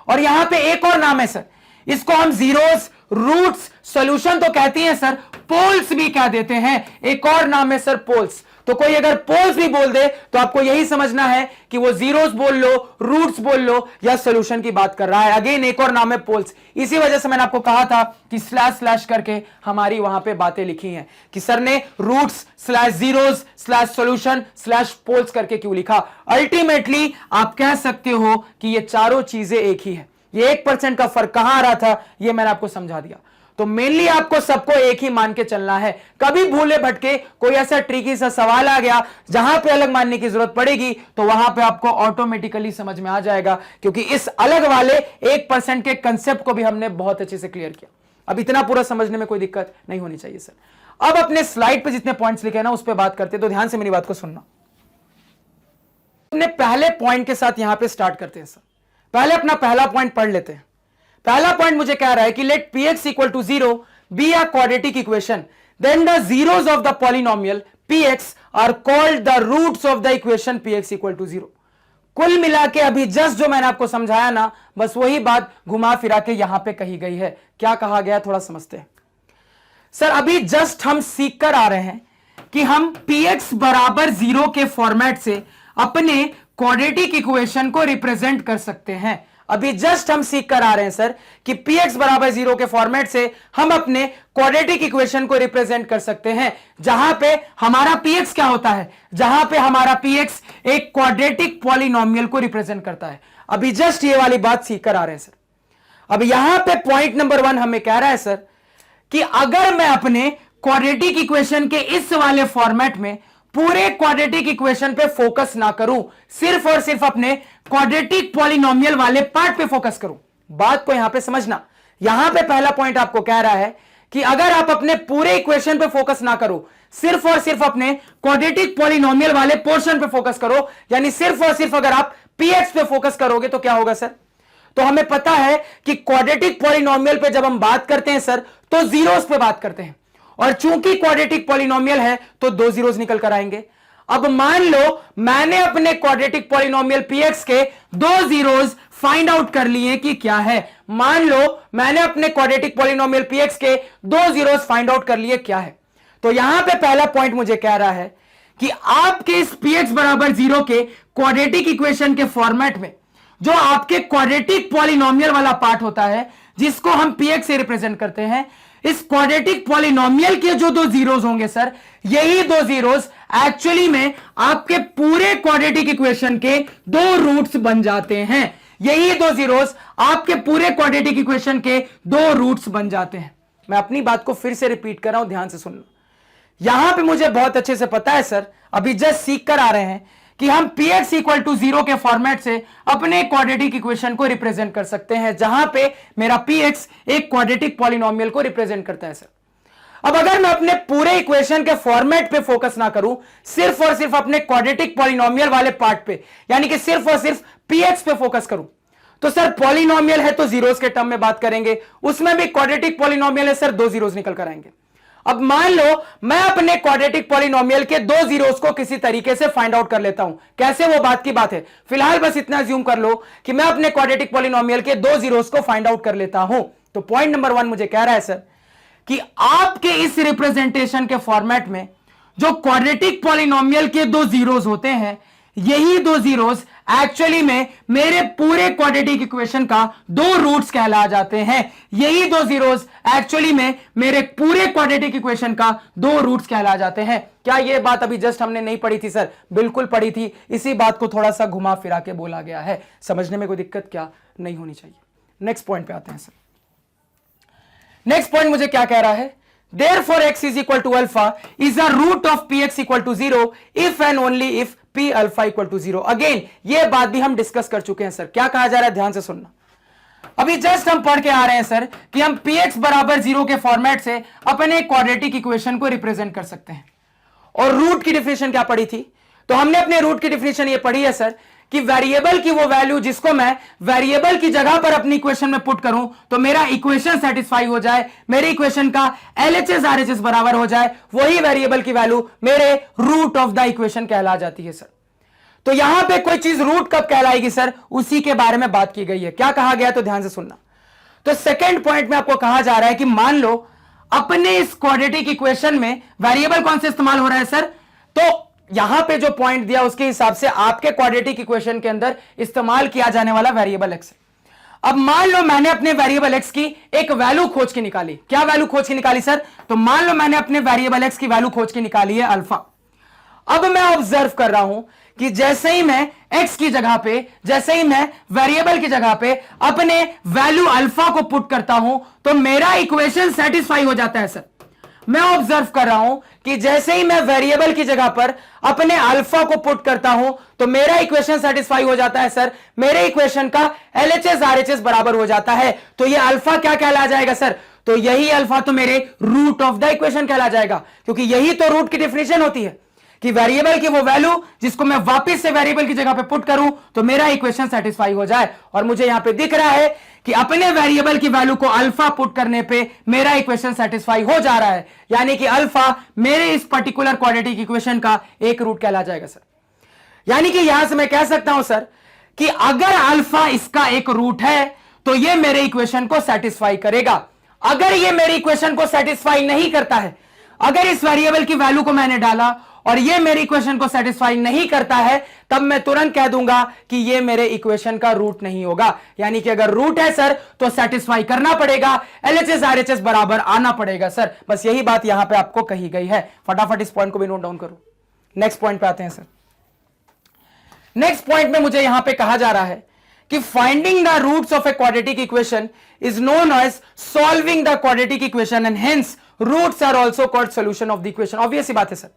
और यहां पे एक और नाम है सर, इसको हम जीरोस, रूट्स, सॉल्यूशन तो कहती हैं सर, पोल्स भी कह देते हैं। एक और नाम है सर पोल्स। तो कोई अगर पोल्स भी बोल दे तो आपको यही समझना है कि वो जीरोस बोल लो, रूट्स बोल लो या सॉल्यूशन की बात कर रहा है। अगेन एक और नाम है पोल्स। इसी वजह से मैंने आपको कहा था कि स्लैश स्लैश करके हमारी वहां पे बातें लिखी हैं कि सर ने roots slash zeros slash solution slash poles करके क्यों लिखा। अल्टीमेटली आप कह सकते हो कि ये चारों चीजें एक ही है। ये 1% का फर्क कहां आ रहा था ये मैंने आपको समझा दिया। तो मेनली आपको सबको एक ही मान के चलना है। कभी भूले भटके कोई ऐसा ट्रिकी सा सवाल आ गया जहां पे अलग मानने की जरूरत पड़ेगी तो वहां पे आपको ऑटोमेटिकली समझ में आ जाएगा, क्योंकि इस अलग वाले 1% के कंसेप्ट को भी हमने बहुत अच्छे से क्लियर किया। अब इतना पूरा समझने में कोई दिक्कत नहीं होनी चाहिए सर। अब अपने स्लाइड पे जितने पॉइंट्स लिखे ना उस पर बात करते, तो ध्यान से मेरी बात को सुनना। अपने पहले पॉइंट के साथ यहां पे स्टार्ट करते हैं सर। पहले अपना पहला पॉइंट पढ़ लेते हैं। पहला पॉइंट मुझे कह रहा है कि let px equal to 0 be a quadratic equation, then the zeros of the polynomial px are called the roots of the equation px equal to 0। कुल मिला के अभी जस्ट जो मैंने आपको समझाया ना, बस वही बात घुमा फिरा के यहां पे कही गई है। क्या कहा गया थोड़ा समझते हैं सर। अभी जस्ट हम सीख कर आ रहे हैं कि हम px बराबर 0 के फॉर्मेट से अपने क्वाड्रेटिक इक्वेशन को रिप्रेजेंट कर सकते हैं। अभी जस्ट हम सीख कर आ रहे हैं सर कि px बराबर 0 के फॉर्मेट से हम अपने क्वाड्रेटिक इक्वेशन को रिप्रेजेंट कर सकते हैं, जहां पे हमारा px क्या होता है, जहां पे हमारा px एक क्वाड्रेटिक पॉलिनोमियल को रिप्रेजेंट करता है। अभी जस्ट ये वाली बात सीख कर आ रहे हैं सर। अब यहां पे पॉइंट नंबर 1 हमें कह रहा है सर कि अगर मैं अपने क्वाड्रेटिक इक्वेशन के इस वाले फॉर्मेट में पूरे क्वाड्रेटिक इक्वेशन पे फोकस ना करूं, सिर्फ और सिर्फ अपने क्वाड्रेटिक पॉलिनोमियल वाले पार्ट पे फोकस करूं। बात को यहां पे समझना। यहां पे पहला पॉइंट आपको कह रहा है कि अगर आप अपने पूरे इक्वेशन पे फोकस ना करो, सिर्फ और सिर्फ अपने क्वाड्रेटिक पॉलिनोमियल वाले पोर्शन पे फोकस करो, यानी सिर्फ और सिर्फ अगर आप px पे फोकस करोगे तो क्या होगा सर, तो हमें पता है कि क्वाड्रेटिक पॉलिनोमियल पे जब हम बात करते हैं सर तो जीरोस पे बात करते हैं, और चूंकि क्वाड्रेटिक पॉलिनोमियल है तो 2 जीरोस निकल कर आएंगे। अब मान लो मैंने अपने क्वाड्रेटिक पॉलिनोमियल px के 2 जीरोस फाइंड आउट कर लिए कि क्या है। मान लो मैंने अपने क्वाड्रेटिक पॉलिनोमियल px के 2 जीरोस फाइंड आउट कर लिए क्या है। तो यहां पे पहला पॉइंट मुझे कह रहा है कि आपके इस px बराबर 0 के क्वाड्रेटिक इक्वेशन के फॉर्मेट में जो आपके क्वाड्रेटिक पॉलिनोमियल वाला पार्ट होता है जिसको हम px से रिप्रेजेंट करते हैं, इस क्वाड्रेटिक पॉलिनोमियल के जो 2 जीरोस होंगे सर, यही 2 जीरोस एक्चुअली में आपके पूरे क्वाड्रेटिक इक्वेशन के 2 रूट्स बन जाते हैं। यही 2 जीरोस आपके पूरे क्वाड्रेटिक इक्वेशन के 2 रूट्स बन जाते हैं। मैं अपनी बात को फिर से रिपीट कर रहा हूं, ध्यान से सुनना। यहां पे मुझे बहुत अच्छे से पता है सर, अभी जस्ट सीख कर आ रहे हैं कि हम px इक्वल टू 0 के फॉर्मेट से अपने क्वाड्रेटिक इक्वेशन को रिप्रेजेंट कर सकते हैं, जहां पे मेरा px एक क्वाड्रेटिक पॉलिनोमियल को रिप्रेजेंट करता है सर। अब अगर मैं अपने पूरे इक्वेशन के फॉर्मेट पे फोकस ना करूं, सिर्फ और सिर्फ अपने क्वाड्रेटिक पॉलिनोमियल वाले पार्ट पे, यानी कि सिर्फ और सिर्फ px पे फोकस करूं, तो सर पॉलिनोमियल है तो जीरोस के टर्म में बात करेंगे, उसमें भी क्वाड्रेटिक पॉलिनोमियल है सर, 2 जीरोस निकल कर आएंगे। अब मान लो मैं अपने क्वाड्रेटिक पॉलिनोमियल के 2 जीरोस को किसी तरीके से फाइंड आउट कर लेता हूं, कैसे वो बात की बात है, फिलहाल बस इतना अज्यूम कर लो कि मैं अपने क्वाड्रेटिक पॉलिनोमियल के 2 जीरोस को फाइंड आउट कर लेता हूं। तो पॉइंट नंबर 1 मुझे कह रहा है सर कि आपके इस रिप्रेजेंटेशन के फॉर्मेट में जो क्वाड्रेटिक पॉलिनोमियल के 2 जीरोस होते हैं, यही 2 जीरोस एक्चुअली में मेरे पूरे क्वाड्रेटिक इक्वेशन का 2 रूट्स कहला जाते हैं। यही 2 जीरोस एक्चुअली में मेरे पूरे क्वाड्रेटिक इक्वेशन का 2 रूट्स कहला जाते हैं। क्या यह बात अभी जस्ट हमने नहीं पढ़ी थी सर? बिल्कुल पढ़ी थी। इसी बात को थोड़ा सा घुमा फिरा के बोला गया है, समझने में कोई दिक्कत क्या नहीं होनी चाहिए। नेक्स्ट पॉइंट पे आते हैं सर। नेक्स्ट पॉइंट मुझे क्या कह रहा है, therefore x is equal to alpha is a root of px equal to 0 if and only if p alpha equal to 0। Again ये बात भी हम डिस्कस कर चुके हैं सर। क्या कहा जा रहा है, ध्यान से सुनना। अभी जस्ट हम पढ़ के आ रहे हैं सर कि हम px बराबर 0 के फॉर्मेट से अपने क्वाड्रेटिक इक्वेशन को रिप्रेजेंट कर सकते हैं। और रूट की डिफिनेशन क्या पढ़ी थी? तो हमने अपने रूट की डिफिनेशन ये पढ़ी है सर कि वेरिएबल की वो वैल्यू जिसको मैं वेरिएबल की जगह पर अपनी इक्वेशन में पुट करूं तो मेरा इक्वेशन सेटिस्फाई हो जाए, मेरे इक्वेशन का LHS RHS बराबर हो जाए, वही वेरिएबल की वैल्यू मेरे रूट ऑफ द इक्वेशन कहला जाती है सर। तो यहां पे कोई चीज रूट कब कहलाएगी सर, उसी के बारे में बात की गई है। क्या कहा गया तो ध्यान से सुनना। तो सेकेंड पॉइंट में आपको कहा जा रहा है कि मान लो अपने इस क्वाड्रेटिक इक्वेशन में वेरिएबल कौन से इस्तेमाल हो रहा है सर, तो यहां पे जो पॉइंट दिया उसके हिसाब से आपके क्वाड्रेटिक इक्वेशन के अंदर इस्तेमाल किया जाने वाला वेरिएबल x है। अब मान लो मैंने अपने वेरिएबल x की एक वैल्यू खोज के निकाली। क्या वैल्यू खोज के निकाली सर? तो मान लो मैंने अपने वेरिएबल x की वैल्यू खोज के निकाली है अल्फा। अब मैं ऑब्जर्व कर रहा हूं कि जैसे ही मैं x की जगह पे, जैसे ही मैं वेरिएबल की जगह पे अपने वैल्यू अल्फा को पुट करता हूं तो मेरा इक्वेशन सेटिस्फाई हो जाता है सर। मैं ऑब्जर्व कर रहा हूं कि जैसे ही मैं वेरिएबल की जगह पर अपने अल्फा को पुट करता हूं तो मेरा इक्वेशन सेटिस्फाई हो जाता है सर। मेरे इक्वेशन का LHS RHS बराबर हो जाता है। तो ये अल्फा क्या कहला जाएगा सर? तो यही अल्फा तो मेरे रूट ऑफ द इक्वेशन कहला जाएगा, क्योंकि यही तो रूट की डेफिनेशन होती है कि वेरिएबल की वो वैल्यू जिसको मैं वापस से वेरिएबल की जगह पे पुट करूं तो मेरा इक्वेशन सेटिस्फाई हो जाए। और मुझे यहां पे दिख रहा है कि अपने वेरिएबल की वैल्यू को अल्फा पुट करने पे मेरा इक्वेशन सेटिस्फाई हो जा रहा है, यानी कि अल्फा मेरे इस पर्टिकुलर क्वाड्रेटिक इक्वेशन का एक रूट कहला जाएगा सर। यानी कि यहां से मैं कह सकता हूं सर कि अगर अल्फा इसका एक रूट है तो यह मेरे इक्वेशन को सेटिस्फाई करेगा। अगर यह मेरे इक्वेशन को सेटिस्फाई नहीं करता है, अगर इस वेरिएबल की वैल्यू को मैंने डाला और ये मेरे इक्वेशन को सेटिस्फाई नहीं करता है, तब मैं तुरंत कह दूंगा कि ये मेरे इक्वेशन का रूट नहीं होगा। यानी कि अगर रूट है सर तो सेटिस्फाई करना पड़ेगा, LHS RHS बराबर आना पड़ेगा सर। बस यही बात यहां पे आपको कही गई है। फटाफट इस पॉइंट को भी नोट डाउन करो। नेक्स्ट पॉइंट पे आते हैं सर। नेक्स्ट पॉइंट में मुझे यहां पे कहा जा रहा है कि finding the roots of a quadratic equation is known as solving the quadratic equation and hence roots are also called solution of the equation. Obvious सी बात है सर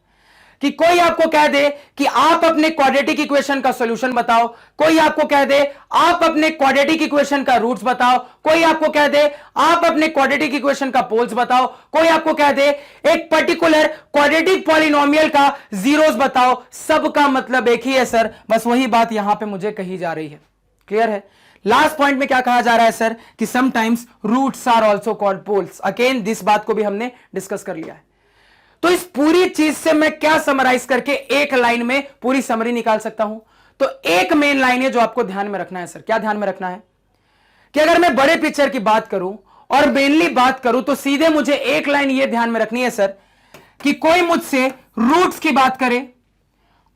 कि कोई आपको कह दे कि आप अपने क्वाड्रेटिक इक्वेशन का सॉल्यूशन बताओ, कोई आपको कह दे आप अपने क्वाड्रेटिक इक्वेशन का रूट्स बताओ, कोई आपको कह दे आप अपने क्वाड्रेटिक इक्वेशन का पोल्स बताओ, कोई आपको कह दे एक पर्टिकुलर क्वाड्रेटिक पॉलिनोमियल का जीरोस बताओ। सबका मतलब एक ही है सर, बस वही बात यहां पे मुझे कही जा रही है। क्लियर है? लास्ट पॉइंट में क्या कहा जा रहा है सर कि sometimes roots are also called poles. Again this बात को भी हमने डिस्कस कर लिया है। तो इस पूरी चीज से मैं क्या समराइज करके एक लाइन में पूरी समरी निकाल सकता हूं? तो एक मेन लाइन है जो आपको ध्यान में रखना है सर। क्या ध्यान में रखना है कि अगर मैं बड़े पिक्चर की बात करूं और मेनली बात करूं तो सीधे मुझे एक लाइन यह ध्यान में रखनी है सर कि कोई मुझसे रूट्स की बात करे,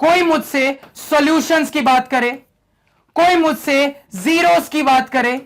कोई मुझसे सॉल्यूशंस की बात करे, कोई मुझसे जीरोस की बात करे,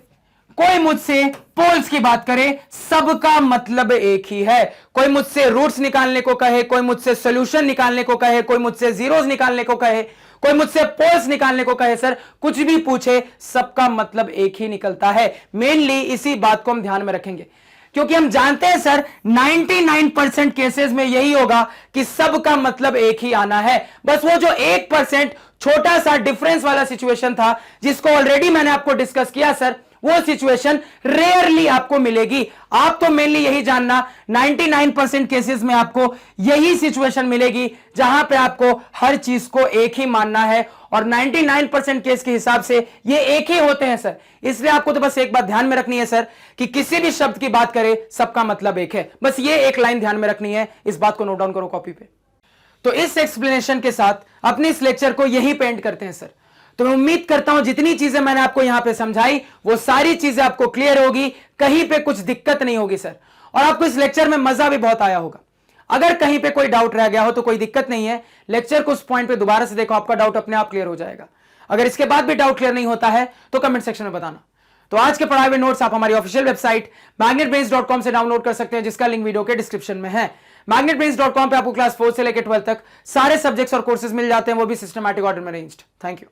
कोई मुझसे पोल्स की बात करे, सबका मतलब एक ही है। कोई मुझसे रूट्स निकालने को कहे, कोई मुझसे सॉल्यूशन निकालने को कहे, कोई मुझसे जीरोस निकालने को कहे, कोई मुझसे पोल्स निकालने को कहे, सर कुछ भी पूछे सबका मतलब एक ही निकलता है। मेनली इसी बात को हम ध्यान में रखेंगे क्योंकि हम जानते हैं सर 99% केसेस में यही होगा कि सबका मतलब एक ही आना है। बस वो जो 1% छोटा सा डिफरेंस वाला सिचुएशन था जिसको ऑलरेडी मैंने आपको डिस्कस किया सर, वो सिचुएशन रेयरली आपको मिलेगी। आप तो मेनली यही जानना 99% केसेस में आपको यही सिचुएशन मिलेगी जहां पे आपको हर चीज को एक ही मानना है और 99% केस के हिसाब से ये एक ही होते हैं सर। इसलिए आपको तो बस एक बात ध्यान में रखनी है सर कि किसी भी शब्द की बात करें सबका मतलब एक है। बस ये एक लाइन ध्यान में रखनी है, इस बात को नोट डाउन करो कॉपी पे। तो इस एक्सप्लेनेशन के साथ अपने इस लेक्चर को यही पेंट करते हैं सर। तो मैं उम्मीद करता हूं जितनी चीजें मैंने आपको यहां पे समझाई वो सारी चीजें आपको क्लियर होगी, कहीं पे कुछ दिक्कत नहीं होगी सर, और आपको इस लेक्चर में मजा भी बहुत आया होगा। अगर कहीं पे कोई डाउट रह गया हो तो कोई दिक्कत नहीं है, लेक्चर को उस पॉइंट पे दोबारा से देखो, आपका डाउट अपने आप क्लियर हो जाएगा। अगर इसके बाद भी डाउट क्लियर नहीं होता है तो कमेंट सेक्शन में बताना। तो आज के पढ़ाए हुए नोट्स आप हमारी ऑफिशियल वेबसाइट magnetbrains.com से डाउनलोड कर सकते हैं, जिसका लिंक वीडियो के डिस्क्रिप्शन में है। magnetbrains.com पे आपको क्लास 4 से लेकर 12 तक सारे सब्जेक्ट्स और कोर्सेज मिल जाते हैं, वो भी सिस्टमैटिक ऑर्डर में अरेंज्ड। Thank you.